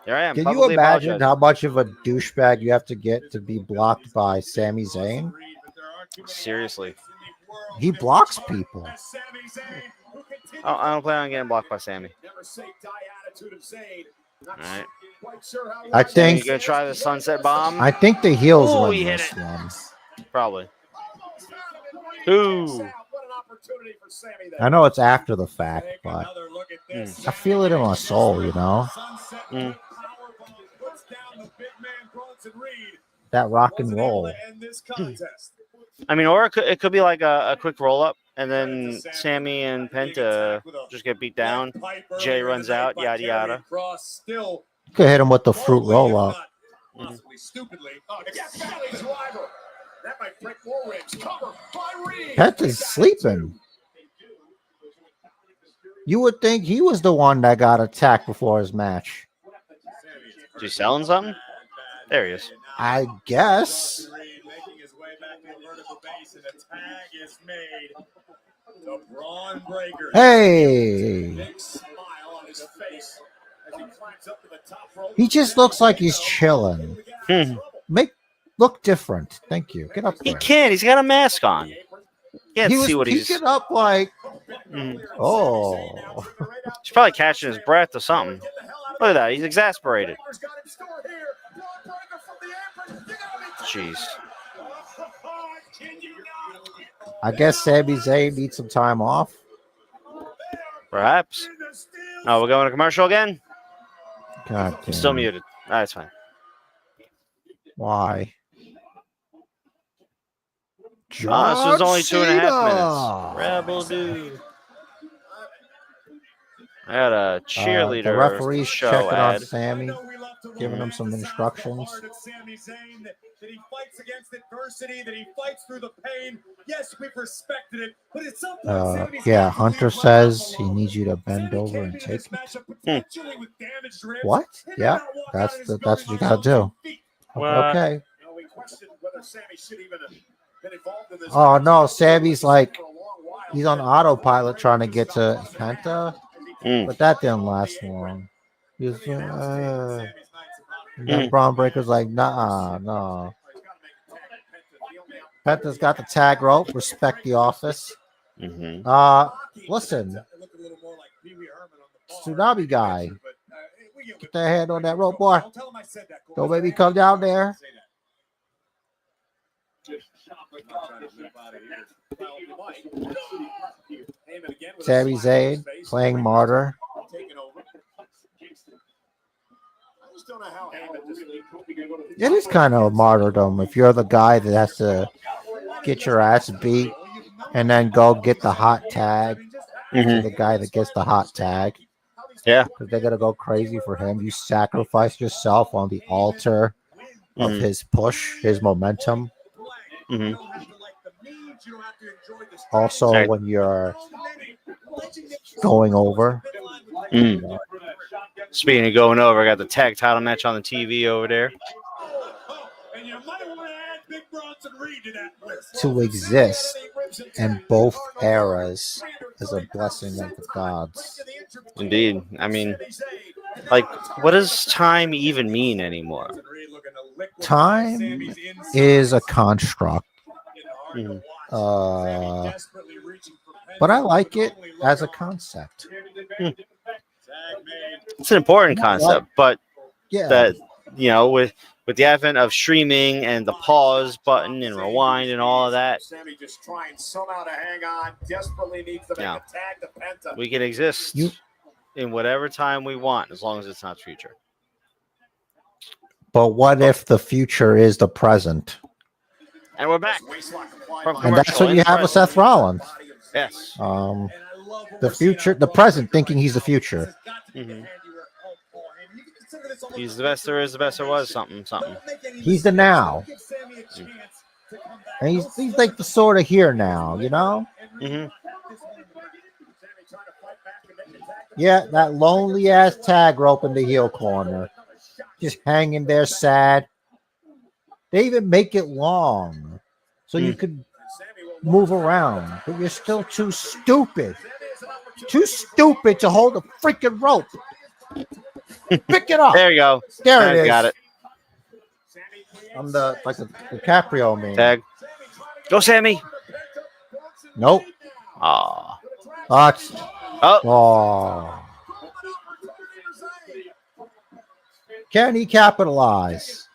here I am. Can you publicly imagine apologizing. how much of a douchebag you have to get to be blocked by Sami Zayn? Seriously. He blocks people. Oh, I don't plan on getting blocked by Sammy. All right. I You think gonna try the sunset bomb? the heels Ooh, win he hit this it. one. Probably. Ooh. I know it's after the fact, but I feel it in my soul, you know? Mm. That rock and roll. I mean, or it could be like a quick roll up, and then Sammy and Penta just get beat down. Jay runs out, yada yada. You could hit him with the fruit roll up. Penta's sleeping. You would think he was the one that got attacked before his match. Is he selling something? There he is. I guess. Hey. He just looks like he's chilling. Look different. Thank you. Get up He there. can't. He's got a mask on. Can't see what he's. Get up like. Oh. He's probably catching his breath or something. Look at that. He's exasperated. Jeez. I guess Sami Zayn needs some time off. Perhaps. Oh, we're going to commercial again? God I'm damn. still muted. That's fine. Why? This was only 2.5 Cena! minutes. Rebel dude. I had a cheerleader The referee's show checking on ad. Sammy, giving him some instructions. That he fights against adversity, that he fights through the pain. Yes, we've respected it, but at some point, Yeah, Hunter says he needs you to bend over and take it. What? Yeah, that's what you gotta do. Okay. Oh no, Sammy's like he's on autopilot trying to get to Penta, but that didn't last long. He was, and then Bron Breakker's like, nah, no. Penta's got the tag rope. Respect the office. Listen, Tsunami guy, get that hand on that rope, boy. Don't make me come down there. Sami Zayn playing martyr. It is kind of a martyrdom if you're the guy that has to get your ass beat and then go get the hot tag to the guy that gets the hot tag. Yeah. Because they're going to go crazy for him. You sacrifice yourself on the altar of his push, his momentum. Also, when you're going over. Speaking of going over, I got the tag title match on the TV over there. To exist in both eras is a blessing of the gods. Indeed. I mean, like, what does time even mean anymore? Time is a construct. But I like it as a concept. It's an important concept, but Yeah. that with the advent of streaming and the pause button and rewind and all of that, Sami just trying somehow to hang on. Desperately needs to make a tag to Penta. we can exist in whatever time we want as long as it's not future. But what if the future is the present? And we're back. And that's what you have with Seth Rollins. Yes. The future, the present, thinking he's the future. Mm-hmm. He's the best there is, the best there was, something. He's the now. And he's like the sort of here now, you know? Mm-hmm. Yeah, that lonely ass tag rope in the heel corner. Just hanging there sad. They even make it long so you could move around, but you're still too stupid. Too stupid to hold a freaking rope. Pick it up. There you go. There it is. Got it. I'm the DiCaprio man. Tag. Go, Sami. Nope. Aw. Oh. Can he capitalize?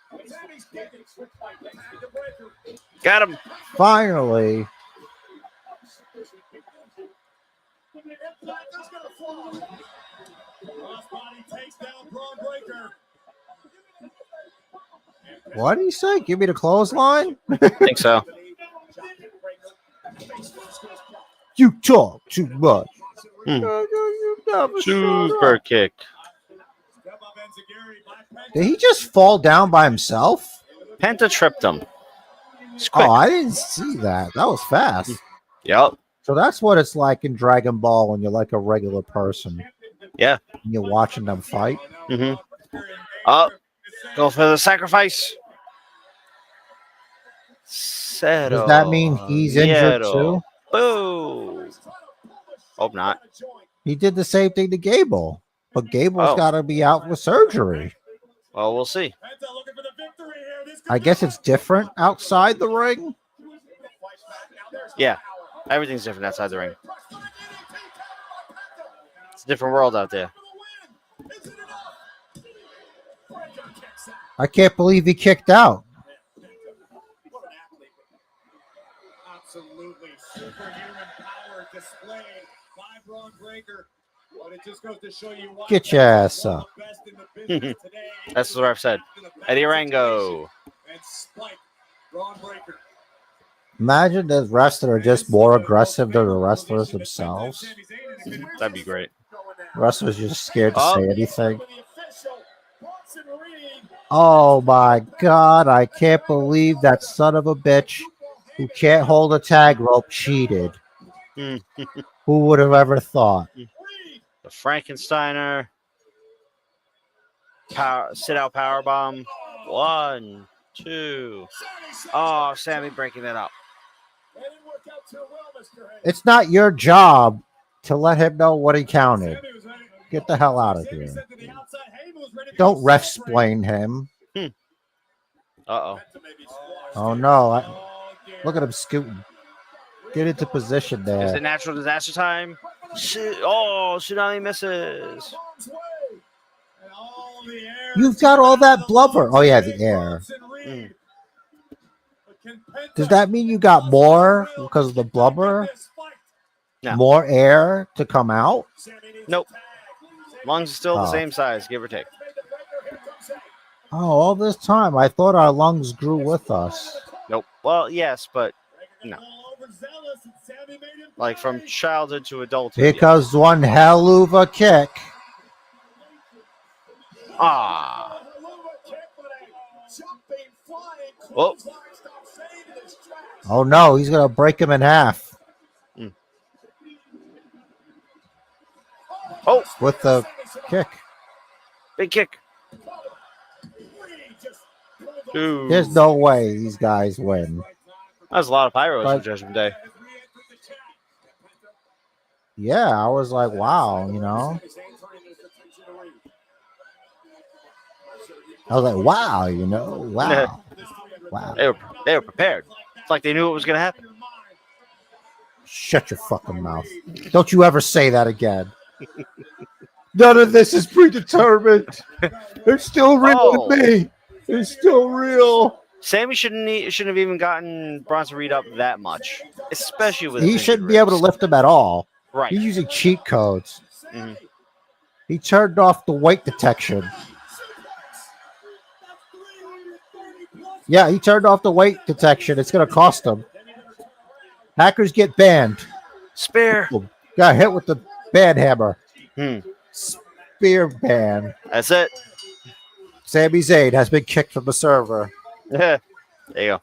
Got him. Finally. What do you say? Give me the clothesline? I think so. You talk too much. Super kick. Did he just fall down by himself? Penta tripped him. Oh, I didn't see that. That was fast. Yep. So that's what it's like in Dragon Ball when you're like a regular person. Yeah. And you're watching them fight. Mm-hmm. Oh, go for the sacrifice. Does that mean he's injured too? Boo. Hope not. He did the same thing to Gable, but Gable's got to be out with surgery. Well, we'll see. I guess it's different outside the ring. Yeah, everything's different outside the ring. It's a different world out there. I can't believe he kicked out. Absolutely superhuman power displayed by Bron Breakker. But it just goes to show you why. Get your ass up. That's what I've said. Eddie Rango. And Spike, Bron Breakker. Imagine the wrestlers are just more aggressive than the wrestlers themselves. That'd be great. Wrestlers are just scared to say anything. Oh my God, I can't believe that son of a bitch who can't hold a tag rope cheated. Who would have ever thought? The Frankensteiner. Sit out power bomb. 1, 2. Oh, Sami breaking that up. It's not your job to let him know what he counted. Get the hell out of here. Don't ref-splain him. Uh-oh. Oh, no. Look at him scooting. Get into position there. Is it natural disaster time? Oh, Tsunami misses. You've got all that blubber. Oh, yeah, the air. Does that mean you got more because of the blubber? No. More air to come out? Nope. Lungs are still the same size, give or take. Oh, all this time, I thought our lungs grew with us. Nope. Well, yes, but no. Like from childhood to adulthood. Here comes one hell of a kick. Ah. Oh. Oh, no, he's going to break him in half. Oh. With the kick. Big kick. Ooh. There's no way these guys win. That was a lot of pyros for Judgment Day. Yeah, I was like, wow, you know. I was like, wow, you know, wow. Wow. They were prepared. It's like they knew what was going to happen. Shut your fucking mouth. Don't you ever say that again. None of this is predetermined. It's still real with me. It's still real. Sammy shouldn't have even gotten Bronson Reed up that much, especially with. He shouldn't be able to lift him at all. Right. He's using cheat codes. Mhm. He turned off the weight detection. Yeah, he turned off the weight detection. It's going to cost him. Hackers get banned. Spear. Got hit with the ban hammer. Hmm. Spear ban. That's it. Sami Zayn has been kicked from the server. Yeah. There you go.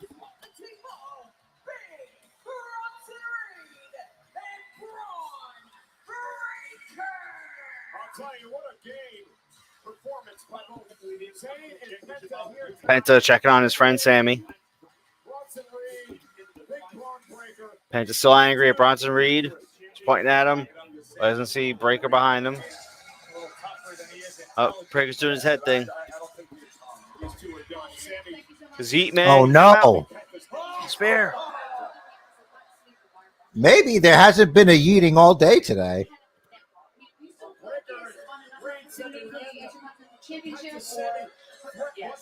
Penta checking on his friend Sammy. Penta's still angry at Bronson Reed. He's pointing at him. Doesn't see Breakker behind him. Oh, Breakker's doing his head thing. His heat man. Oh, no. Spear. Maybe there hasn't been a yeeting all day today.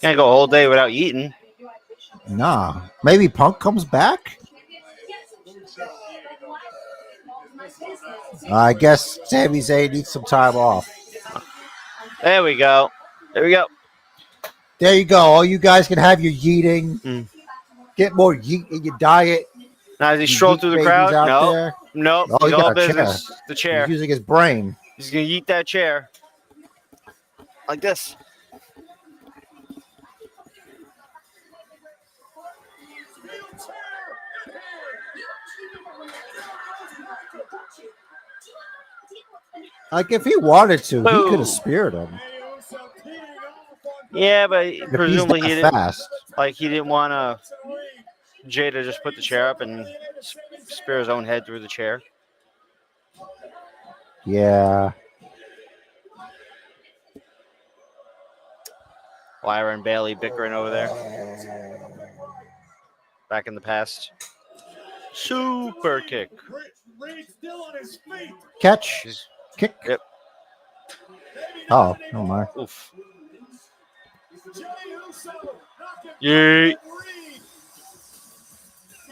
Can't go a whole day without eating. Nah. Maybe Punk comes back? I guess Sami Zayn needs some time off. There we go. There we go. There you go. All you guys can have your yeeting. Get more yeet in your diet. Now, does he stroll through the crowd? No. No. Oh, He's he got all a business. chair. The chair. He's using his brain. He's going to yeet that chair. Like this. Like, if he wanted to, he Boom. could have speared him. Yeah, but If presumably he's he that didn't. fast. Like, he didn't want Jay to just put the chair up and spear his own head through the chair. Yeah. Lyra and Bailey bickering over there. Back in the past. Super kick. Catch. Kick. Yep. Oh, no mind. Oof. Yeet.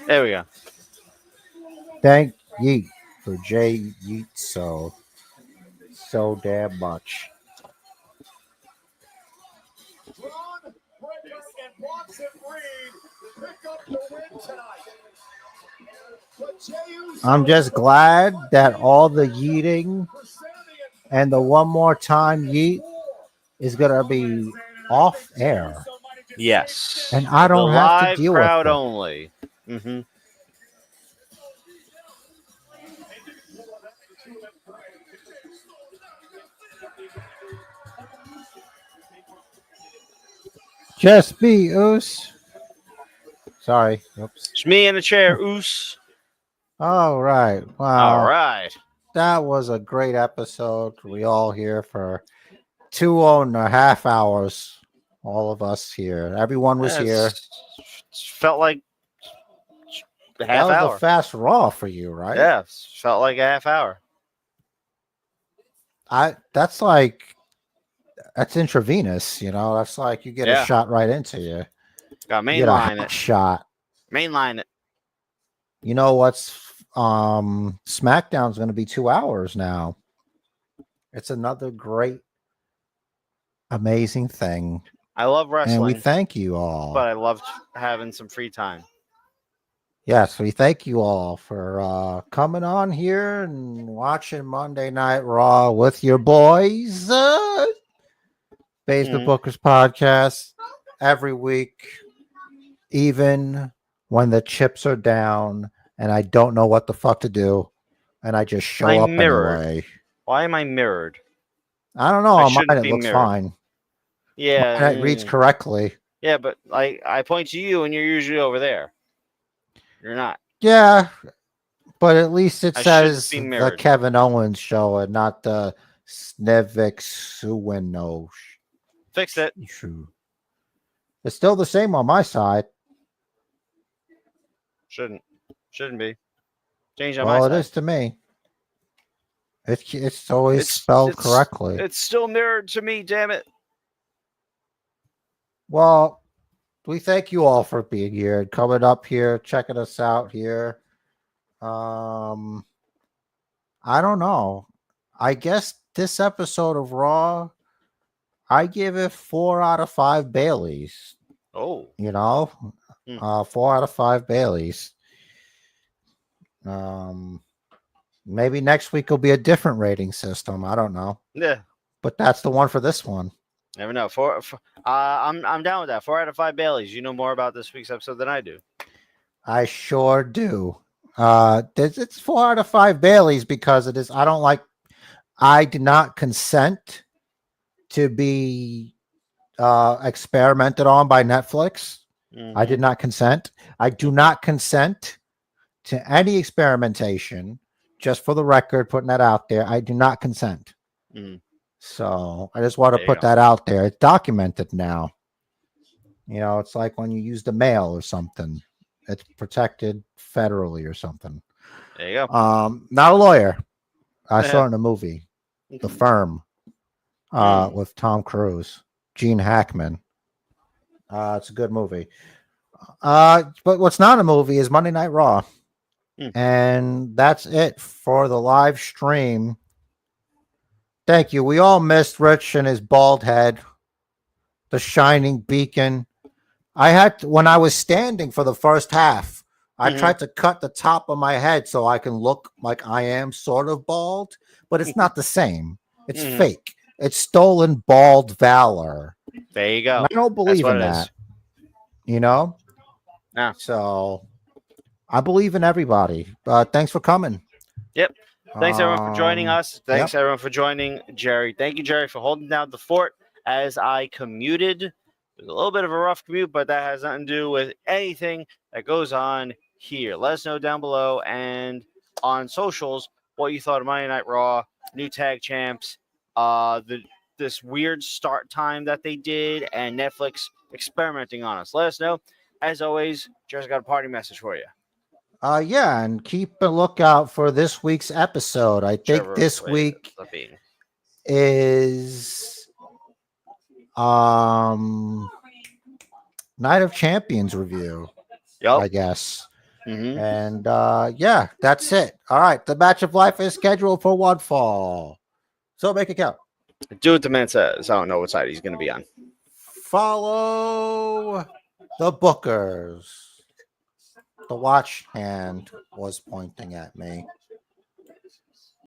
There we go. Thank Yeet for Jay Yeet so damn much. Bron Breakker and Bronson Reed pick up the win tonight. But Jey Uso I'm just glad that all the yeeting and the one more time yeet is going to be off air. Yes. And I don't the have to live deal with crowd it. only. Mm-hmm. Just me, Oos. Sorry. Oops. It's me in the chair, Oos. All right. Wow. All right. That was a great episode. We all here for 2.5 hours. All of us here. Everyone was here. Felt like a half That was hour. a fast Raw for you, right? Yeah, felt like a half hour. That's intravenous, you know. That's like you get a shot right into you. Got You get a mainline hot it. shot. Mainline it. You know what's SmackDown's going to be 2 hours now. It's another great, amazing thing. I love wrestling. And we thank you all. But I loved having some free time. Yes, we thank you all for coming on here and watching Monday Night Raw with your boys. Basement Bookers Podcast every week, even when the chips are down and I don't know what the fuck to do, and I just show up anyway. Why am I mirrored? I don't know. I On mine, shouldn't it be looks mirrored. fine. Yeah. Mine, it reads correctly. Yeah, but I point to you and you're usually over there. You're not. Yeah, but at least it I says shouldn't be the mirrored. Kevin Owens show and not the Snevik Suweno. Fixed it. It's still the same on my side. Shouldn't be. Change on Well, my it side. is to me. It's always spelled correctly. It's still mirrored to me, damn it. Well, we thank you all for being here and coming up here, checking us out here. I don't know. I guess this episode of Raw, I give it 4 out of 5 Baileys. Oh. 4 out of 5 Baileys. Maybe next week will be a different rating system. I don't know. Yeah. But that's the one for this one. Never know. I'm down with that. 4 out of 5 Baileys. You know more about this week's episode than I do. I sure do. It's 4 out of 5 Baileys because it is. I did not consent to be experimented on by Netflix. I did not consent. I do not consent to any experimentation. Just for the record, putting that out there, I do not consent. So I just want to put that out there. It's documented now. It's like when you use the mail or something. It's protected federally or something. There you go. Not a lawyer. I saw it in a movie, The Firm, with Tom Cruise, Gene Hackman. It's a good movie. But what's not a movie is Monday Night Raw. And that's it for the live stream. Thank you. We all missed Rich and his bald head, the shining beacon. When I was standing for the first half, I tried to cut the top of my head so I can look like I am sort of bald, but it's not the same. It's fake. It's stolen bald valor. There you go. And I don't believe in that. Yeah. So I believe in everybody. Thanks for coming. Yep. Thanks everyone for joining us. Thanks everyone for joining Jerry. Thank you, Jerry, for holding down the fort as I commuted. It was a little bit of a rough commute, but that has nothing to do with anything that goes on here. Let us know down below and on socials what you thought of Monday Night Raw, new tag champs, this weird start time that they did, and Netflix experimenting on us. Let us know. As always, Jerry's got a party message for you. And keep a lookout for this week's episode. I think this week is Night of Champions review. I guess. And that's it. All right, the match of life is scheduled for one fall. So make it count. Do what the man says. I don't know what side he's going to be on. Follow the bookers. The watch hand was pointing at me.